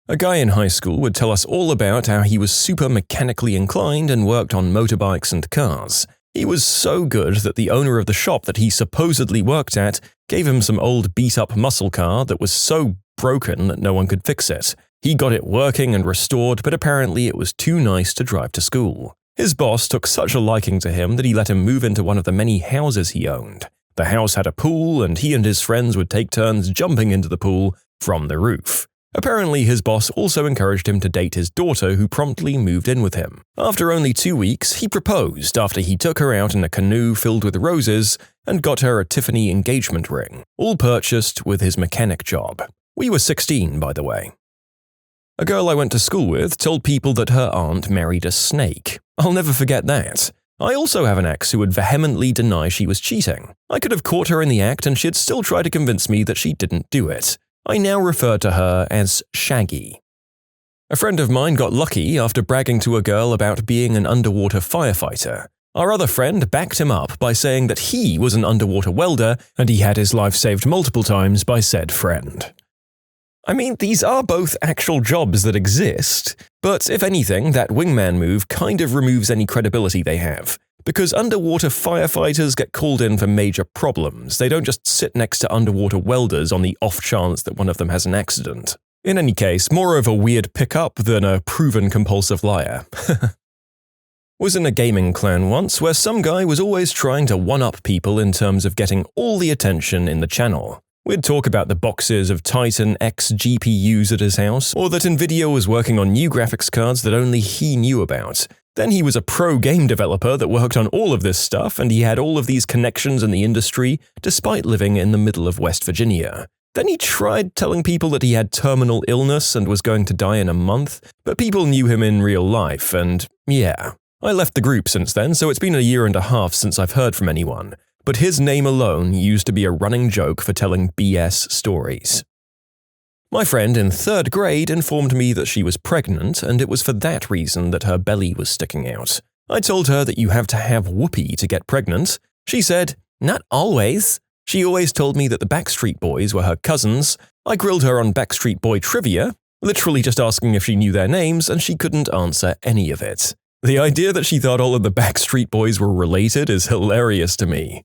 A guy in high school would tell us all about how he was super mechanically inclined and worked on motorbikes and cars. He was so good that the owner of the shop that he supposedly worked at gave him some old beat-up muscle car that was so broken that no one could fix it. He got it working and restored, but apparently it was too nice to drive to school. His boss took such a liking to him that he let him move into one of the many houses he owned. The house had a pool, and he and his friends would take turns jumping into the pool from the roof. Apparently, his boss also encouraged him to date his daughter, who promptly moved in with him. After only 2 weeks, he proposed after he took her out in a canoe filled with roses and got her a Tiffany engagement ring, all purchased with his mechanic job. We were 16, by the way. A girl I went to school with told people that her aunt married a snake. I'll never forget that. I also have an ex who would vehemently deny she was cheating. I could have caught her in the act and she'd still try to convince me that she didn't do it. I now refer to her as Shaggy. A friend of mine got lucky after bragging to a girl about being an underwater firefighter. Our other friend backed him up by saying that he was an underwater welder and he had his life saved multiple times by said friend. I mean, these are both actual jobs that exist, but if anything, that wingman move kind of removes any credibility they have. Because underwater firefighters get called in for major problems, they don't just sit next to underwater welders on the off chance that one of them has an accident. In any case, more of a weird pickup than a proven compulsive liar. Was in a gaming clan once where some guy was always trying to one-up people in terms of getting all the attention in the channel. We'd talk about the boxes of Titan X GPUs at his house, or that Nvidia was working on new graphics cards that only he knew about. Then he was a pro game developer that worked on all of this stuff, and he had all of these connections in the industry despite living in the middle of West Virginia. Then he tried telling people that he had terminal illness and was going to die in a month, but people knew him in real life, and yeah. I left the group since then, so it's been 1.5 years since I've heard from anyone. But his name alone used to be a running joke for telling BS stories. My friend in 3rd grade informed me that she was pregnant, and it was for that reason that her belly was sticking out. I told her that you have to have whoopee to get pregnant. She said, "Not always." She always told me that the Backstreet Boys were her cousins. I grilled her on Backstreet Boy trivia, literally just asking if she knew their names, and she couldn't answer any of it. The idea that she thought all of the Backstreet Boys were related is hilarious to me.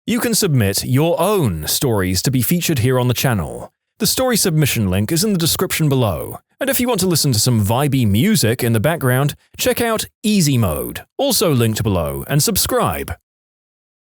You can submit your own stories to be featured here on the channel. The story submission link is in the description below. And if you want to listen to some vibey music in the background, check out easymode, also linked below, and subscribe.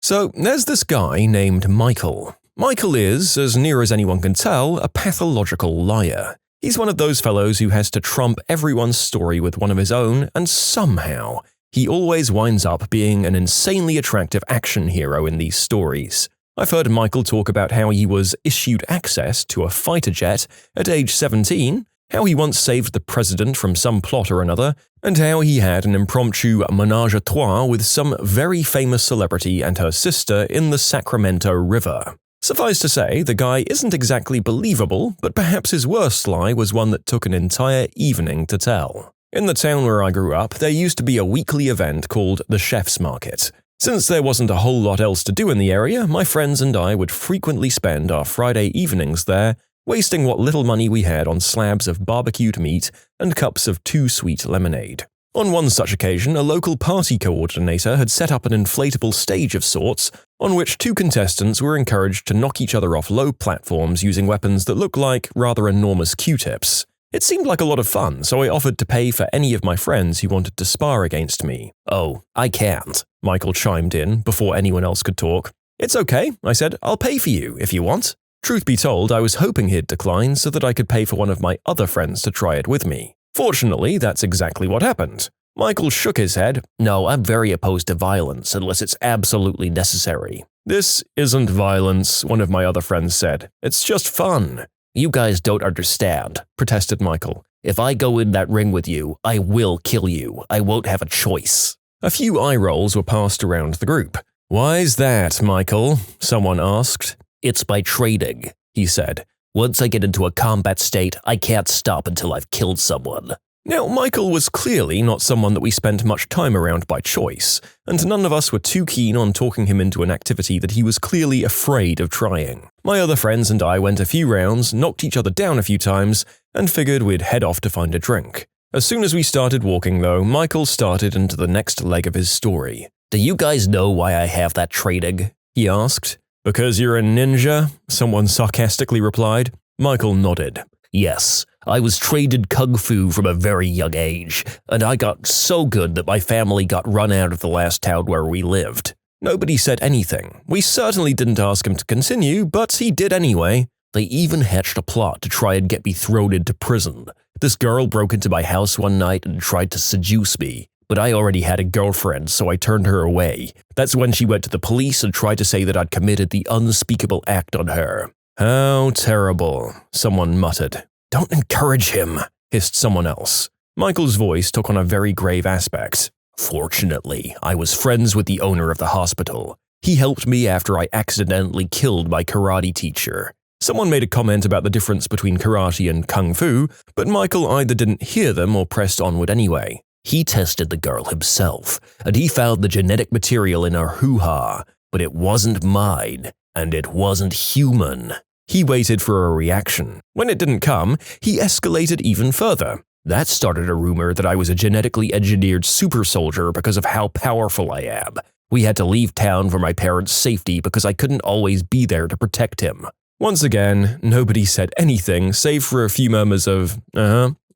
So, there's this guy named Michael. Michael is, as near as anyone can tell, a pathological liar. He's one of those fellows who has to trump everyone's story with one of his own, and somehow, he always winds up being an insanely attractive action hero in these stories. I've heard Michael talk about how he was issued access to a fighter jet at age 17, how he once saved the president from some plot or another, and how he had an impromptu ménage à trois with some very famous celebrity and her sister in the Sacramento River. Suffice to say, the guy isn't exactly believable, but perhaps his worst lie was one that took an entire evening to tell. In the town where I grew up, there used to be a weekly event called the Chef's Market. Since there wasn't a whole lot else to do in the area, my friends and I would frequently spend our Friday evenings there, wasting what little money we had on slabs of barbecued meat and cups of too sweet lemonade. On one such occasion, a local party coordinator had set up an inflatable stage of sorts, on which two contestants were encouraged to knock each other off low platforms using weapons that looked like rather enormous Q-tips. It seemed like a lot of fun, so I offered to pay for any of my friends who wanted to spar against me. "Oh, I can't," Michael chimed in before anyone else could talk. "It's okay," I said. "I'll pay for you if you want." Truth be told, I was hoping he'd decline so that I could pay for one of my other friends to try it with me. Fortunately, that's exactly what happened. Michael shook his head. "No, I'm very opposed to violence unless it's absolutely necessary." "This isn't violence," one of my other friends said. "It's just fun." "You guys don't understand," protested Michael. "If I go in that ring with you, I will kill you. I won't have a choice." A few eye rolls were passed around the group. "Why's that, Michael?" someone asked. "It's by trading," he said. "Once I get into a combat state, I can't stop until I've killed someone." Now, Michael was clearly not someone that we spent much time around by choice, and none of us were too keen on talking him into an activity that he was clearly afraid of trying. My other friends and I went a few rounds, knocked each other down a few times, and figured we'd head off to find a drink. As soon as we started walking, though, Michael started into the next leg of his story. "Do you guys know why I have that trading?" he asked. "Because you're a ninja?" someone sarcastically replied. Michael nodded. "Yes, I was trained kung fu from a very young age, and I got so good that my family got run out of the last town where we lived." Nobody said anything. We certainly didn't ask him to continue, but he did anyway. "They even hatched a plot to try and get me thrown into prison. This girl broke into my house one night and tried to seduce me. But I already had a girlfriend, so I turned her away. That's when she went to the police and tried to say that I'd committed the unspeakable act on her." "How terrible," someone muttered. "Don't encourage him," hissed someone else. Michael's voice took on a very grave aspect. "Fortunately, I was friends with the owner of the hospital. He helped me after I accidentally killed my karate teacher." Someone made a comment about the difference between karate and kung fu, but Michael either didn't hear them or pressed onward anyway. "He tested the girl himself, and he found the genetic material in her hoo-ha, but it wasn't mine, and it wasn't human." He waited for a reaction. When it didn't come, he escalated even further. "That started a rumor that I was a genetically engineered super soldier because of how powerful I am. We had to leave town for my parents' safety because I couldn't always be there to protect him." Once again, nobody said anything save for a few murmurs of,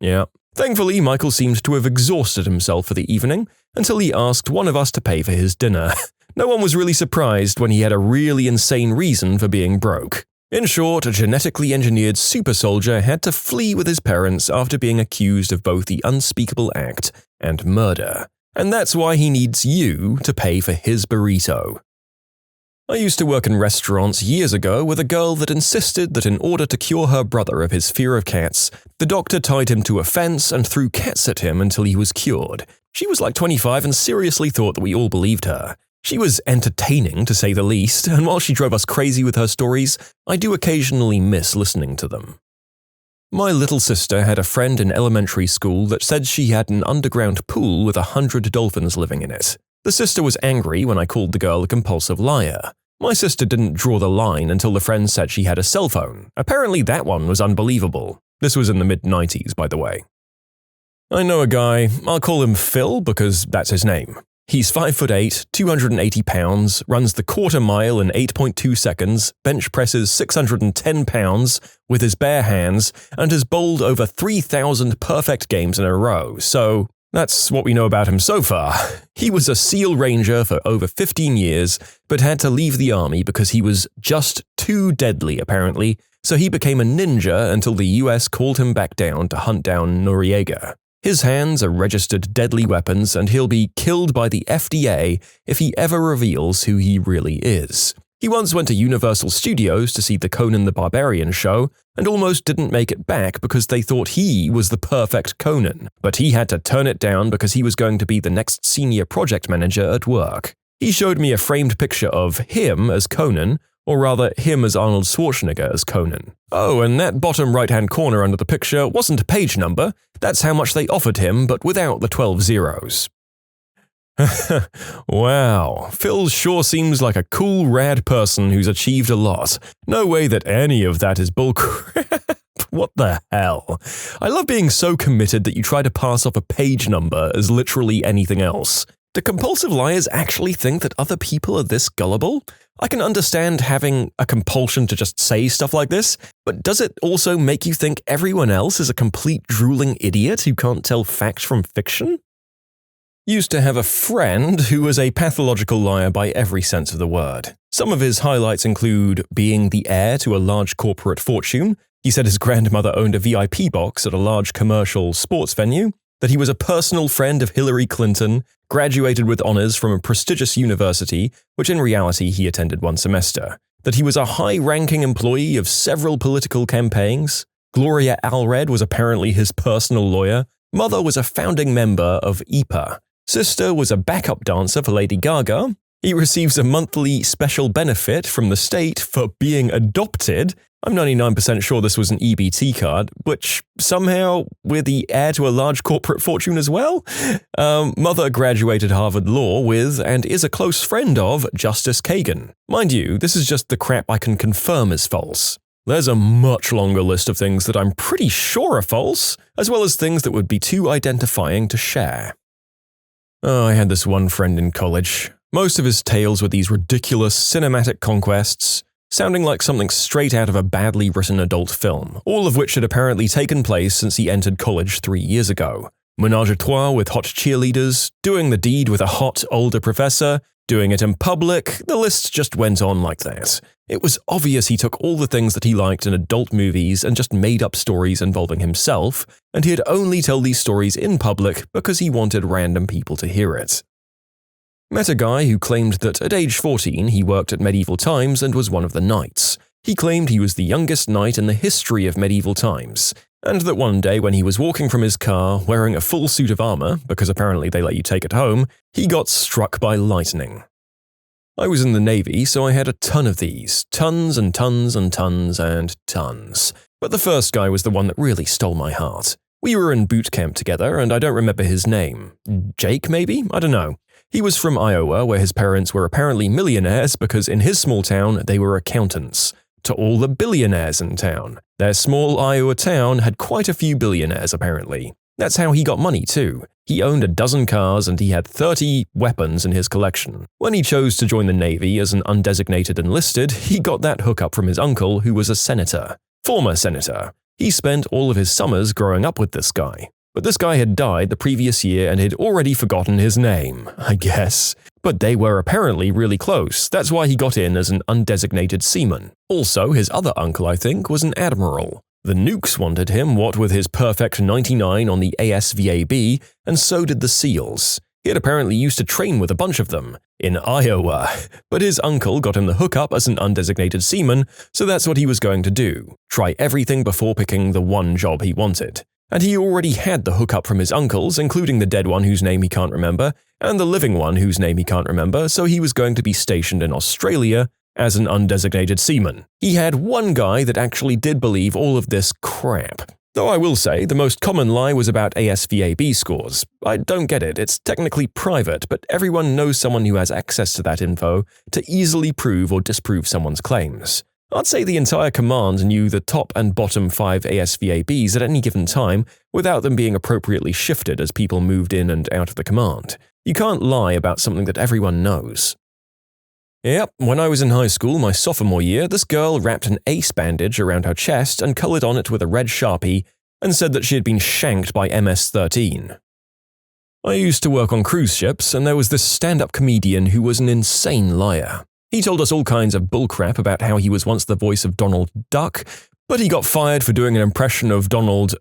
yeah. Thankfully, Michael seemed to have exhausted himself for the evening until he asked one of us to pay for his dinner. No one was really surprised when he had a really insane reason for being broke. In short, a genetically engineered super soldier had to flee with his parents after being accused of both the unspeakable act and murder. And that's why he needs you to pay for his burrito. I used to work in restaurants years ago with a girl that insisted that in order to cure her brother of his fear of cats, the doctor tied him to a fence and threw cats at him until he was cured. She was like 25 and seriously thought that we all believed her. She was entertaining, to say the least, and while she drove us crazy with her stories, I do occasionally miss listening to them. My little sister had a friend in elementary school that said she had an underground pool with 100 dolphins living in it. The sister was angry when I called the girl a compulsive liar. My sister didn't draw the line until the friend said she had a cell phone. Apparently that one was unbelievable. This was in the mid-90s, by the way. I know a guy, I'll call him Phil because that's his name. He's 5'8", 280 pounds, runs the quarter mile in 8.2 seconds, bench presses 610 pounds with his bare hands, and has bowled over 3,000 perfect games in a row, so that's what we know about him so far. He was a SEAL Ranger for over 15 years, but had to leave the army because he was just too deadly, apparently, so he became a ninja until the US called him back down to hunt down Noriega. His hands are registered deadly weapons, and he'll be killed by the FDA if he ever reveals who he really is. He once went to Universal Studios to see the Conan the Barbarian show, and almost didn't make it back because they thought he was the perfect Conan, but he had to turn it down because he was going to be the next senior project manager at work. He showed me a framed picture of him as Conan, or rather him as Arnold Schwarzenegger as Conan. Oh, and that bottom right-hand corner under the picture wasn't a page number, that's how much they offered him, but without the 12 zeros. Wow, Phil sure seems like a cool, rad person who's achieved a lot. No way that any of that is bullcrap. What the hell? I love being so committed that you try to pass off a page number as literally anything else. Do compulsive liars actually think that other people are this gullible? I can understand having a compulsion to just say stuff like this, but does it also make you think everyone else is a complete drooling idiot who can't tell fact from fiction? Used to have a friend who was a pathological liar by every sense of the word. Some of his highlights include being the heir to a large corporate fortune. He said his grandmother owned a VIP box at a large commercial sports venue, that he was a personal friend of Hillary Clinton, graduated with honors from a prestigious university, which in reality he attended one semester, that he was a high-ranking employee of several political campaigns, Gloria Allred was apparently his personal lawyer, mother was a founding member of AITA, sister was a backup dancer for Lady Gaga, he receives a monthly special benefit from the state for being adopted. I'm 99% sure this was an EBT card, which somehow we're the heir to a large corporate fortune as well. Mother graduated Harvard Law with and is a close friend of Justice Kagan. Mind you, this is just the crap I can confirm is false. There's a much longer list of things that I'm pretty sure are false, as well as things that would be too identifying to share. Oh, I had this one friend in college. Most of his tales were these ridiculous cinematic conquests, sounding like something straight out of a badly written adult film, all of which had apparently taken place since he entered college 3 years ago. Ménage à trois with hot cheerleaders, doing the deed with a hot, older professor, doing it in public, the list just went on like that. It was obvious he took all the things that he liked in adult movies and just made up stories involving himself, and he'd only tell these stories in public because he wanted random people to hear it. Met a guy who claimed that at age 14 he worked at medieval times and was one of the knights. He claimed he was the youngest knight in the history of medieval times, and that one day when he was walking from his car wearing a full suit of armor, because apparently they let you take it home, he got struck by lightning. I was in the Navy, so I had a ton of these, tons and tons and tons and tons. But the first guy was the one that really stole my heart. We were in boot camp together, and I don't remember his name. Jake, maybe? I don't know. He was from Iowa, where his parents were apparently millionaires because in his small town they were accountants. To all the billionaires in town. Their small Iowa town had quite a few billionaires, apparently. That's how he got money, too. He owned a dozen cars and he had 30 weapons in his collection. When he chose to join the Navy as an undesignated enlisted, he got that hookup from his uncle, who was a senator. Former senator. He spent all of his summers growing up with this guy. But this guy had died the previous year and had already forgotten his name, I guess. But they were apparently really close, that's why he got in as an undesignated seaman. Also, his other uncle, I think, was an admiral. The nukes wanted him, what with his perfect 99 on the ASVAB, and so did the SEALs. He had apparently used to train with a bunch of them, in Iowa. But his uncle got him the hookup as an undesignated seaman, so that's what he was going to do. Try everything before picking the one job he wanted. And he already had the hookup from his uncles, including the dead one whose name he can't remember, and the living one whose name he can't remember, so he was going to be stationed in Australia as an undesignated seaman. He had one guy that actually did believe all of this crap. Though I will say, the most common lie was about ASVAB scores. I don't get it, it's technically private, but everyone knows someone who has access to that info to easily prove or disprove someone's claims. I'd say the entire command knew the top and bottom 5 ASVABs at any given time without them being appropriately shifted as people moved in and out of the command. You can't lie about something that everyone knows. Yep, when I was in high school my sophomore year, this girl wrapped an ace bandage around her chest and coloured on it with a red Sharpie and said that she had been shanked by MS-13. I used to work on cruise ships, and there was this stand-up comedian who was an insane liar. He told us all kinds of bullcrap about how he was once the voice of Donald Duck, but he got fired for doing an impression of Donald,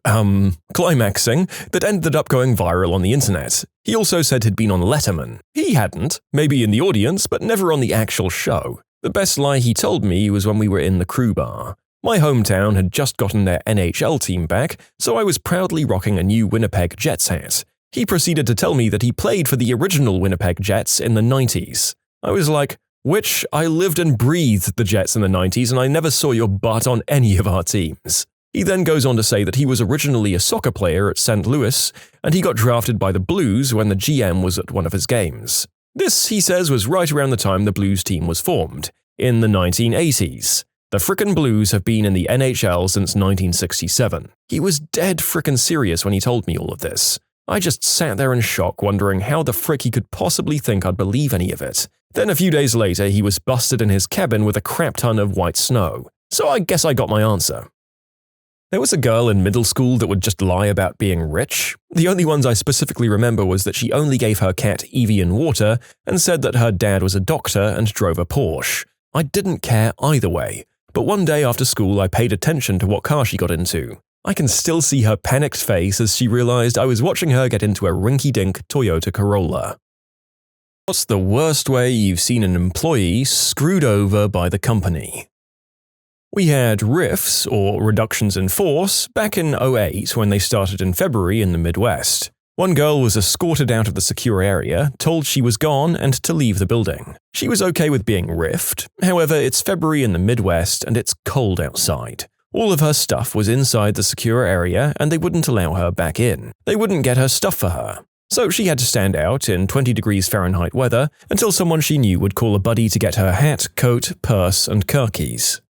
climaxing that ended up going viral on the internet. He also said he'd been on Letterman. He hadn't, maybe in the audience, but never on the actual show. The best lie he told me was when we were in the crew bar. My hometown had just gotten their NHL team back, so I was proudly rocking a new Winnipeg Jets hat. He proceeded to tell me that he played for the original Winnipeg Jets in the 90s. I was like, which I lived and breathed the Jets in the 90s and I never saw your butt on any of our teams. He then goes on to say that he was originally a soccer player at St. Louis and he got drafted by the Blues when the GM was at one of his games. This, he says, was right around the time the Blues team was formed, in the 1980s. The frickin' Blues have been in the NHL since 1967. He was dead frickin' serious when he told me all of this. I just sat there in shock wondering how the frick he could possibly think I'd believe any of it. Then a few days later he was busted in his cabin with a crap ton of white snow. So I guess I got my answer. There was a girl in middle school that would just lie about being rich. The only ones I specifically remember was that she only gave her cat Evian water and said that her dad was a doctor and drove a Porsche. I didn't care either way, but one day after school I paid attention to what car she got into. I can still see her panicked face as she realized I was watching her get into a rinky-dink Toyota Corolla. What's the worst way you've seen an employee screwed over by the company? We had RIFs, or reductions in force, back in 2008 when they started in February in the Midwest. One girl was escorted out of the secure area, told she was gone and to leave the building. She was okay with being RIFed, however it's February in the Midwest and it's cold outside. All of her stuff was inside the secure area and they wouldn't allow her back in. They wouldn't get her stuff for her. So she had to stand out in 20 degrees Fahrenheit weather until someone she knew would call a buddy to get her hat, coat, purse, and car keys.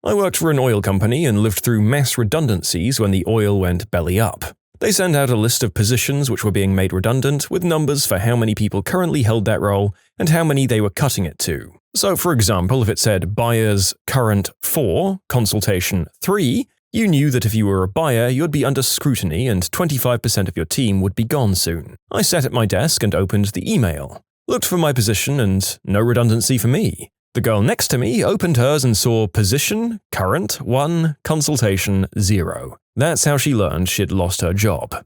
I worked for an oil company and lived through mass redundancies when the oil went belly up. They sent out a list of positions which were being made redundant with numbers for how many people currently held that role and how many they were cutting it to. So for example, if it said buyers current 4, consultation 3, you knew that if you were a buyer, you'd be under scrutiny and 25% of your team would be gone soon. I sat at my desk and opened the email. Looked for my position and no redundancy for me. The girl next to me opened hers and saw position, current 1, consultation 0. That's how she learned she'd lost her job.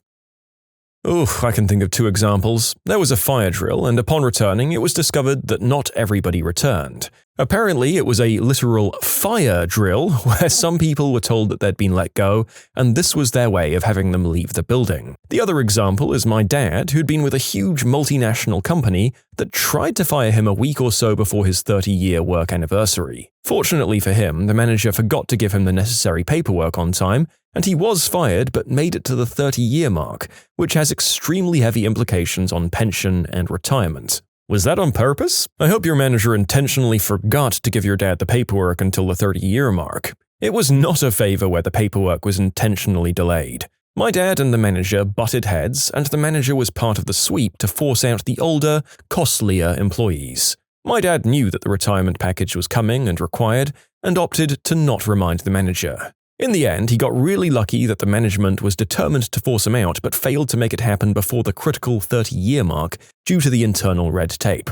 Oof, I can think of 2 examples. There was a fire drill, and upon returning, it was discovered that not everybody returned. Apparently, it was a literal fire drill where some people were told that they'd been let go, and this was their way of having them leave the building. The other example is my dad, who'd been with a huge multinational company that tried to fire him a week or so before his 30-year work anniversary. Fortunately for him, the manager forgot to give him the necessary paperwork on time, and he was fired but made it to the 30-year mark, which has extremely heavy implications on pension and retirement. Was that on purpose? I hope your manager intentionally forgot to give your dad the paperwork until the 30-year mark. It was not a favor where the paperwork was intentionally delayed. My dad and the manager butted heads, and the manager was part of the sweep to force out the older, costlier employees. My dad knew that the retirement package was coming and required, and opted to not remind the manager. In the end, he got really lucky that the management was determined to force him out but failed to make it happen before the critical 30-year mark due to the internal red tape.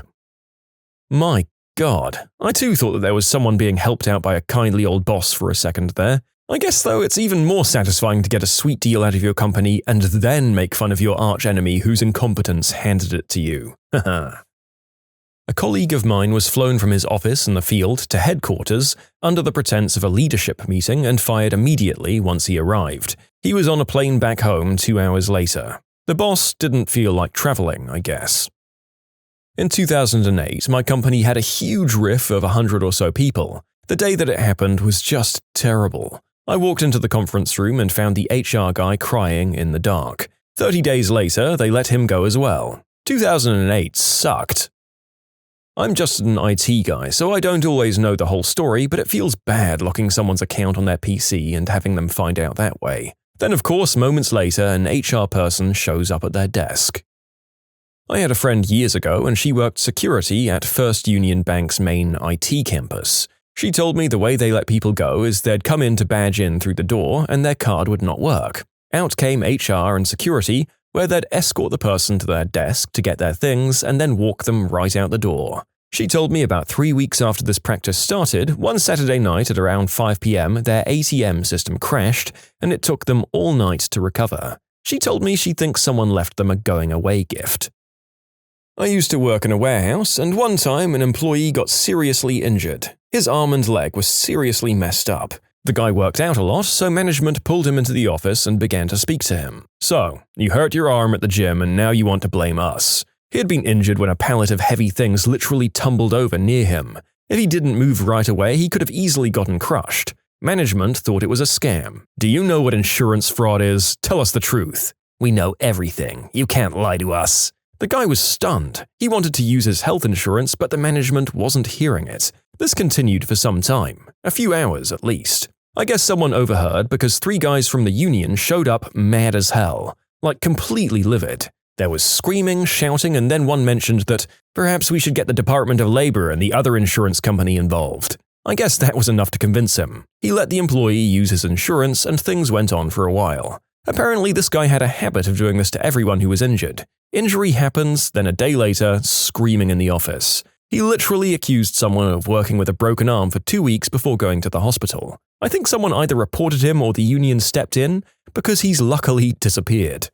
My God, I too thought that there was someone being helped out by a kindly old boss for a second there. I guess though it's even more satisfying to get a sweet deal out of your company and then make fun of your arch-enemy whose incompetence handed it to you. Haha. A colleague of mine was flown from his office in the field to headquarters under the pretense of a leadership meeting and fired immediately once he arrived. He was on a plane back home 2 hours later. The boss didn't feel like traveling, I guess. In 2008, my company had a huge RIF of 100 or so people. The day that it happened was just terrible. I walked into the conference room and found the HR guy crying in the dark. 30 days later, they let him go as well. 2008 sucked. I'm just an IT guy, so I don't always know the whole story, but it feels bad locking someone's account on their PC and having them find out that way. Then, of course, moments later, an HR person shows up at their desk. I had a friend years ago, and she worked security at First Union Bank's main IT campus. She told me the way they let people go is they'd come in to badge in through the door, and their card would not work. Out came HR and security, where they'd escort the person to their desk to get their things and then walk them right out the door. She told me about 3 weeks after this practice started, one Saturday night at around 5 p.m., their ATM system crashed, and it took them all night to recover. She told me she thinks someone left them a going-away gift. I used to work in a warehouse, and one time an employee got seriously injured. His arm and leg was seriously messed up. The guy worked out a lot, so management pulled him into the office and began to speak to him. So, you hurt your arm at the gym and now you want to blame us. He had been injured when a pallet of heavy things literally tumbled over near him. If he didn't move right away, he could have easily gotten crushed. Management thought it was a scam. Do you know what insurance fraud is? Tell us the truth. We know everything. You can't lie to us. The guy was stunned. He wanted to use his health insurance, but the management wasn't hearing it. This continued for some time, a few hours at least. I guess someone overheard because 3 guys from the union showed up mad as hell, like completely livid. There was screaming, shouting, and then one mentioned that perhaps we should get the Department of Labor and the other insurance company involved. I guess that was enough to convince him. He let the employee use his insurance and things went on for a while. Apparently this guy had a habit of doing this to everyone who was injured. Injury happens, then a day later, screaming in the office. He literally accused someone of working with a broken arm for 2 weeks before going to the hospital. I think someone either reported him or the union stepped in, because he's luckily disappeared.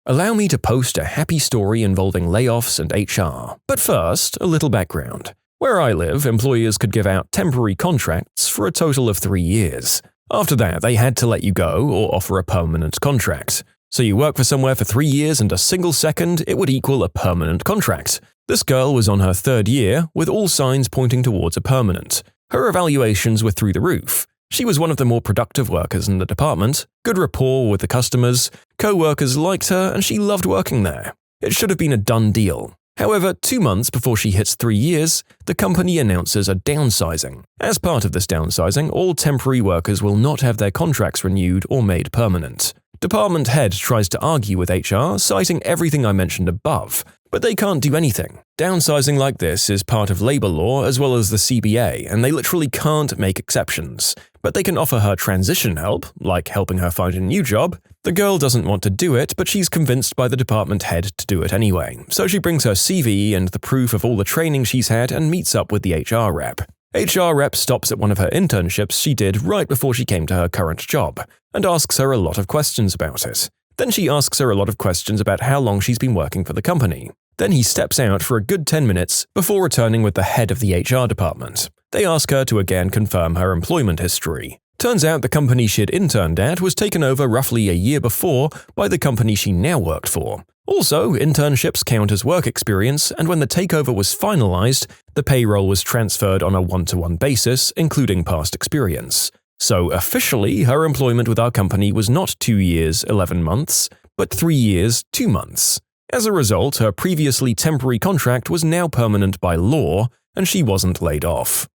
Allow me to post a happy story involving layoffs and HR. But first, a little background. Where I live, employers could give out temporary contracts for a total of 3 years. After that, they had to let you go or offer a permanent contract. So you work for somewhere for 3 years and a single second, it would equal a permanent contract. This girl was on her 3rd year, with all signs pointing towards a permanent. Her evaluations were through the roof. She was one of the more productive workers in the department, good rapport with the customers, co-workers liked her, and she loved working there. It should have been a done deal. However, 2 months before she hits 3 years, the company announces a downsizing. As part of this downsizing, all temporary workers will not have their contracts renewed or made permanent. Department head tries to argue with HR, citing everything I mentioned above, but they can't do anything. Downsizing like this is part of labor law as well as the CBA, and they literally can't make exceptions. But they can offer her transition help, like helping her find a new job. The girl doesn't want to do it, but she's convinced by the department head to do it anyway, so she brings her CV and the proof of all the training she's had and meets up with the HR rep. HR rep stops at one of her internships she did right before she came to her current job, and asks her a lot of questions about it. Then she asks her a lot of questions about how long she's been working for the company. Then he steps out for a good 10 minutes before returning with the head of the HR department. They ask her to again confirm her employment history. Turns out the company she'd interned at was taken over roughly a year before by the company she now worked for. Also, internships count as work experience, and when the takeover was finalized, the payroll was transferred on a one-to-one basis, including past experience. So officially, her employment with our company was not 2 years, 11 months, but 3 years, 2 months. As a result, her previously temporary contract was now permanent by law, and she wasn't laid off.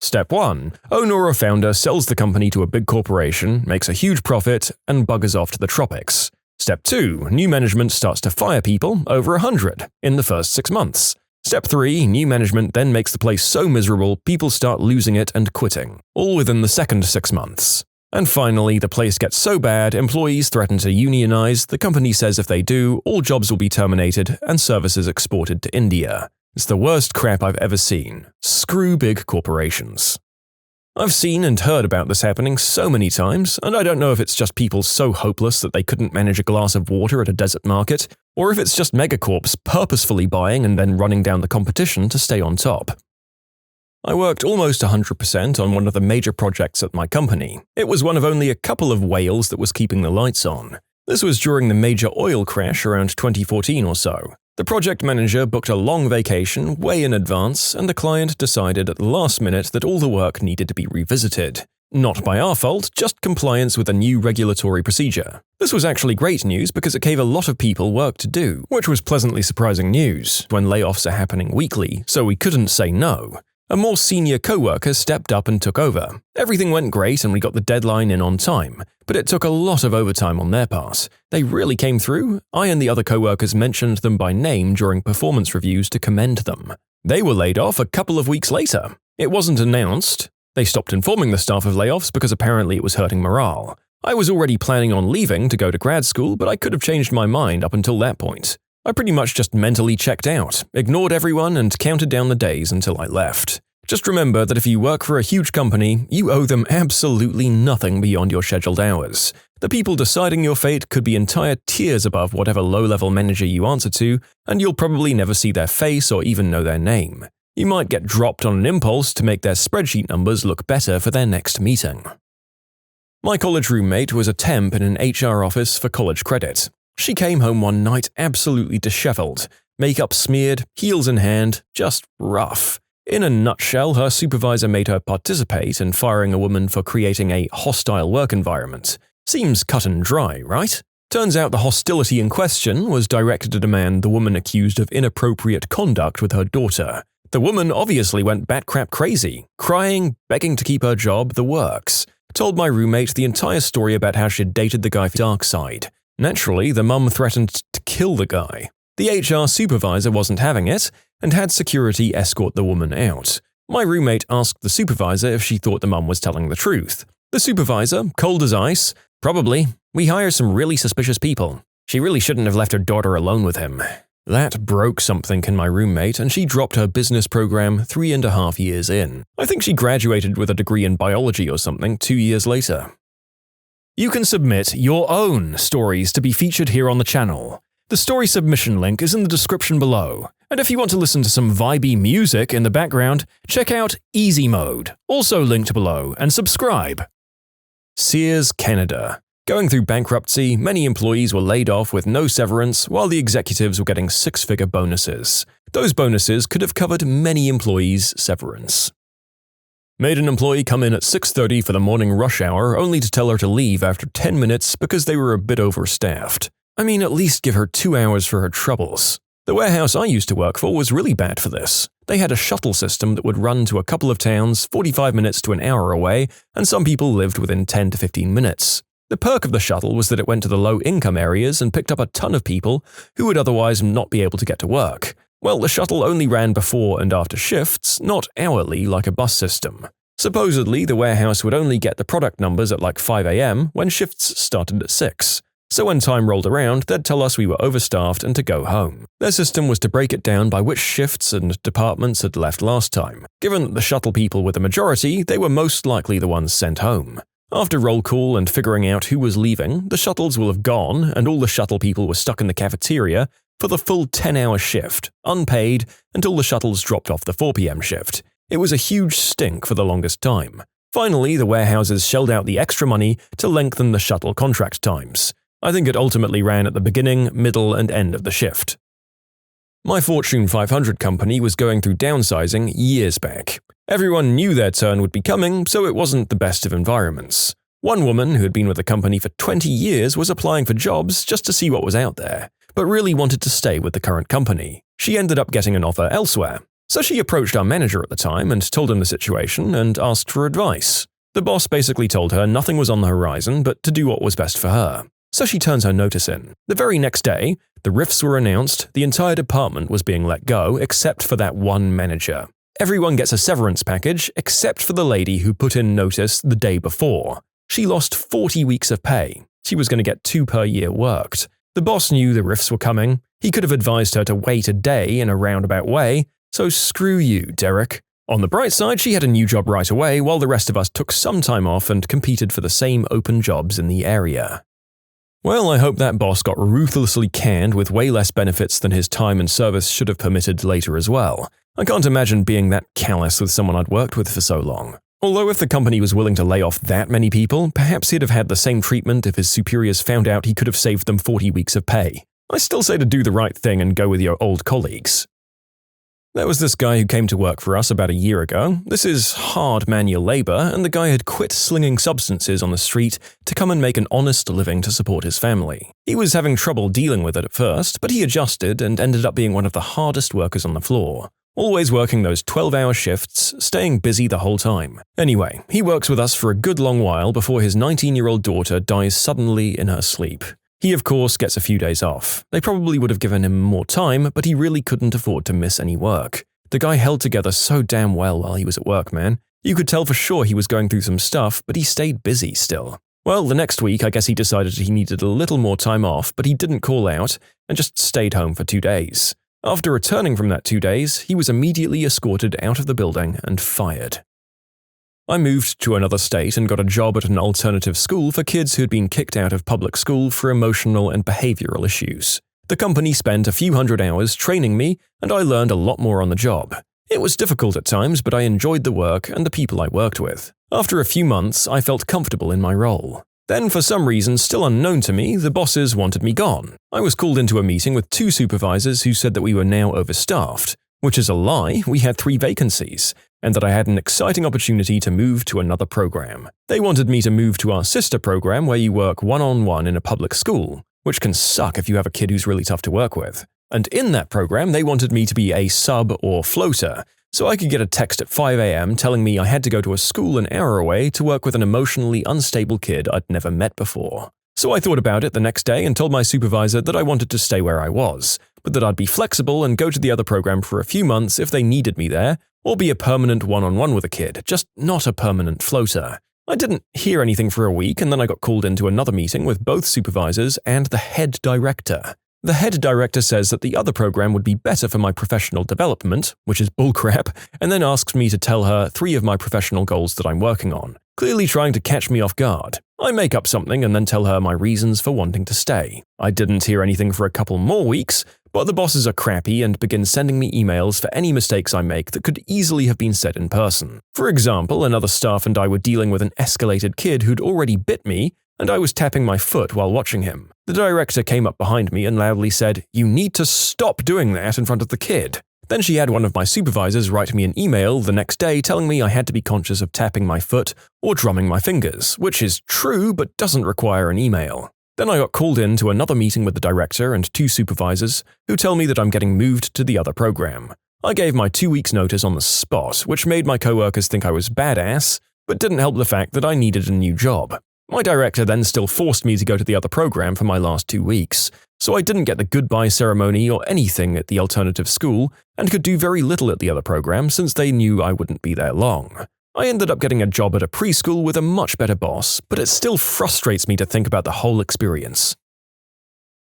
Step 1. Owner or founder sells the company to a big corporation, makes a huge profit, and buggers off to the tropics. Step 2. New management starts to fire people, over 100, in the first 6 months. Step 3. New management then makes the place so miserable people start losing it and quitting, all within the second 6 months. And finally, the place gets so bad, employees threaten to unionize, the company says if they do, all jobs will be terminated and services exported to India. It's the worst crap I've ever seen. Screw big corporations. I've seen and heard about this happening so many times, and I don't know if it's just people so hopeless that they couldn't manage a glass of water at a desert market, or if it's just megacorps purposefully buying and then running down the competition to stay on top. I worked almost 100% on one of the major projects at my company. It was one of only a couple of whales that was keeping the lights on. This was during the major oil crash around 2014 or so. The project manager booked a long vacation way in advance, and the client decided at the last minute that all the work needed to be revisited. Not by our fault, just compliance with a new regulatory procedure. This was actually great news because it gave a lot of people work to do, which was pleasantly surprising news when layoffs are happening weekly, so we couldn't say no. A more senior co-worker stepped up and took over. Everything went great and we got the deadline in on time, but it took a lot of overtime on their part. They really came through. I and the other co-workers mentioned them by name during performance reviews to commend them. They were laid off a couple of weeks later. It wasn't announced. They stopped informing the staff of layoffs because apparently it was hurting morale. I was already planning on leaving to go to grad school, but I could have changed my mind up until that point. I pretty much just mentally checked out, ignored everyone, and counted down the days until I left. Just remember that if you work for a huge company, you owe them absolutely nothing beyond your scheduled hours. The people deciding your fate could be entire tiers above whatever low-level manager you answer to, and you'll probably never see their face or even know their name. You might get dropped on an impulse to make their spreadsheet numbers look better for their next meeting. My college roommate was a temp in an HR office for college credit. She came home one night absolutely disheveled, makeup smeared, heels in hand, just rough. In a nutshell, her supervisor made her participate in firing a woman for creating a hostile work environment. Seems cut and dry, right? Turns out the hostility in question was directed at a man the woman accused of inappropriate conduct with her daughter. The woman obviously went bat-crap crazy, crying, begging to keep her job, the works. Told my roommate the entire story about how she'd dated the guy for dark side. Naturally, the mum threatened to kill the guy. The HR supervisor wasn't having it and had security escort the woman out. My roommate asked the supervisor if she thought the mum was telling the truth. The supervisor, cold as ice, "Probably. We hire some really suspicious people. She really shouldn't have left her daughter alone with him." That broke something in my roommate, and she dropped her business program 3.5 years in. I think she graduated with a degree in biology or something 2 years later. You can submit your own stories to be featured here on the channel. The story submission link is in the description below. And if you want to listen to some vibey music in the background, check out easymode, also linked below, and subscribe. Sears, Canada. Going through bankruptcy, many employees were laid off with no severance while the executives were getting six-figure bonuses. Those bonuses could have covered many employees' severance. Made an employee come in at 6:30 for the morning rush hour only to tell her to leave after 10 minutes because they were a bit overstaffed. I mean, at least give her 2 hours for her troubles. The warehouse I used to work for was really bad for this. They had a shuttle system that would run to a couple of towns 45 minutes to an hour away, and some people lived within 10 to 15 minutes. The perk of the shuttle was that it went to the low-income areas and picked up a ton of people who would otherwise not be able to get to work. Well, the shuttle only ran before and after shifts, not hourly like a bus system. Supposedly, the warehouse would only get the product numbers at like 5 a.m. when shifts started at 6. So when time rolled around, they'd tell us we were overstaffed and to go home. Their system was to break it down by which shifts and departments had left last time. Given that the shuttle people were the majority, they were most likely the ones sent home. After roll call and figuring out who was leaving, the shuttles will have gone and all the shuttle people were stuck in the cafeteria for the full 10-hour shift, unpaid, until the shuttles dropped off the 4 p.m. shift. It was a huge stink for the longest time. Finally, the warehouses shelled out the extra money to lengthen the shuttle contract times. I think it ultimately ran at the beginning, middle, and end of the shift. My Fortune 500 company was going through downsizing years back. Everyone knew their turn would be coming, so it wasn't the best of environments. One woman who had been with the company for 20 years was applying for jobs just to see what was out there, but really wanted to stay with the current company. She ended up getting an offer elsewhere. So she approached our manager at the time and told him the situation and asked for advice. The boss basically told her nothing was on the horizon but to do what was best for her. So she turns her notice in. The very next day, the rifts were announced, the entire department was being let go except for that one manager. Everyone gets a severance package except for the lady who put in notice the day before. She lost 40 weeks of pay. She was going to get 2 per year worked. The boss knew the rifts were coming. He could have advised her to wait a day in a roundabout way, so screw you, Derek. On the bright side, she had a new job right away while the rest of us took some time off and competed for the same open jobs in the area. Well, I hope that boss got ruthlessly canned with way less benefits than his time and service should have permitted later as well. I can't imagine being that callous with someone I'd worked with for so long. Although if the company was willing to lay off that many people, perhaps he'd have had the same treatment if his superiors found out he could have saved them 40 weeks of pay. I still say to do the right thing and go with your old colleagues. There was this guy who came to work for us about a year ago. This is hard manual labor, and the guy had quit slinging substances on the street to come and make an honest living to support his family. He was having trouble dealing with it at first, but he adjusted and ended up being one of the hardest workers on the floor. Always working those 12-hour shifts, staying busy the whole time. Anyway, he works with us for a good long while before his 19-year-old daughter dies suddenly in her sleep. He, of course, gets a few days off. They probably would have given him more time, but he really couldn't afford to miss any work. The guy held together so damn well while he was at work, man. You could tell for sure he was going through some stuff, but he stayed busy still. Well, the next week, I guess he decided he needed a little more time off, but he didn't call out and just stayed home for 2 days. After returning from that 2 days, he was immediately escorted out of the building and fired. I moved to another state and got a job at an alternative school for kids who had been kicked out of public school for emotional and behavioral issues. The company spent a few hundred hours training me, and I learned a lot more on the job. It was difficult at times, but I enjoyed the work and the people I worked with. After a few months, I felt comfortable in my role. Then, for some reason still unknown to me, the bosses wanted me gone. I was called into a meeting with 2 supervisors who said that we were now overstaffed, which is a lie. We had 3 vacancies, and that I had an exciting opportunity to move to another program. They wanted me to move to our sister program where you work one-on-one in a public school, which can suck if you have a kid who's really tough to work with. And in that program, they wanted me to be a sub or floater, so I could get a text at 5 a.m. telling me I had to go to a school an hour away to work with an emotionally unstable kid I'd never met before. So I thought about it the next day and told my supervisor that I wanted to stay where I was, but that I'd be flexible and go to the other program for a few months if they needed me there, or be a permanent one-on-one with a kid, just not a permanent floater. I didn't hear anything for a week, and then I got called into another meeting with both supervisors and the head director. The head director says that the other program would be better for my professional development, which is bullcrap, and then asks me to tell her 3 of my professional goals that I'm working on, clearly trying to catch me off guard. I make up something and then tell her my reasons for wanting to stay. I didn't hear anything for a couple more weeks, but the bosses are crappy and begin sending me emails for any mistakes I make that could easily have been said in person. For example, another staff and I were dealing with an escalated kid who'd already bit me, and I was tapping my foot while watching him. The director came up behind me and loudly said, "You need to stop doing that in front of the kid." Then she had one of my supervisors write me an email the next day telling me I had to be conscious of tapping my foot or drumming my fingers, which is true but doesn't require an email. Then I got called in to another meeting with the director and 2 supervisors who tell me that I'm getting moved to the other program. I gave my 2 weeks notice on the spot, which made my coworkers think I was badass, but didn't help the fact that I needed a new job. My director then still forced me to go to the other program for my last 2 weeks, so I didn't get the goodbye ceremony or anything at the alternative school and could do very little at the other program since they knew I wouldn't be there long. I ended up getting a job at a preschool with a much better boss, but it still frustrates me to think about the whole experience.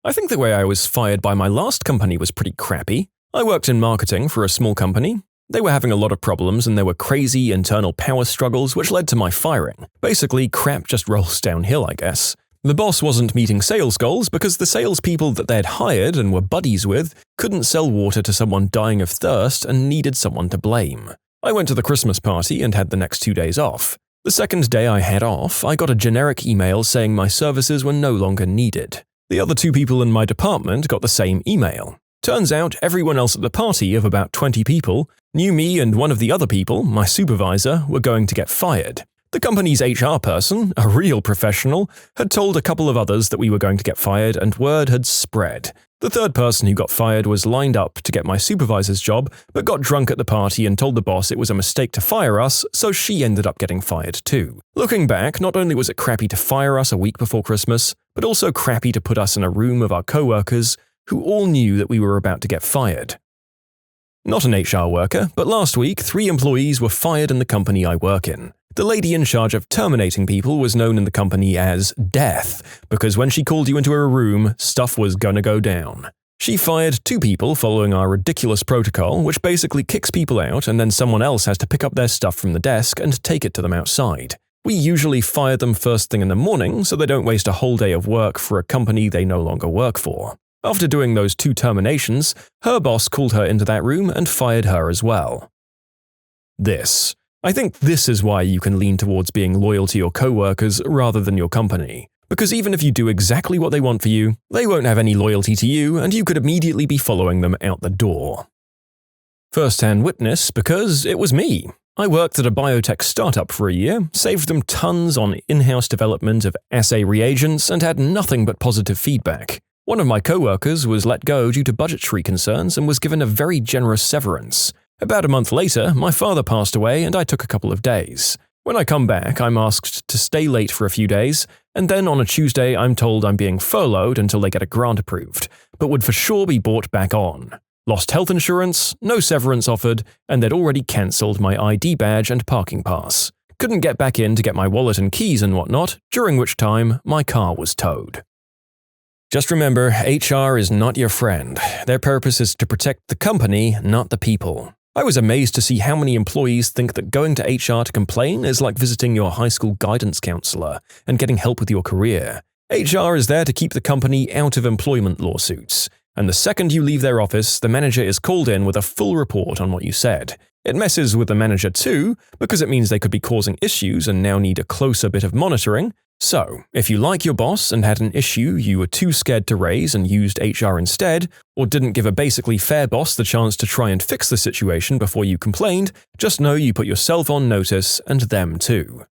I think the way I was fired by my last company was pretty crappy. I worked in marketing for a small company. They were having a lot of problems and there were crazy internal power struggles which led to my firing. Basically, crap just rolls downhill, I guess. The boss wasn't meeting sales goals because the salespeople that they'd hired and were buddies with couldn't sell water to someone dying of thirst and needed someone to blame. I went to the Christmas party and had the next 2 days off. The second day I had off, I got a generic email saying my services were no longer needed. The other 2 people in my department got the same email. Turns out everyone else at the party of about 20 people knew me and one of the other people, my supervisor, were going to get fired. The company's HR person, a real professional, had told a couple of others that we were going to get fired and word had spread. The third person who got fired was lined up to get my supervisor's job, but got drunk at the party and told the boss it was a mistake to fire us, so she ended up getting fired too. Looking back, not only was it crappy to fire us a week before Christmas, but also crappy to put us in a room of our co-workers who all knew that we were about to get fired. Not an HR worker, but last week 3 employees were fired in the company I work in. The lady in charge of terminating people was known in the company as Death, because when she called you into a room, stuff was gonna go down. She fired 2 people following our ridiculous protocol, which basically kicks people out and then someone else has to pick up their stuff from the desk and take it to them outside. We usually fire them first thing in the morning so they don't waste a whole day of work for a company they no longer work for. After doing those 2 terminations, her boss called her into that room and fired her as well. I think this is why you can lean towards being loyal to your coworkers rather than your company. Because even if you do exactly what they want for you, they won't have any loyalty to you and you could immediately be following them out the door. First-hand witness because it was me. I worked at a biotech startup for a year, saved them tons on in-house development of assay reagents, and had nothing but positive feedback. One of my co-workers was let go due to budgetary concerns and was given a very generous severance. About a month later, my father passed away and I took a couple of days. When I come back, I'm asked to stay late for a few days, and then on a Tuesday I'm told I'm being furloughed until they get a grant approved, but would for sure be brought back on. Lost health insurance, no severance offered, and they'd already cancelled my ID badge and parking pass. Couldn't get back in to get my wallet and keys and whatnot, during which time my car was towed. Just remember, HR is not your friend. Their purpose is to protect the company, not the people. I was amazed to see how many employees think that going to HR to complain is like visiting your high school guidance counselor and getting help with your career. HR is there to keep the company out of employment lawsuits, and the second you leave their office, the manager is called in with a full report on what you said. It messes with the manager too, because it means they could be causing issues and now need a closer bit of monitoring. So, if you like your boss and had an issue you were too scared to raise and used HR instead, or didn't give a basically fair boss the chance to try and fix the situation before you complained, just know you put yourself on notice and them too.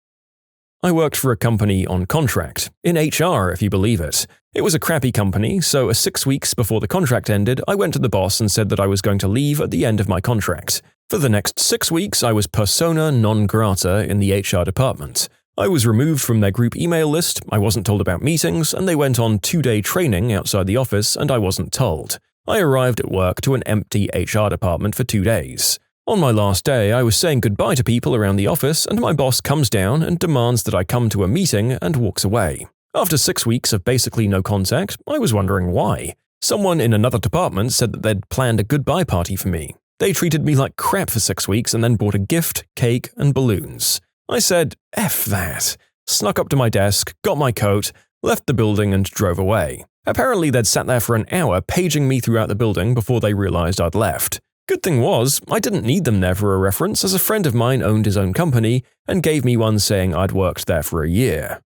I worked for a company on contract, in HR if you believe it. It was a crappy company, so 6 weeks before the contract ended, I went to the boss and said that I was going to leave at the end of my contract. For the next 6 weeks, I was persona non grata in the HR department. I was removed from their group email list, I wasn't told about meetings, and they went on 2-day training outside the office and I wasn't told. I arrived at work to an empty HR department for 2 days. On my last day, I was saying goodbye to people around the office and my boss comes down and demands that I come to a meeting and walks away. After 6 weeks of basically no contact, I was wondering why. Someone in another department said that they'd planned a goodbye party for me. They treated me like crap for 6 weeks and then brought a gift, cake, and balloons. I said, F that, snuck up to my desk, got my coat, left the building and drove away. Apparently they'd sat there for an hour paging me throughout the building before they realized I'd left. Good thing was, I didn't need them there for a reference as a friend of mine owned his own company and gave me one saying I'd worked there for a year.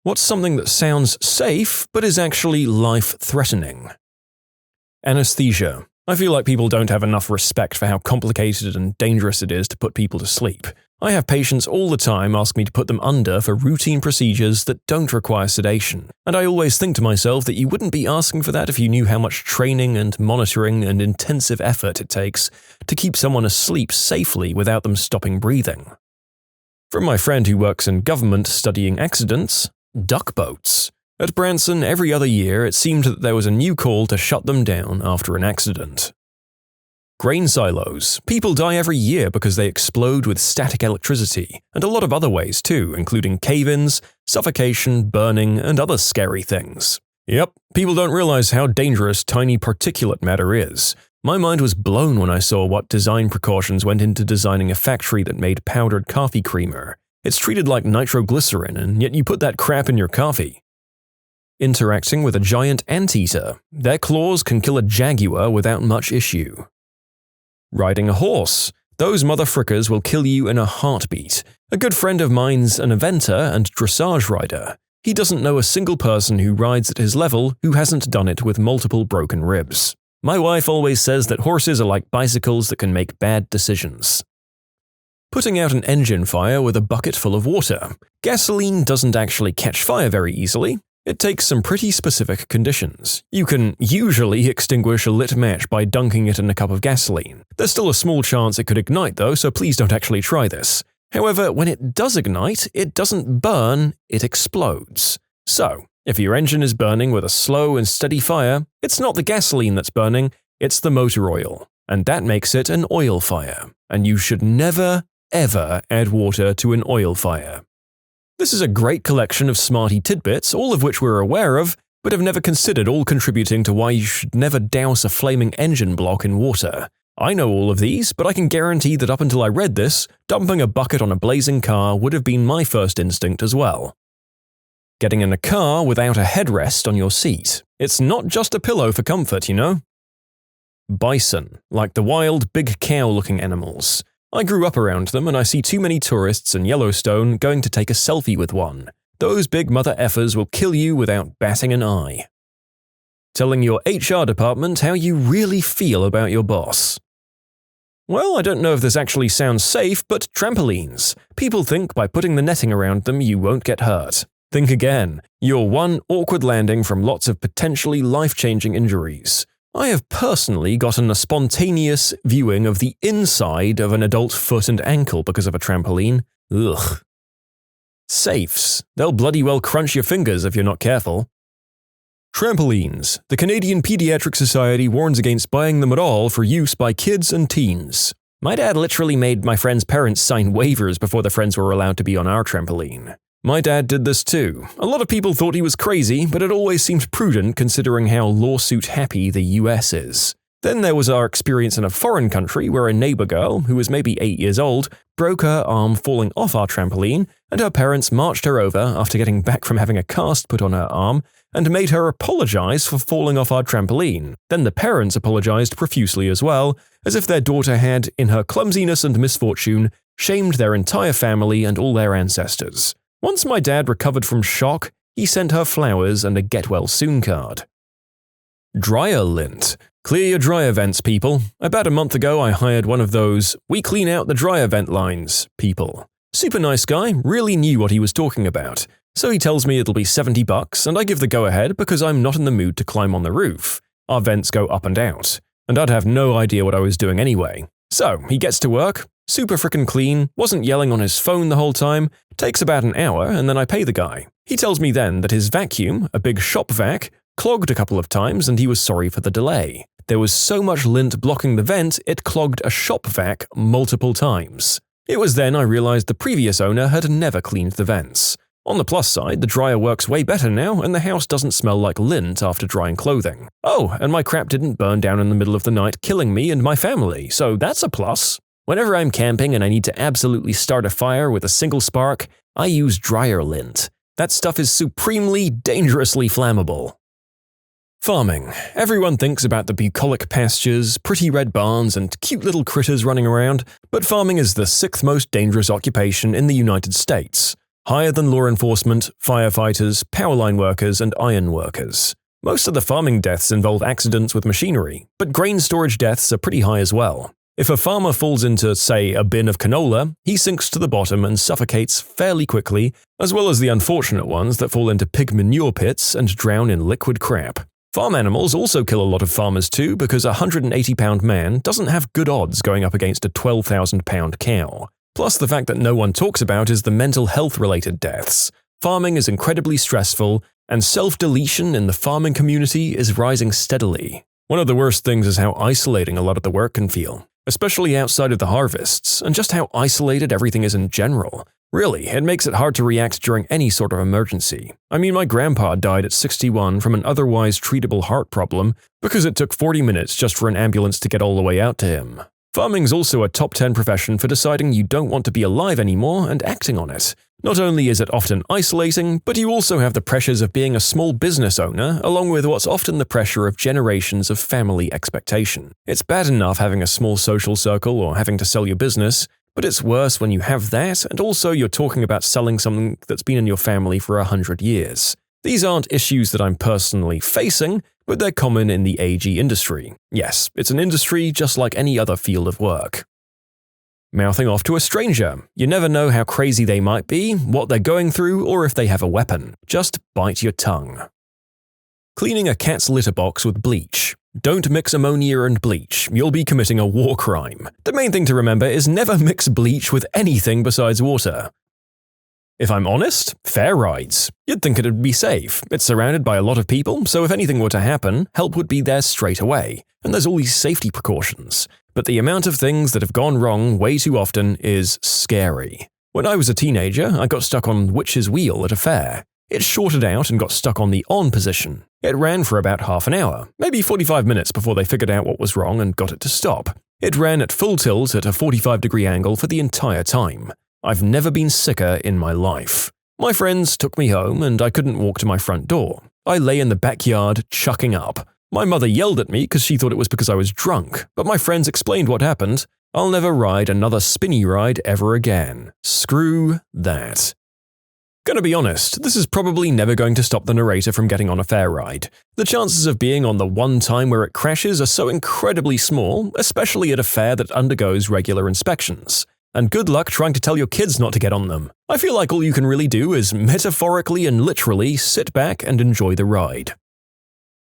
What's something that sounds safe but is actually life-threatening? Anesthesia. I feel like people don't have enough respect for how complicated and dangerous it is to put people to sleep. I have patients all the time ask me to put them under for routine procedures that don't require sedation, and I always think to myself that you wouldn't be asking for that if you knew how much training and monitoring and intensive effort it takes to keep someone asleep safely without them stopping breathing. From my friend who works in government studying accidents, duck boats. At Branson, every other year it seemed that there was a new call to shut them down after an accident. Grain silos. People die every year because they explode with static electricity, and a lot of other ways too, including cave-ins, suffocation, burning, and other scary things. Yep, people don't realize how dangerous tiny particulate matter is. My mind was blown when I saw what design precautions went into designing a factory that made powdered coffee creamer. It's treated like nitroglycerin, and yet you put that crap in your coffee. Interacting with a giant anteater. Their claws can kill a jaguar without much issue. Riding a horse. Those motherfrickers will kill you in a heartbeat. A good friend of mine's an eventer and dressage rider. He doesn't know a single person who rides at his level who hasn't done it with multiple broken ribs. My wife always says that horses are like bicycles that can make bad decisions. Putting out an engine fire with a bucket full of water. Gasoline doesn't actually catch fire very easily. It takes some pretty specific conditions. You can usually extinguish a lit match by dunking it in a cup of gasoline. There's still a small chance it could ignite though, so please don't actually try this. However, when it does ignite, it doesn't burn, it explodes. So, if your engine is burning with a slow and steady fire, it's not the gasoline that's burning, it's the motor oil. And that makes it an oil fire. And you should never, ever add water to an oil fire. This is a great collection of smarty tidbits, all of which we're aware of, but have never considered all contributing to why you should never douse a flaming engine block in water. I know all of these, but I can guarantee that up until I read this, dumping a bucket on a blazing car would have been my first instinct as well. Getting in a car without a headrest on your seat. It's not just a pillow for comfort, you know? Bison, like the wild, big cow-looking animals. I grew up around them and I see too many tourists in Yellowstone going to take a selfie with one. Those big mother effers will kill you without batting an eye. Telling your HR department how you really feel about your boss. Well, I don't know if this actually sounds safe, but trampolines. People think by putting the netting around them you won't get hurt. Think again. You're one awkward landing from lots of potentially life-changing injuries. I have personally gotten a spontaneous viewing of the inside of an adult foot and ankle because of a trampoline. Ugh. Safes. They'll bloody well crunch your fingers if you're not careful. Trampolines. The Canadian Pediatric Society warns against buying them at all for use by kids and teens. My dad literally made my friends' parents sign waivers before the friends were allowed to be on our trampoline. My dad did this too. A lot of people thought he was crazy, but it always seemed prudent considering how lawsuit-happy the US is. Then there was our experience in a foreign country where a neighbor girl, who was maybe 8 years old, broke her arm falling off our trampoline, and her parents marched her over after getting back from having a cast put on her arm and made her apologize for falling off our trampoline. Then the parents apologized profusely as well, as if their daughter had, in her clumsiness and misfortune, shamed their entire family and all their ancestors. Once my dad recovered from shock, he sent her flowers and a get-well-soon card. Dryer lint. Clear your dryer vents, people. About a month ago, I hired one of those "we clean out the dryer vent lines" people. Super nice guy, really knew what he was talking about. So he tells me it'll be $70, and I give the go-ahead because I'm not in the mood to climb on the roof. Our vents go up and out, and I'd have no idea what I was doing anyway. So he gets to work, super frickin' clean, wasn't yelling on his phone the whole time, takes about an hour, and then I pay the guy. He tells me then that his vacuum, a big shop vac, clogged a couple of times and he was sorry for the delay. There was so much lint blocking the vent, it clogged a shop vac multiple times. It was then I realized the previous owner had never cleaned the vents. On the plus side, the dryer works way better now and the house doesn't smell like lint after drying clothing. Oh, and my crap didn't burn down in the middle of the night, killing me and my family, so that's a plus. Whenever I'm camping and I need to absolutely start a fire with a single spark, I use dryer lint. That stuff is supremely, dangerously flammable. Farming. Everyone thinks about the bucolic pastures, pretty red barns, and cute little critters running around, but farming is the 6th most dangerous occupation in the United States, higher than law enforcement, firefighters, power line workers, and iron workers. Most of the farming deaths involve accidents with machinery, but grain storage deaths are pretty high as well. If a farmer falls into, say, a bin of canola, he sinks to the bottom and suffocates fairly quickly, as well as the unfortunate ones that fall into pig manure pits and drown in liquid crap. Farm animals also kill a lot of farmers too because a 180-pound man doesn't have good odds going up against a 12,000-pound cow. Plus the fact that no one talks about is the mental health-related deaths. Farming is incredibly stressful, and self-deletion in the farming community is rising steadily. One of the worst things is how isolating a lot of the work can feel, especially outside of the harvests, and just how isolated everything is in general. Really, it makes it hard to react during any sort of emergency. I mean, my grandpa died at 61 from an otherwise treatable heart problem because it took 40 minutes just for an ambulance to get all the way out to him. Farming's also a top 10 profession for deciding you don't want to be alive anymore and acting on it. Not only is it often isolating, but you also have the pressures of being a small business owner, along with what's often the pressure of generations of family expectation. It's bad enough having a small social circle or having to sell your business, but it's worse when you have that and also you're talking about selling something that's been in your family for 100 years. These aren't issues that I'm personally facing, but they're common in the AG industry. Yes, it's an industry just like any other field of work. Mouthing off to a stranger. You never know how crazy they might be, what they're going through, or if they have a weapon. Just bite your tongue. Cleaning a cat's litter box with bleach. Don't mix ammonia and bleach, you'll be committing a war crime. The main thing to remember is never mix bleach with anything besides water. If I'm honest, fair rides. You'd think it'd be safe. It's surrounded by a lot of people, so if anything were to happen, help would be there straight away. And there's all these safety precautions. But the amount of things that have gone wrong way too often is scary. When I was a teenager, I got stuck on Witch's Wheel at a fair. It shorted out and got stuck on the on position. It ran for about half an hour, maybe 45 minutes before they figured out what was wrong and got it to stop. It ran at full tilt at a 45-degree angle for the entire time. I've never been sicker in my life. My friends took me home and I couldn't walk to my front door. I lay in the backyard chucking up. My mother yelled at me because she thought it was because I was drunk, but my friends explained what happened. I'll never ride another spinny ride ever again. Screw that. Gonna be honest, this is probably never going to stop the narrator from getting on a fair ride. The chances of being on the one time where it crashes are so incredibly small, especially at a fair that undergoes regular inspections. And good luck trying to tell your kids not to get on them. I feel like all you can really do is metaphorically and literally sit back and enjoy the ride.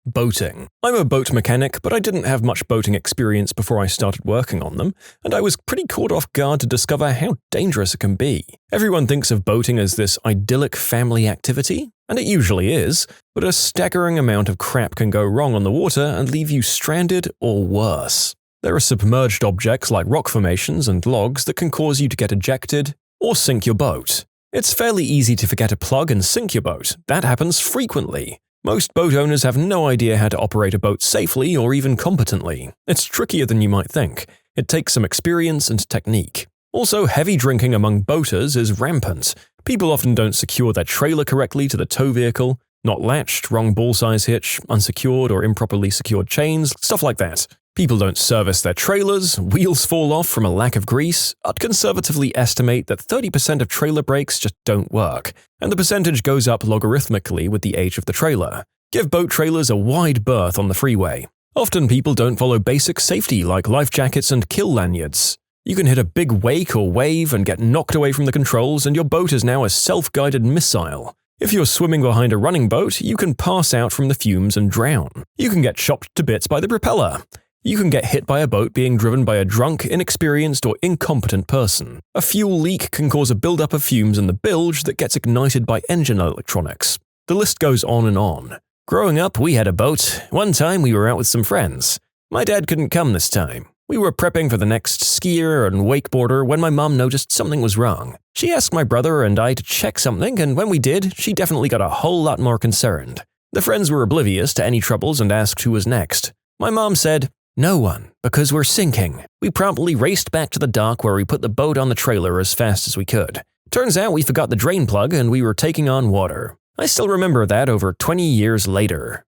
Boating. I'm a boat mechanic, but I didn't have much boating experience before I started working on them, and I was pretty caught off guard to discover how dangerous it can be. Everyone thinks of boating as this idyllic family activity, and it usually is, but a staggering amount of crap can go wrong on the water and leave you stranded or worse. There are submerged objects like rock formations and logs that can cause you to get ejected or sink your boat. It's fairly easy to forget a plug and sink your boat. That happens frequently. Most boat owners have no idea how to operate a boat safely or even competently. It's trickier than you might think. It takes some experience and technique. Also, heavy drinking among boaters is rampant. People often don't secure their trailer correctly to the tow vehicle, not latched, wrong ball size hitch, unsecured or improperly secured chains, stuff like that. People don't service their trailers, wheels fall off from a lack of grease. I'd conservatively estimate that 30% of trailer brakes just don't work, and the percentage goes up logarithmically with the age of the trailer. Give boat trailers a wide berth on the freeway. Often people don't follow basic safety like life jackets and kill lanyards. You can hit a big wake or wave and get knocked away from the controls, and your boat is now a self-guided missile. If you're swimming behind a running boat, you can pass out from the fumes and drown. You can get chopped to bits by the propeller. You can get hit by a boat being driven by a drunk, inexperienced, or incompetent person. A fuel leak can cause a buildup of fumes in the bilge that gets ignited by engine electronics. The list goes on and on. Growing up, we had a boat. One time we were out with some friends. My dad couldn't come this time. We were prepping for the next skier and wakeboarder when my mom noticed something was wrong. She asked my brother and I to check something, and when we did, she definitely got a whole lot more concerned. The friends were oblivious to any troubles and asked who was next. My mom said, "No one, because we're sinking." We promptly raced back to the dock where we put the boat on the trailer as fast as we could. Turns out we forgot the drain plug and we were taking on water. I still remember that over 20 years later.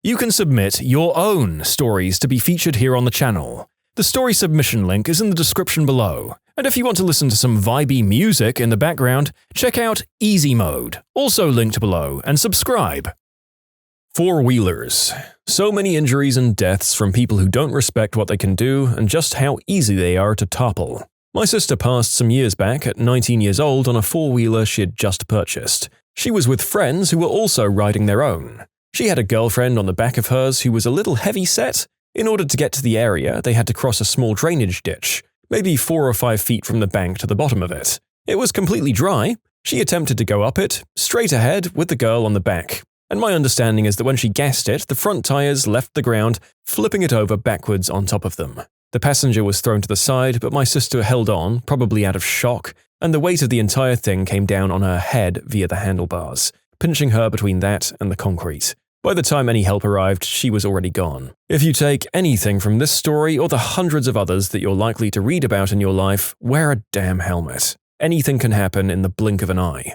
You can submit your own stories to be featured here on the channel. The story submission link is in the description below. And if you want to listen to some vibey music in the background, check out easymode, also linked below, and subscribe. Four-wheelers. So many injuries and deaths from people who don't respect what they can do and just how easy they are to topple. My sister passed some years back at 19 years old on a four-wheeler she had just purchased. She was with friends who were also riding their own. She had a girlfriend on the back of hers who was a little heavy-set. In order to get to the area, they had to cross a small drainage ditch, maybe 4 or 5 feet from the bank to the bottom of it. It was completely dry. She attempted to go up it, straight ahead with the girl on the back. And my understanding is that when she gassed it, the front tires left the ground, flipping it over backwards on top of them. The passenger was thrown to the side, but my sister held on, probably out of shock, and the weight of the entire thing came down on her head via the handlebars, pinching her between that and the concrete. By the time any help arrived, she was already gone. If you take anything from this story or the hundreds of others that you're likely to read about in your life, wear a damn helmet. Anything can happen in the blink of an eye.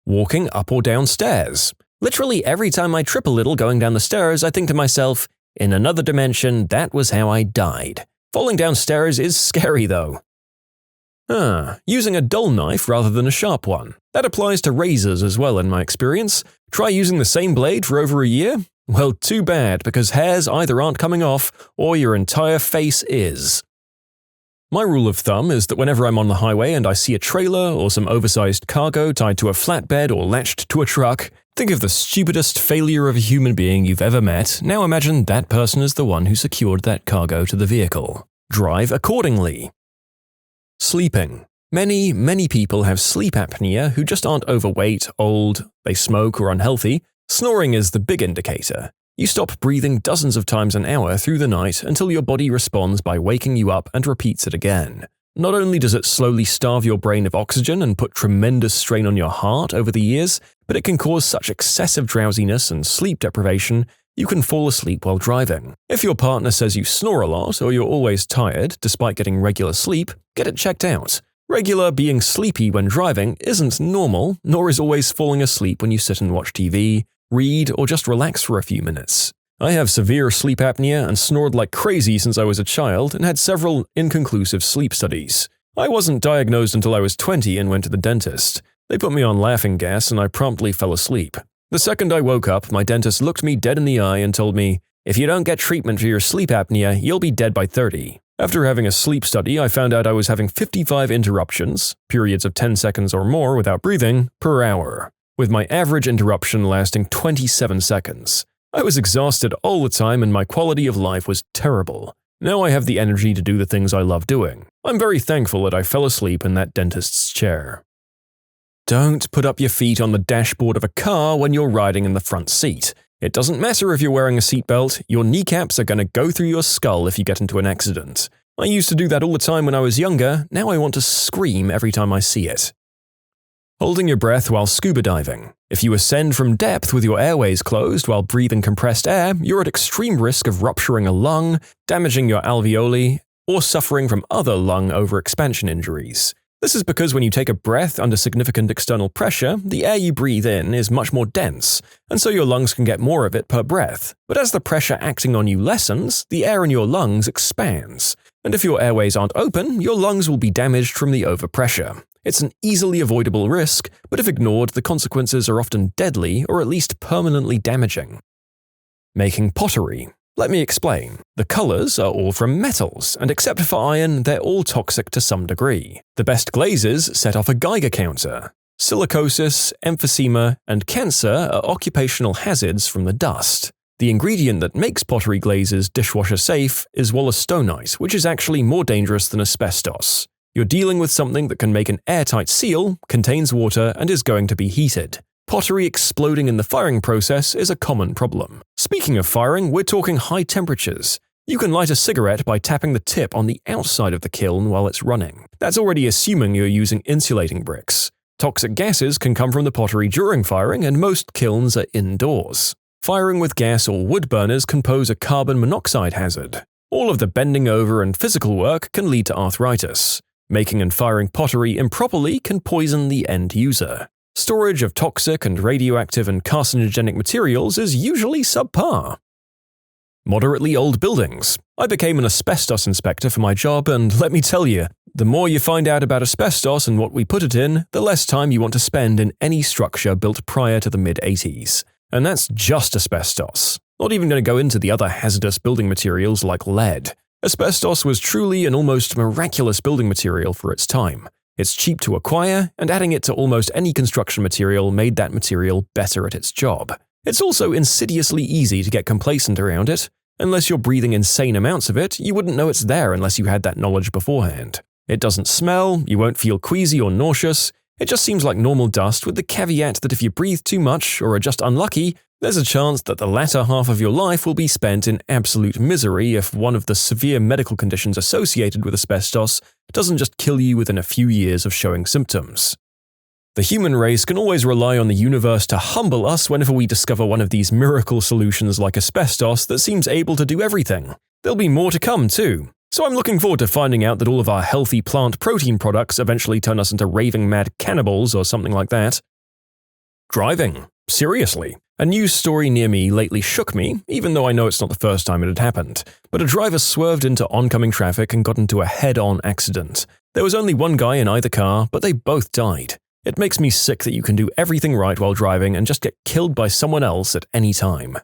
Walking up or down stairs. Literally every time I trip a little going down the stairs, I think to myself, in another dimension, that was how I died. Falling downstairs is scary though. Using a dull knife rather than a sharp one. That applies to razors as well in my experience. Try using the same blade for over a year? Well, too bad, because hairs either aren't coming off or your entire face is. My rule of thumb is that whenever I'm on the highway and I see a trailer or some oversized cargo tied to a flatbed or latched to a truck, think of the stupidest failure of a human being you've ever met. Now imagine that person is the one who secured that cargo to the vehicle. Drive accordingly. Sleeping. Many people have sleep apnea who just aren't overweight, old, they smoke, or unhealthy. Snoring is the big indicator. You stop breathing dozens of times an hour through the night until your body responds by waking you up and repeats it again. Not only does it slowly starve your brain of oxygen and put tremendous strain on your heart over the years, but it can cause such excessive drowsiness and sleep deprivation you can fall asleep while driving. If your partner says you snore a lot or you're always tired despite getting regular sleep, get it checked out. Regular being sleepy when driving isn't normal, nor is always falling asleep when you sit and watch TV, read, or just relax for a few minutes. I have severe sleep apnea and snored like crazy since I was a child and had several inconclusive sleep studies. I wasn't diagnosed until I was 20 and went to the dentist. They put me on laughing gas and I promptly fell asleep. The second I woke up, my dentist looked me dead in the eye and told me, "If you don't get treatment for your sleep apnea, you'll be dead by 30. After having a sleep study, I found out I was having 55 interruptions, periods of 10 seconds or more without breathing, per hour, with my average interruption lasting 27 seconds. I was exhausted all the time and my quality of life was terrible. Now I have the energy to do the things I love doing. I'm very thankful that I fell asleep in that dentist's chair." Don't put up your feet on the dashboard of a car when you're riding in the front seat. It doesn't matter if you're wearing a seatbelt, your kneecaps are going to go through your skull if you get into an accident. I used to do that all the time when I was younger, now I want to scream every time I see it. Holding your breath while scuba diving. If you ascend from depth with your airways closed while breathing compressed air, you're at extreme risk of rupturing a lung, damaging your alveoli, or suffering from other lung overexpansion injuries. This is because when you take a breath under significant external pressure, the air you breathe in is much more dense, and so your lungs can get more of it per breath. But as the pressure acting on you lessens, the air in your lungs expands. And if your airways aren't open, your lungs will be damaged from the overpressure. It's an easily avoidable risk, but if ignored, the consequences are often deadly or at least permanently damaging. Making pottery. Let me explain. The colors are all from metals, and except for iron, they're all toxic to some degree. The best glazes set off a Geiger counter. Silicosis, emphysema, and cancer are occupational hazards from the dust. The ingredient that makes pottery glazes dishwasher safe is wollastonite, which is actually more dangerous than asbestos. You're dealing with something that can make an airtight seal, contains water, and is going to be heated. Pottery exploding in the firing process is a common problem. Speaking of firing, we're talking high temperatures. You can light a cigarette by tapping the tip on the outside of the kiln while it's running. That's already assuming you're using insulating bricks. Toxic gases can come from the pottery during firing, and most kilns are indoors. Firing with gas or wood burners can pose a carbon monoxide hazard. All of the bending over and physical work can lead to arthritis. Making and firing pottery improperly can poison the end user. Storage of toxic and radioactive and carcinogenic materials is usually subpar. Moderately old buildings. I became an asbestos inspector for my job, and let me tell you, the more you find out about asbestos and what we put it in, the less time you want to spend in any structure built prior to the mid-80s. And that's just asbestos. Not even going to go into the other hazardous building materials like lead. Asbestos was truly an almost miraculous building material for its time. It's cheap to acquire, and adding it to almost any construction material made that material better at its job. It's also insidiously easy to get complacent around it. Unless you're breathing insane amounts of it, you wouldn't know it's there unless you had that knowledge beforehand. It doesn't smell, you won't feel queasy or nauseous. It just seems like normal dust, with the caveat that if you breathe too much or are just unlucky, there's a chance that the latter half of your life will be spent in absolute misery if one of the severe medical conditions associated with asbestos doesn't just kill you within a few years of showing symptoms. The human race can always rely on the universe to humble us whenever we discover one of these miracle solutions like asbestos that seems able to do everything. There'll be more to come too. So I'm looking forward to finding out that all of our healthy plant protein products eventually turn us into raving mad cannibals or something like that. Driving. Seriously. A news story near me lately shook me, even though I know it's not the first time it had happened. But a driver swerved into oncoming traffic and got into a head-on accident. There was only one guy in either car, but they both died. It makes me sick that you can do everything right while driving and just get killed by someone else at any time.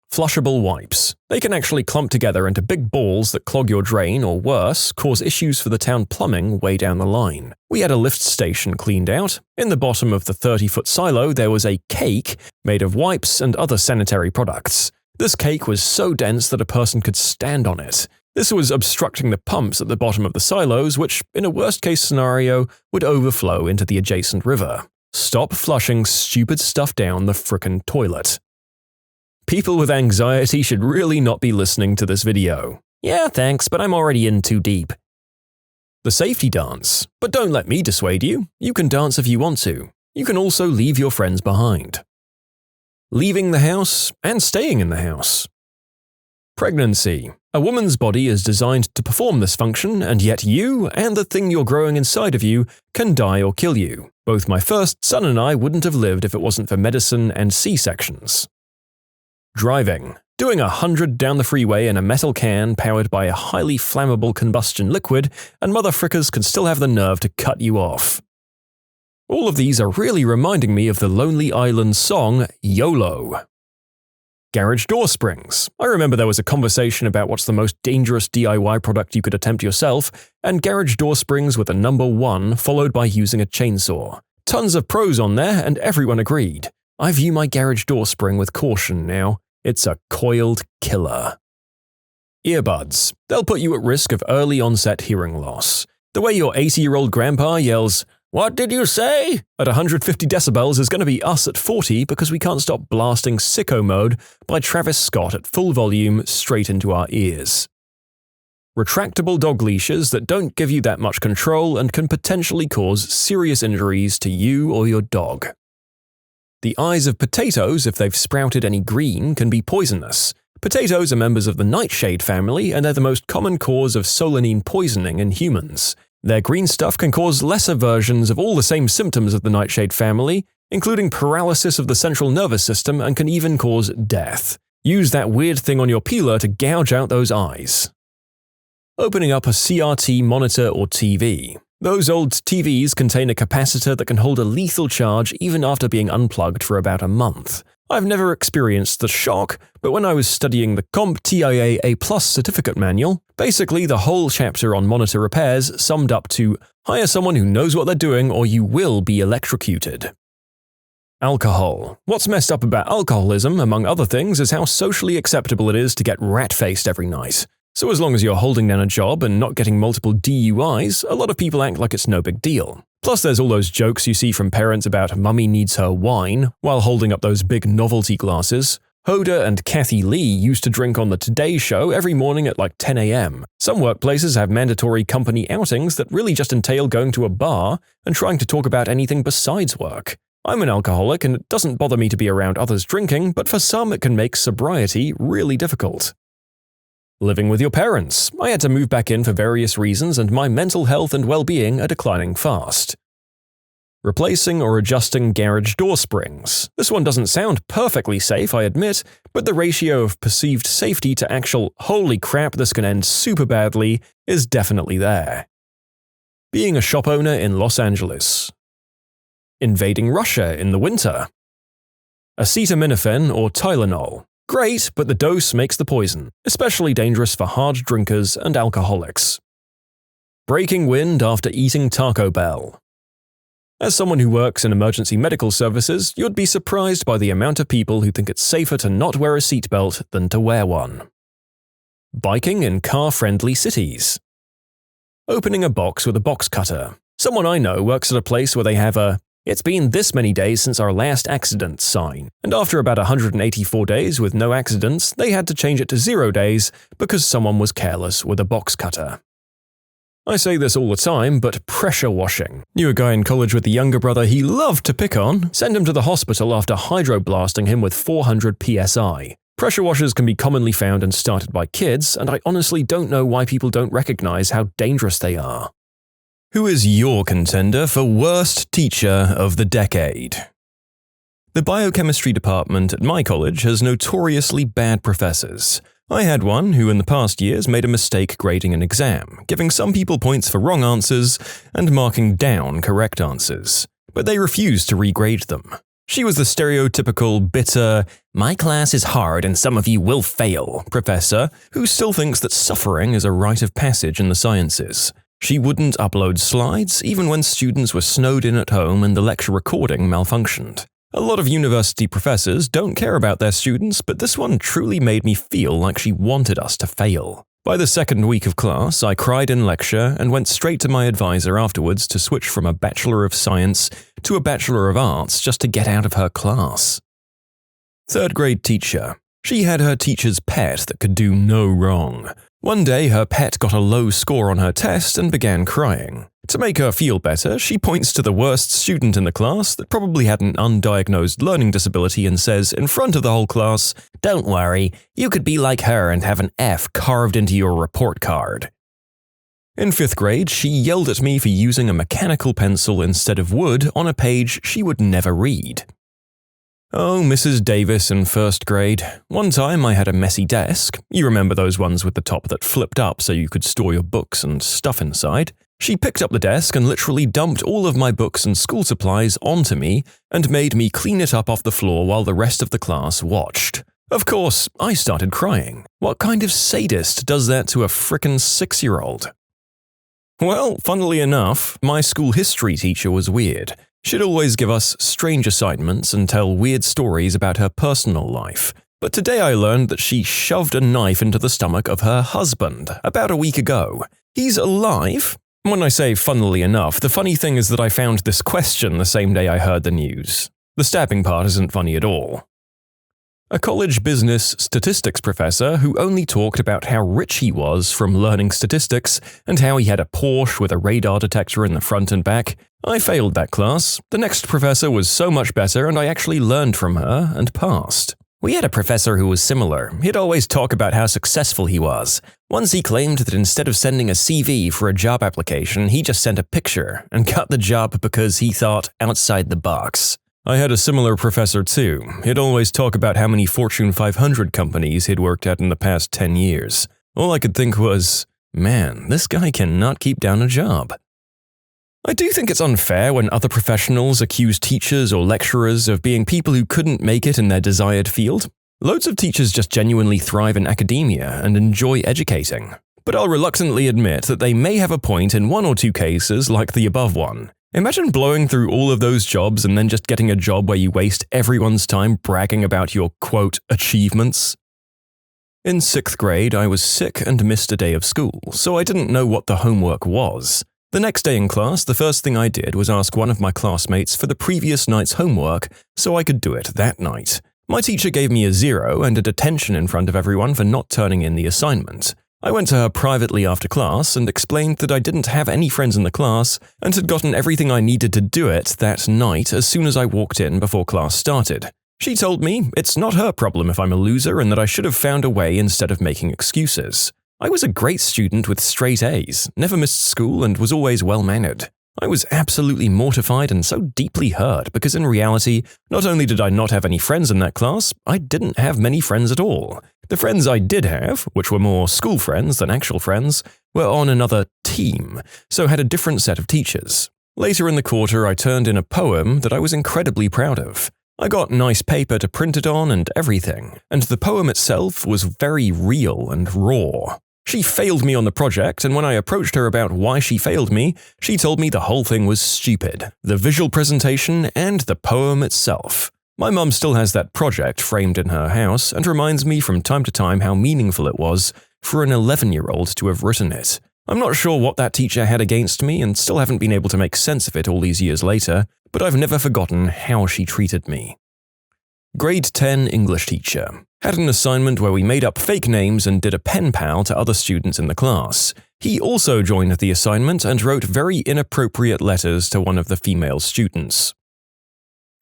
Flushable wipes. They can actually clump together into big balls that clog your drain or worse, cause issues for the town plumbing way down the line. We had a lift station cleaned out. In the bottom of the 30-foot silo there was a cake made of wipes and other sanitary products. This cake was so dense that a person could stand on it. This was obstructing the pumps at the bottom of the silos, which, in a worst-case scenario, would overflow into the adjacent river. Stop flushing stupid stuff down the frickin' toilet. People with anxiety should really not be listening to this video. Yeah, thanks, but I'm already in too deep. The safety dance. But don't let me dissuade you. You can dance if you want to. You can also leave your friends behind. Leaving the house and staying in the house. Pregnancy. A woman's body is designed to perform this function, and yet you and the thing you're growing inside of you can die or kill you. Both my first son and I wouldn't have lived if it wasn't for medicine and C-sections. Driving. Doing 100 down the freeway in a metal can powered by a highly flammable combustion liquid, and motherfrickers can still have the nerve to cut you off. All of these are really reminding me of the Lonely Island song YOLO. Garage door springs. I remember there was a conversation about what's the most dangerous DIY product you could attempt yourself, and garage door springs were the number one, followed by using a chainsaw. Tons of pros on there, and everyone agreed. I view my garage door spring with caution now. It's a coiled killer. Earbuds. They'll put you at risk of early onset hearing loss. The way your 80-year-old grandpa yells, "What did you say?" at 150 decibels is going to be us at 40 because we can't stop blasting Sicko Mode by Travis Scott at full volume straight into our ears. Retractable dog leashes that don't give you that much control and can potentially cause serious injuries to you or your dog. The eyes of potatoes, if they've sprouted any green, can be poisonous. Potatoes are members of the nightshade family, and they're the most common cause of solanine poisoning in humans. Their green stuff can cause lesser versions of all the same symptoms of the nightshade family, including paralysis of the central nervous system, and can even cause death. Use that weird thing on your peeler to gouge out those eyes. Opening up a CRT monitor or TV. Those old TVs contain a capacitor that can hold a lethal charge even after being unplugged for about a month. I've never experienced the shock, but when I was studying the CompTIA A+ certificate manual, basically the whole chapter on monitor repairs summed up to hire someone who knows what they're doing or you will be electrocuted. Alcohol. What's messed up about alcoholism, among other things, is how socially acceptable it is to get rat-faced every night. So as long as you're holding down a job and not getting multiple DUIs, a lot of people act like it's no big deal. Plus there's all those jokes you see from parents about mummy needs her wine while holding up those big novelty glasses. Hoda and Kathy Lee used to drink on the Today Show every morning at like 10 a.m. Some workplaces have mandatory company outings that really just entail going to a bar and trying to talk about anything besides work. I'm an alcoholic and it doesn't bother me to be around others drinking, but for some it can make sobriety really difficult. Living with your parents. I had to move back in for various reasons and my mental health and well-being are declining fast. Replacing or adjusting garage door springs. This one doesn't sound perfectly safe, I admit, but the ratio of perceived safety to actual "holy crap, this can end super badly" is definitely there. Being a shop owner in Los Angeles. Invading Russia in the winter. Acetaminophen or Tylenol. Great, but the dose makes the poison, especially dangerous for hard drinkers and alcoholics. Breaking wind after eating Taco Bell. As someone who works in emergency medical services, you'd be surprised by the amount of people who think it's safer to not wear a seatbelt than to wear one. Biking in car-friendly cities. Opening a box with a box cutter. Someone I know works at a place where they have a "It's been this many days since our last accident" sign, and after about 184 days with no accidents, they had to change it to 0 days because someone was careless with a box cutter. I say this all the time, but pressure washing. Knew a guy in college with a younger brother he loved to pick on, send him to the hospital after hydroblasting him with 400 psi. Pressure washers can be commonly found and started by kids, and I honestly don't know why people don't recognize how dangerous they are. Who is your contender for worst teacher of the decade? The biochemistry department at my college has notoriously bad professors. I had one who in the past years made a mistake grading an exam, giving some people points for wrong answers and marking down correct answers, but they refused to regrade them. She was the stereotypical, bitter, "my class is hard and some of you will fail" professor who still thinks that suffering is a rite of passage in the sciences. She wouldn't upload slides even when students were snowed in at home and the lecture recording malfunctioned. A lot of university professors don't care about their students, but this one truly made me feel like she wanted us to fail. By the second week of class, I cried in lecture and went straight to my advisor afterwards to switch from a Bachelor of Science to a Bachelor of Arts just to get out of her class. Third grade teacher. She had her teacher's pet that could do no wrong. One day, her pet got a low score on her test and began crying. To make her feel better, she points to the worst student in the class that probably had an undiagnosed learning disability and says in front of the whole class, "Don't worry, you could be like her and have an F carved into your report card." In 5th grade, she yelled at me for using a mechanical pencil instead of wood on a page she would never read. Oh, Mrs. Davis in 1st grade. One time I had a messy desk. You remember those ones with the top that flipped up so you could store your books and stuff inside. She picked up the desk and literally dumped all of my books and school supplies onto me and made me clean it up off the floor while the rest of the class watched. Of course, I started crying. What kind of sadist does that to a frickin' 6-year-old? Well, funnily enough, my school history teacher was weird. She'd always give us strange assignments and tell weird stories about her personal life. But today I learned that she shoved a knife into the stomach of her husband about a week ago. He's alive? When I say funnily enough, the funny thing is that I found this question the same day I heard the news. The stabbing part isn't funny at all. A college business statistics professor who only talked about how rich he was from learning statistics and how he had a Porsche with a radar detector in the front and back. I failed that class. The next professor was so much better and I actually learned from her and passed. We had a professor who was similar. He'd always talk about how successful he was. Once he claimed that instead of sending a CV for a job application, he just sent a picture and got the job because he thought outside the box. I had a similar professor too. He'd always talk about how many Fortune 500 companies he'd worked at in the past 10 years. All I could think was, man, this guy cannot keep down a job. I do think it's unfair when other professionals accuse teachers or lecturers of being people who couldn't make it in their desired field. Loads of teachers just genuinely thrive in academia and enjoy educating. But I'll reluctantly admit that they may have a point in one or two cases like the above one. Imagine blowing through all of those jobs and then just getting a job where you waste everyone's time bragging about your, quote, achievements. In 6th grade, I was sick and missed a day of school, so I didn't know what the homework was. The next day in class, the first thing I did was ask one of my classmates for the previous night's homework so I could do it that night. My teacher gave me a 0 and a detention in front of everyone for not turning in the assignment. I went to her privately after class and explained that I didn't have any friends in the class and had gotten everything I needed to do it that night as soon as I walked in before class started. She told me it's not her problem if I'm a loser and that I should have found a way instead of making excuses. I was a great student with straight A's, never missed school and was always well-mannered. I was absolutely mortified and so deeply hurt because in reality, not only did I not have any friends in that class, I didn't have many friends at all. The friends I did have, which were more school friends than actual friends, were on another team, so had a different set of teachers. Later in the quarter, I turned in a poem that I was incredibly proud of. I got nice paper to print it on and everything, and the poem itself was very real and raw. She failed me on the project, and when I approached her about why she failed me, she told me the whole thing was stupid, the visual presentation and the poem itself. My mum still has that project framed in her house and reminds me from time to time how meaningful it was for an 11-year-old to have written it. I'm not sure what that teacher had against me and still haven't been able to make sense of it all these years later, but I've never forgotten how she treated me. Grade 10 English teacher. Had an assignment where we made up fake names and did a pen pal to other students in the class. He also joined the assignment and wrote very inappropriate letters to one of the female students.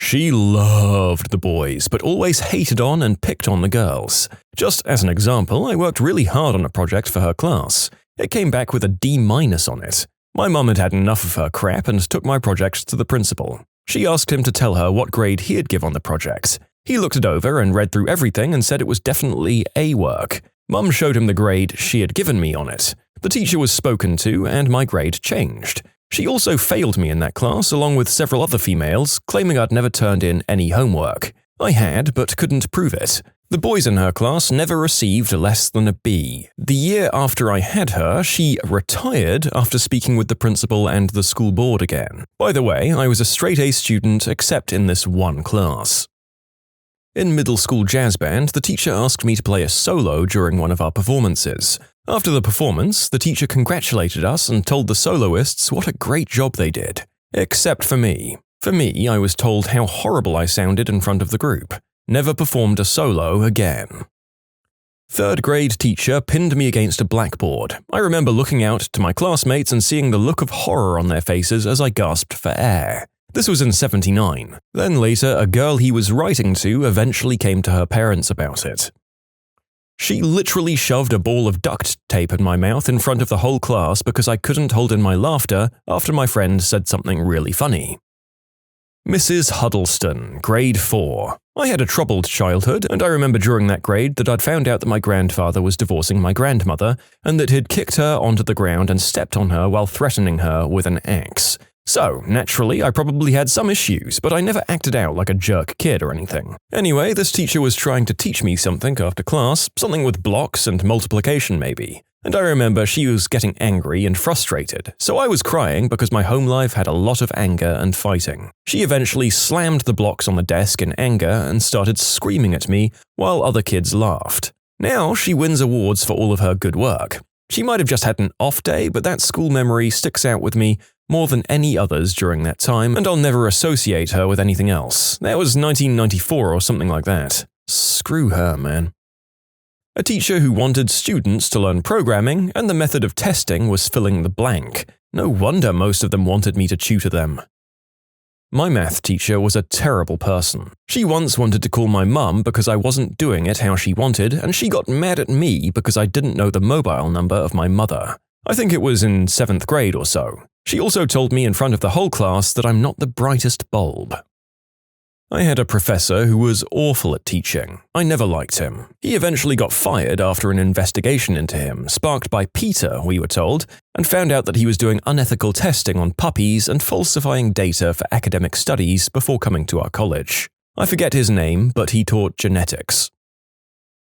She loved the boys, but always hated on and picked on the girls. Just as an example, I worked really hard on a project for her class. It came back with a D- on it. My mum had had enough of her crap and took my project to the principal. She asked him to tell her what grade he'd give on the project. He looked it over and read through everything and said it was definitely A work. Mum showed him the grade she had given me on it. The teacher was spoken to and my grade changed. She also failed me in that class along with several other females, claiming I'd never turned in any homework. I had, but couldn't prove it. The boys in her class never received less than a B. The year after I had her, she retired after speaking with the principal and the school board again. By the way, I was a straight A student except in this one class. In middle school jazz band, the teacher asked me to play a solo during one of our performances. After the performance, the teacher congratulated us and told the soloists what a great job they did. Except for me. For me, I was told how horrible I sounded in front of the group. Never performed a solo again. 3rd grade teacher pinned me against a blackboard. I remember looking out to my classmates and seeing the look of horror on their faces as I gasped for air. This was in '79. Then later, a girl he was writing to eventually came to her parents about it. She literally shoved a ball of duct tape in my mouth in front of the whole class because I couldn't hold in my laughter after my friend said something really funny. Mrs. Huddleston, grade 4. I had a troubled childhood, and I remember during that grade that I'd found out that my grandfather was divorcing my grandmother, and that he'd kicked her onto the ground and stepped on her while threatening her with an axe. So, naturally, I probably had some issues, but I never acted out like a jerk kid or anything. Anyway, this teacher was trying to teach me something after class, something with blocks and multiplication maybe. And I remember she was getting angry and frustrated, so I was crying because my home life had a lot of anger and fighting. She eventually slammed the blocks on the desk in anger and started screaming at me while other kids laughed. Now she wins awards for all of her good work. She might have just had an off day, but that school memory sticks out with me more than any others during that time, and I'll never associate her with anything else. That was 1994 or something like that. Screw her, man. A teacher who wanted students to learn programming, and the method of testing was filling the blank. No wonder most of them wanted me to tutor them. My math teacher was a terrible person. She once wanted to call my mum because I wasn't doing it how she wanted, and she got mad at me because I didn't know the mobile number of my mother. I think it was in 7th grade or so. She also told me in front of the whole class that I'm not the brightest bulb. I had a professor who was awful at teaching. I never liked him. He eventually got fired after an investigation into him, sparked by PETA, we were told, and found out that he was doing unethical testing on puppies and falsifying data for academic studies before coming to our college. I forget his name, but he taught genetics.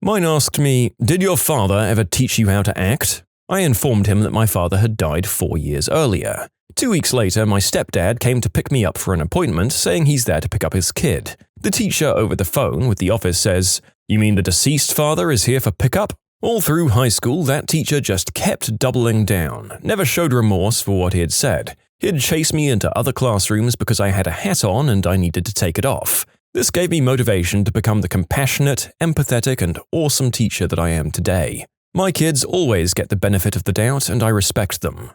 Mine asked me, "Did your father ever teach you how to act?" I informed him that my father had died 4 years earlier. 2 weeks later, my stepdad came to pick me up for an appointment, saying he's there to pick up his kid. The teacher over the phone with the office says, "You mean the deceased father is here for pickup?" All through high school, that teacher just kept doubling down, never showed remorse for what he had said. He'd chase me into other classrooms because I had a hat on and I needed to take it off. This gave me motivation to become the compassionate, empathetic, and awesome teacher that I am today. My kids always get the benefit of the doubt, and I respect them.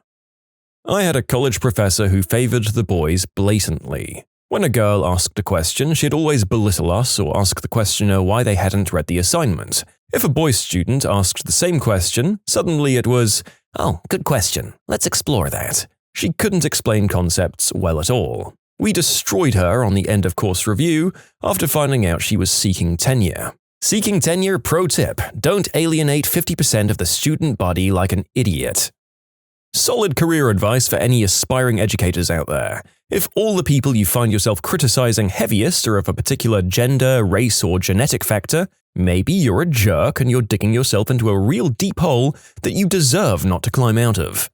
I had a college professor who favored the boys blatantly. When a girl asked a question, she'd always belittle us or ask the questioner why they hadn't read the assignment. If a boy student asked the same question, suddenly it was, "Oh, good question. Let's explore that." She couldn't explain concepts well at all. We destroyed her on the end of course review after finding out she was seeking tenure. Seeking tenure pro tip: don't alienate 50% of the student body like an idiot. Solid career advice for any aspiring educators out there. If all the people you find yourself criticizing heaviest are of a particular gender, race, or genetic factor, maybe you're a jerk and you're digging yourself into a real deep hole that you deserve not to climb out of.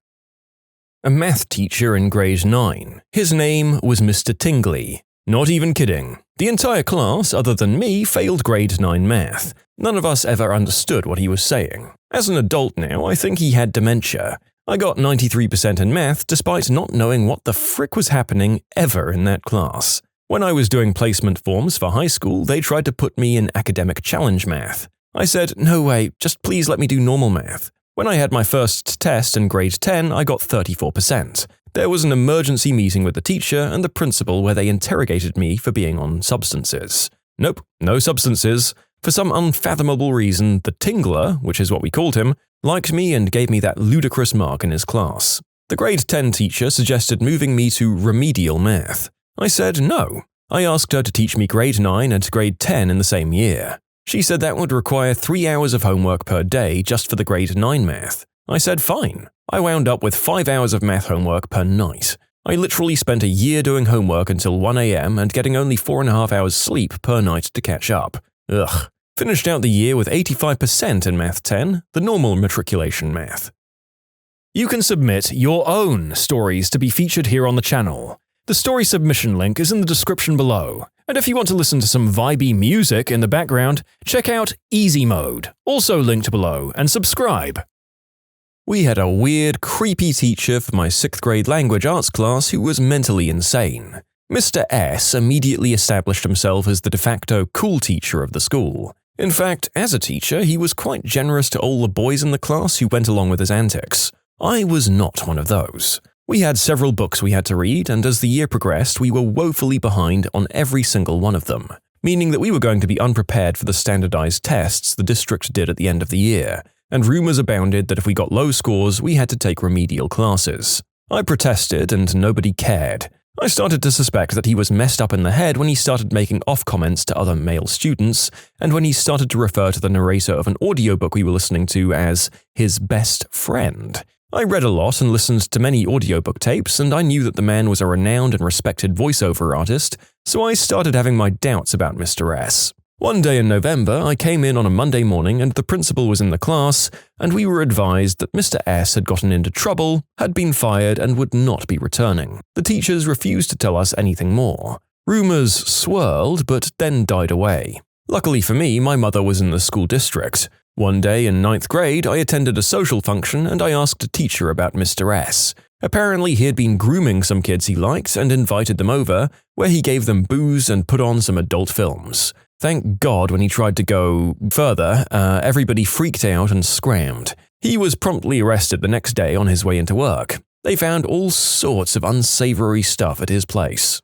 A math teacher in grade 9. His name was Mr. Tingley. Not even kidding. The entire class, other than me, failed grade 9 math. None of us ever understood what he was saying. As an adult now, I think he had dementia. I got 93% in math despite not knowing what the frick was happening ever in that class. When I was doing placement forms for high school, they tried to put me in academic challenge math. I said, "No way, just please let me do normal math." When I had my first test in grade 10, I got 34%. There was an emergency meeting with the teacher and the principal where they interrogated me for being on substances. Nope, no substances. For some unfathomable reason, the Tingler, which is what we called him, liked me and gave me that ludicrous mark in his class. The grade 10 teacher suggested moving me to remedial math. I said no. I asked her to teach me grade 9 and grade 10 in the same year. She said that would require 3 hours of homework per day just for the grade 9 math. I said fine. I wound up with 5 hours of math homework per night. I literally spent a year doing homework until 1 a.m. and getting only 4.5 hours sleep per night to catch up. Ugh. Finished out the year with 85% in Math 10, the normal matriculation math. You can submit your own stories to be featured here on the channel. The story submission link is in the description below. And if you want to listen to some vibey music in the background, check out easymode, also linked below, and subscribe. We had a weird, creepy teacher for my 6th grade language arts class who was mentally insane. Mr. S immediately established himself as the de facto cool teacher of the school. In fact, as a teacher, he was quite generous to all the boys in the class who went along with his antics. I was not one of those. We had several books we had to read, and as the year progressed, we were woefully behind on every single one of them, meaning that we were going to be unprepared for the standardized tests the district did at the end of the year, and rumors abounded that if we got low scores, we had to take remedial classes. I protested, and nobody cared. I started to suspect that he was messed up in the head when he started making off comments to other male students, and when he started to refer to the narrator of an audiobook we were listening to as his best friend. I read a lot and listened to many audiobook tapes, and I knew that the man was a renowned and respected voiceover artist, so I started having my doubts about Mr. S. One day in November, I came in on a Monday morning and the principal was in the class, and we were advised that Mr. S had gotten into trouble, had been fired, and would not be returning. The teachers refused to tell us anything more. Rumors swirled, but then died away. Luckily for me, my mother was in the school district. One day in 9th grade, I attended a social function and I asked a teacher about Mr. S. Apparently, he had been grooming some kids he liked and invited them over, where he gave them booze and put on some adult films. Thank God when he tried to go further, everybody freaked out and scrammed. He was promptly arrested the next day on his way into work. They found all sorts of unsavory stuff at his place.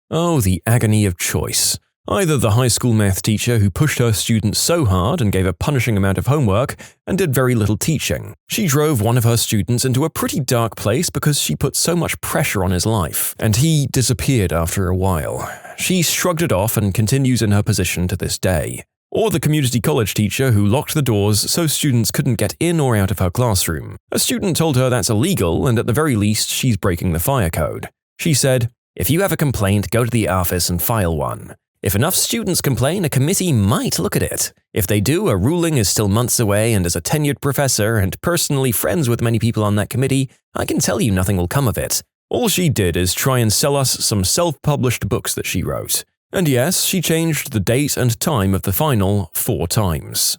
Oh, the agony of choice. Either the high school math teacher who pushed her students so hard and gave a punishing amount of homework and did very little teaching. She drove one of her students into a pretty dark place because she put so much pressure on his life, and he disappeared after a while. She shrugged it off and continues in her position to this day. Or the community college teacher who locked the doors so students couldn't get in or out of her classroom. A student told her that's illegal and at the very least she's breaking the fire code. She said, "If you have a complaint, go to the office and file one. If enough students complain, a committee might look at it. If they do, a ruling is still months away, and as a tenured professor and personally friends with many people on that committee, I can tell you nothing will come of it." All she did is try and sell us some self-published books that she wrote. And yes, she changed the date and time of the final 4 times.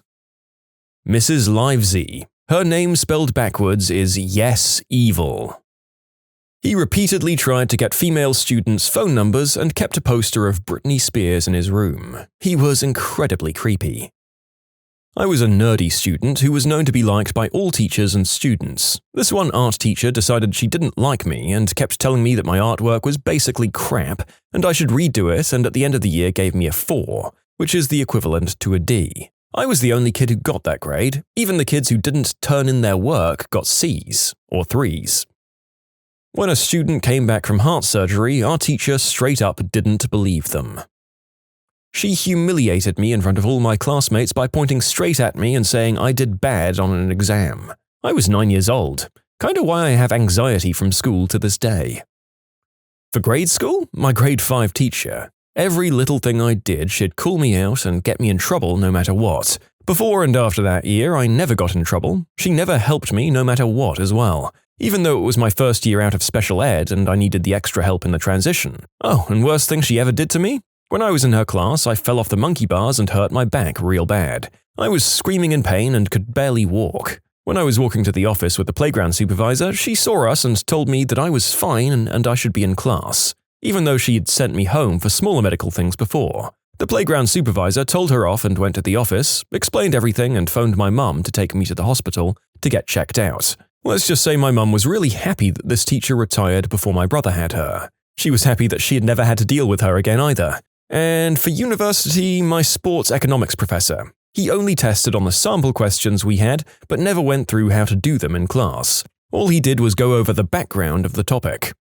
Mrs. Livesey. Her name spelled backwards is Yes Evil. He repeatedly tried to get female students' phone numbers and kept a poster of Britney Spears in his room. He was incredibly creepy. I was a nerdy student who was known to be liked by all teachers and students. This one art teacher decided she didn't like me and kept telling me that my artwork was basically crap and I should redo it, and at the end of the year gave me a 4, which is the equivalent to a D. I was the only kid who got that grade. Even the kids who didn't turn in their work got C's or 3s. When a student came back from heart surgery, our teacher straight up didn't believe them. She humiliated me in front of all my classmates by pointing straight at me and saying I did bad on an exam. I was 9 years old, kinda why I have anxiety from school to this day. For grade school, my grade 5 teacher. Every little thing I did, she'd call me out and get me in trouble no matter what. Before and after that year, I never got in trouble. She never helped me no matter what as well. Even though it was my first year out of special ed and I needed the extra help in the transition. Oh, and worst thing she ever did to me? When I was in her class, I fell off the monkey bars and hurt my back real bad. I was screaming in pain and could barely walk. When I was walking to the office with the playground supervisor, she saw us and told me that I was fine and I should be in class, even though she had sent me home for smaller medical things before. The playground supervisor told her off and went to the office, explained everything and phoned my mum to take me to the hospital to get checked out. Let's just say my mum was really happy that this teacher retired before my brother had her. She was happy that she had never had to deal with her again either. And for university, my sports economics professor. He only tested on the sample questions we had, but never went through how to do them in class. All he did was go over the background of the topic.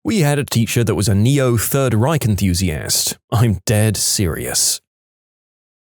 We had a teacher that was a neo-Third Reich enthusiast. I'm dead serious.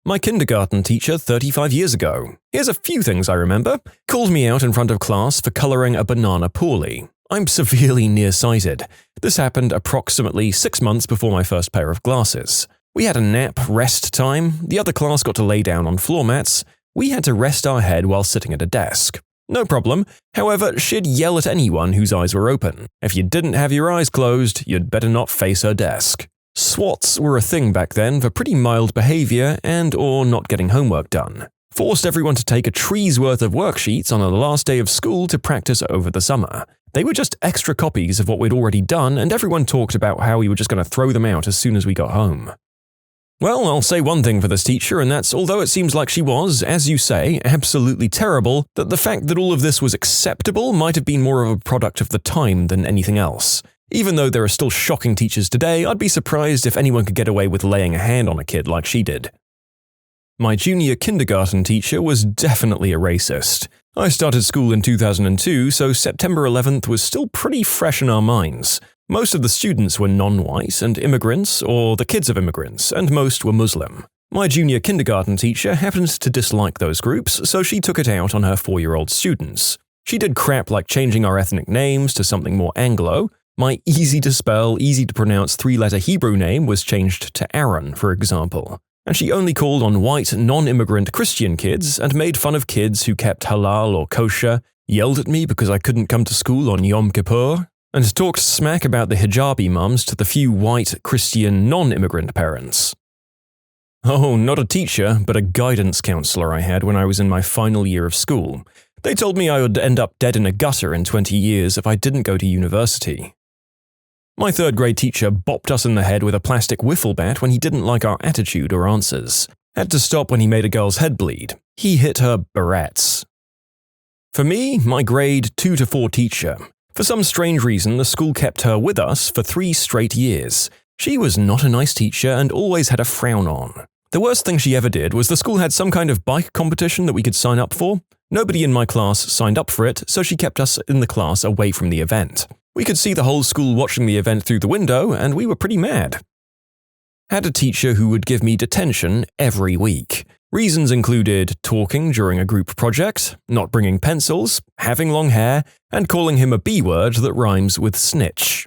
My kindergarten teacher 35 years ago. Here's a few things I remember. Called me out in front of class for coloring a banana poorly. I'm severely nearsighted. This happened approximately 6 months before my first pair of glasses. We had a nap rest time. The other class got to lay down on floor mats. We had to rest our head while sitting at a desk. No problem. However, she'd yell at anyone whose eyes were open. If you didn't have your eyes closed, you'd better not face her desk. SWATs were a thing back then for pretty mild behavior and or not getting homework done. Forced everyone to take a tree's worth of worksheets on the last day of school to practice over the summer. They were just extra copies of what we'd already done, and everyone talked about how we were just going to throw them out as soon as we got home. Well, I'll say one thing for this teacher, and that's although it seems like she was, as you say, absolutely terrible, that the fact that all of this was acceptable might have been more of a product of the time than anything else. Even though there are still shocking teachers today, I'd be surprised if anyone could get away with laying a hand on a kid like she did. My junior kindergarten teacher was definitely a racist. I started school in 2002, so September 11th was still pretty fresh in our minds. Most of the students were non-white and immigrants, or the kids of immigrants, and most were Muslim. My junior kindergarten teacher happened to dislike those groups, so she took it out on her 4-year-old students. She did crap like changing our ethnic names to something more Anglo. My easy-to-spell, easy-to-pronounce 3-letter Hebrew name was changed to Aaron, for example. And she only called on white, non-immigrant Christian kids and made fun of kids who kept halal or kosher, yelled at me because I couldn't come to school on Yom Kippur, and talked smack about the hijabi mums to the few white, Christian, non-immigrant parents. Oh, not a teacher, but a guidance counselor I had when I was in my final year of school. They told me I would end up dead in a gutter in 20 years if I didn't go to university. My 3rd grade teacher bopped us in the head with a plastic wiffle bat when he didn't like our attitude or answers. Had to stop when he made a girl's head bleed. He hit her barrettes. For me, my grade 2 to 4 teacher. For some strange reason, the school kept her with us for 3 straight years. She was not a nice teacher and always had a frown on. The worst thing she ever did was the school had some kind of bike competition that we could sign up for. Nobody in my class signed up for it, so she kept us in the class away from the event. We could see the whole school watching the event through the window, and we were pretty mad. Had a teacher who would give me detention every week. Reasons included talking during a group project, not bringing pencils, having long hair, and calling him a B-word that rhymes with snitch.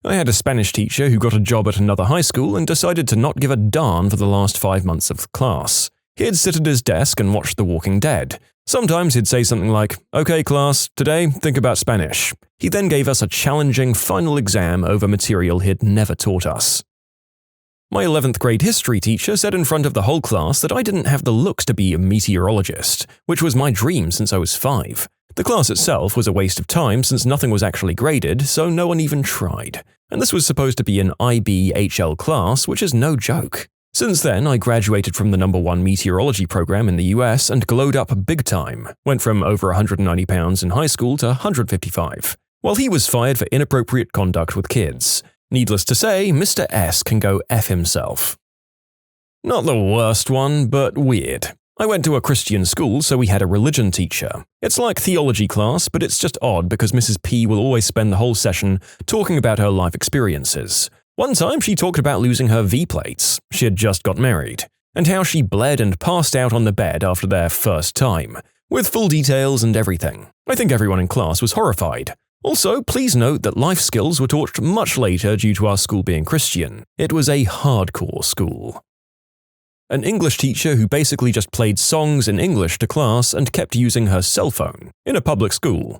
I had a Spanish teacher who got a job at another high school and decided to not give a darn for the last 5 months of the class. He'd sit at his desk and watch The Walking Dead. Sometimes he'd say something like, "Okay, class, today think about Spanish." He then gave us a challenging final exam over material he'd never taught us. My 11th grade history teacher said in front of the whole class that I didn't have the looks to be a meteorologist, which was my dream since I was 5. The class itself was a waste of time since nothing was actually graded, so no one even tried. And this was supposed to be an IBHL class, which is no joke. Since then, I graduated from the #1 meteorology program in the US and glowed up big time. Went from over 190 pounds in high school to 155, while he was fired for inappropriate conduct with kids. Needless to say, Mr. S can go F himself. Not the worst one, but weird. I went to a Christian school, so we had a religion teacher. It's like theology class, but it's just odd because Mrs. P will always spend the whole session talking about her life experiences. One time she talked about losing her V-plates, she had just got married, and how she bled and passed out on the bed after their first time, with full details and everything. I think everyone in class was horrified. Also, please note that life skills were taught much later due to our school being Christian. It was a hardcore school. An English teacher who basically just played songs in English to class and kept using her cell phone in a public school.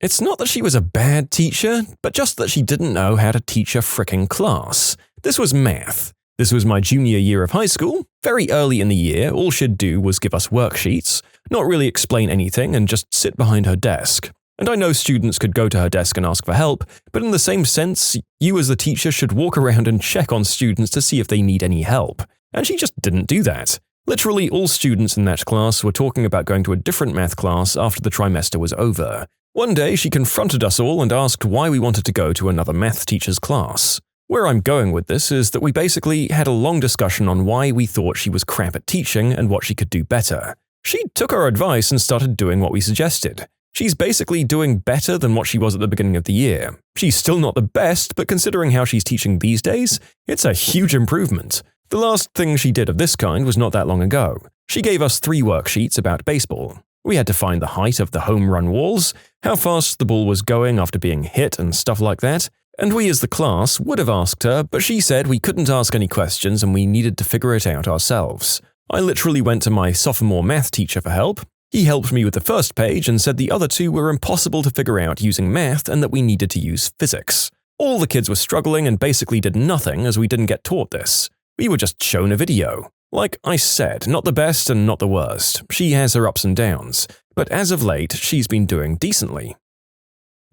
It's not that she was a bad teacher, but just that she didn't know how to teach a fricking class. This was math. This was my junior year of high school. Very early in the year, all she'd do was give us worksheets, not really explain anything and just sit behind her desk. And I know students could go to her desk and ask for help, but in the same sense, you as the teacher should walk around and check on students to see if they need any help. And she just didn't do that. Literally all students in that class were talking about going to a different math class after the trimester was over. One day she confronted us all and asked why we wanted to go to another math teacher's class. Where I'm going with this is that we basically had a long discussion on why we thought she was crap at teaching and what she could do better. She took our advice and started doing what we suggested. She's basically doing better than what she was at the beginning of the year. She's still not the best, but considering how she's teaching these days, it's a huge improvement. The last thing she did of this kind was not that long ago. She gave us 3 worksheets about baseball. We had to find the height of the home run walls, how fast the ball was going after being hit and stuff like that, and we as the class would have asked her, but she said we couldn't ask any questions and we needed to figure it out ourselves. I literally went to my sophomore math teacher for help. He helped me with the first page and said the other 2 were impossible to figure out using math and that we needed to use physics. All the kids were struggling and basically did nothing as we didn't get taught this. We were just shown a video. Like I said, not the best and not the worst. She has her ups and downs, but as of late, she's been doing decently.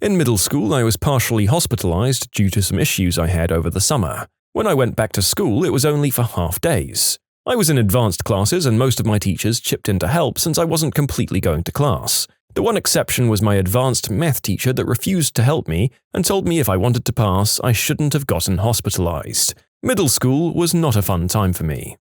In middle school, I was partially hospitalized due to some issues I had over the summer. When I went back to school, it was only for half days. I was in advanced classes and most of my teachers chipped in to help since I wasn't completely going to class. The one exception was my advanced math teacher that refused to help me and told me if I wanted to pass, I shouldn't have gotten hospitalized. Middle school was not a fun time for me.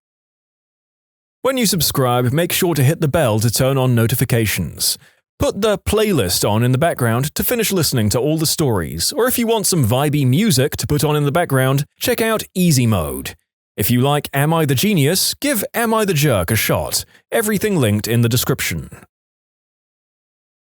When you subscribe, make sure to hit the bell to turn on notifications. Put the playlist on in the background to finish listening to all the stories, or if you want some vibey music to put on in the background, check out easymode. If you like Am I the Genius, give Am I the Jerk a shot. Everything linked in the description.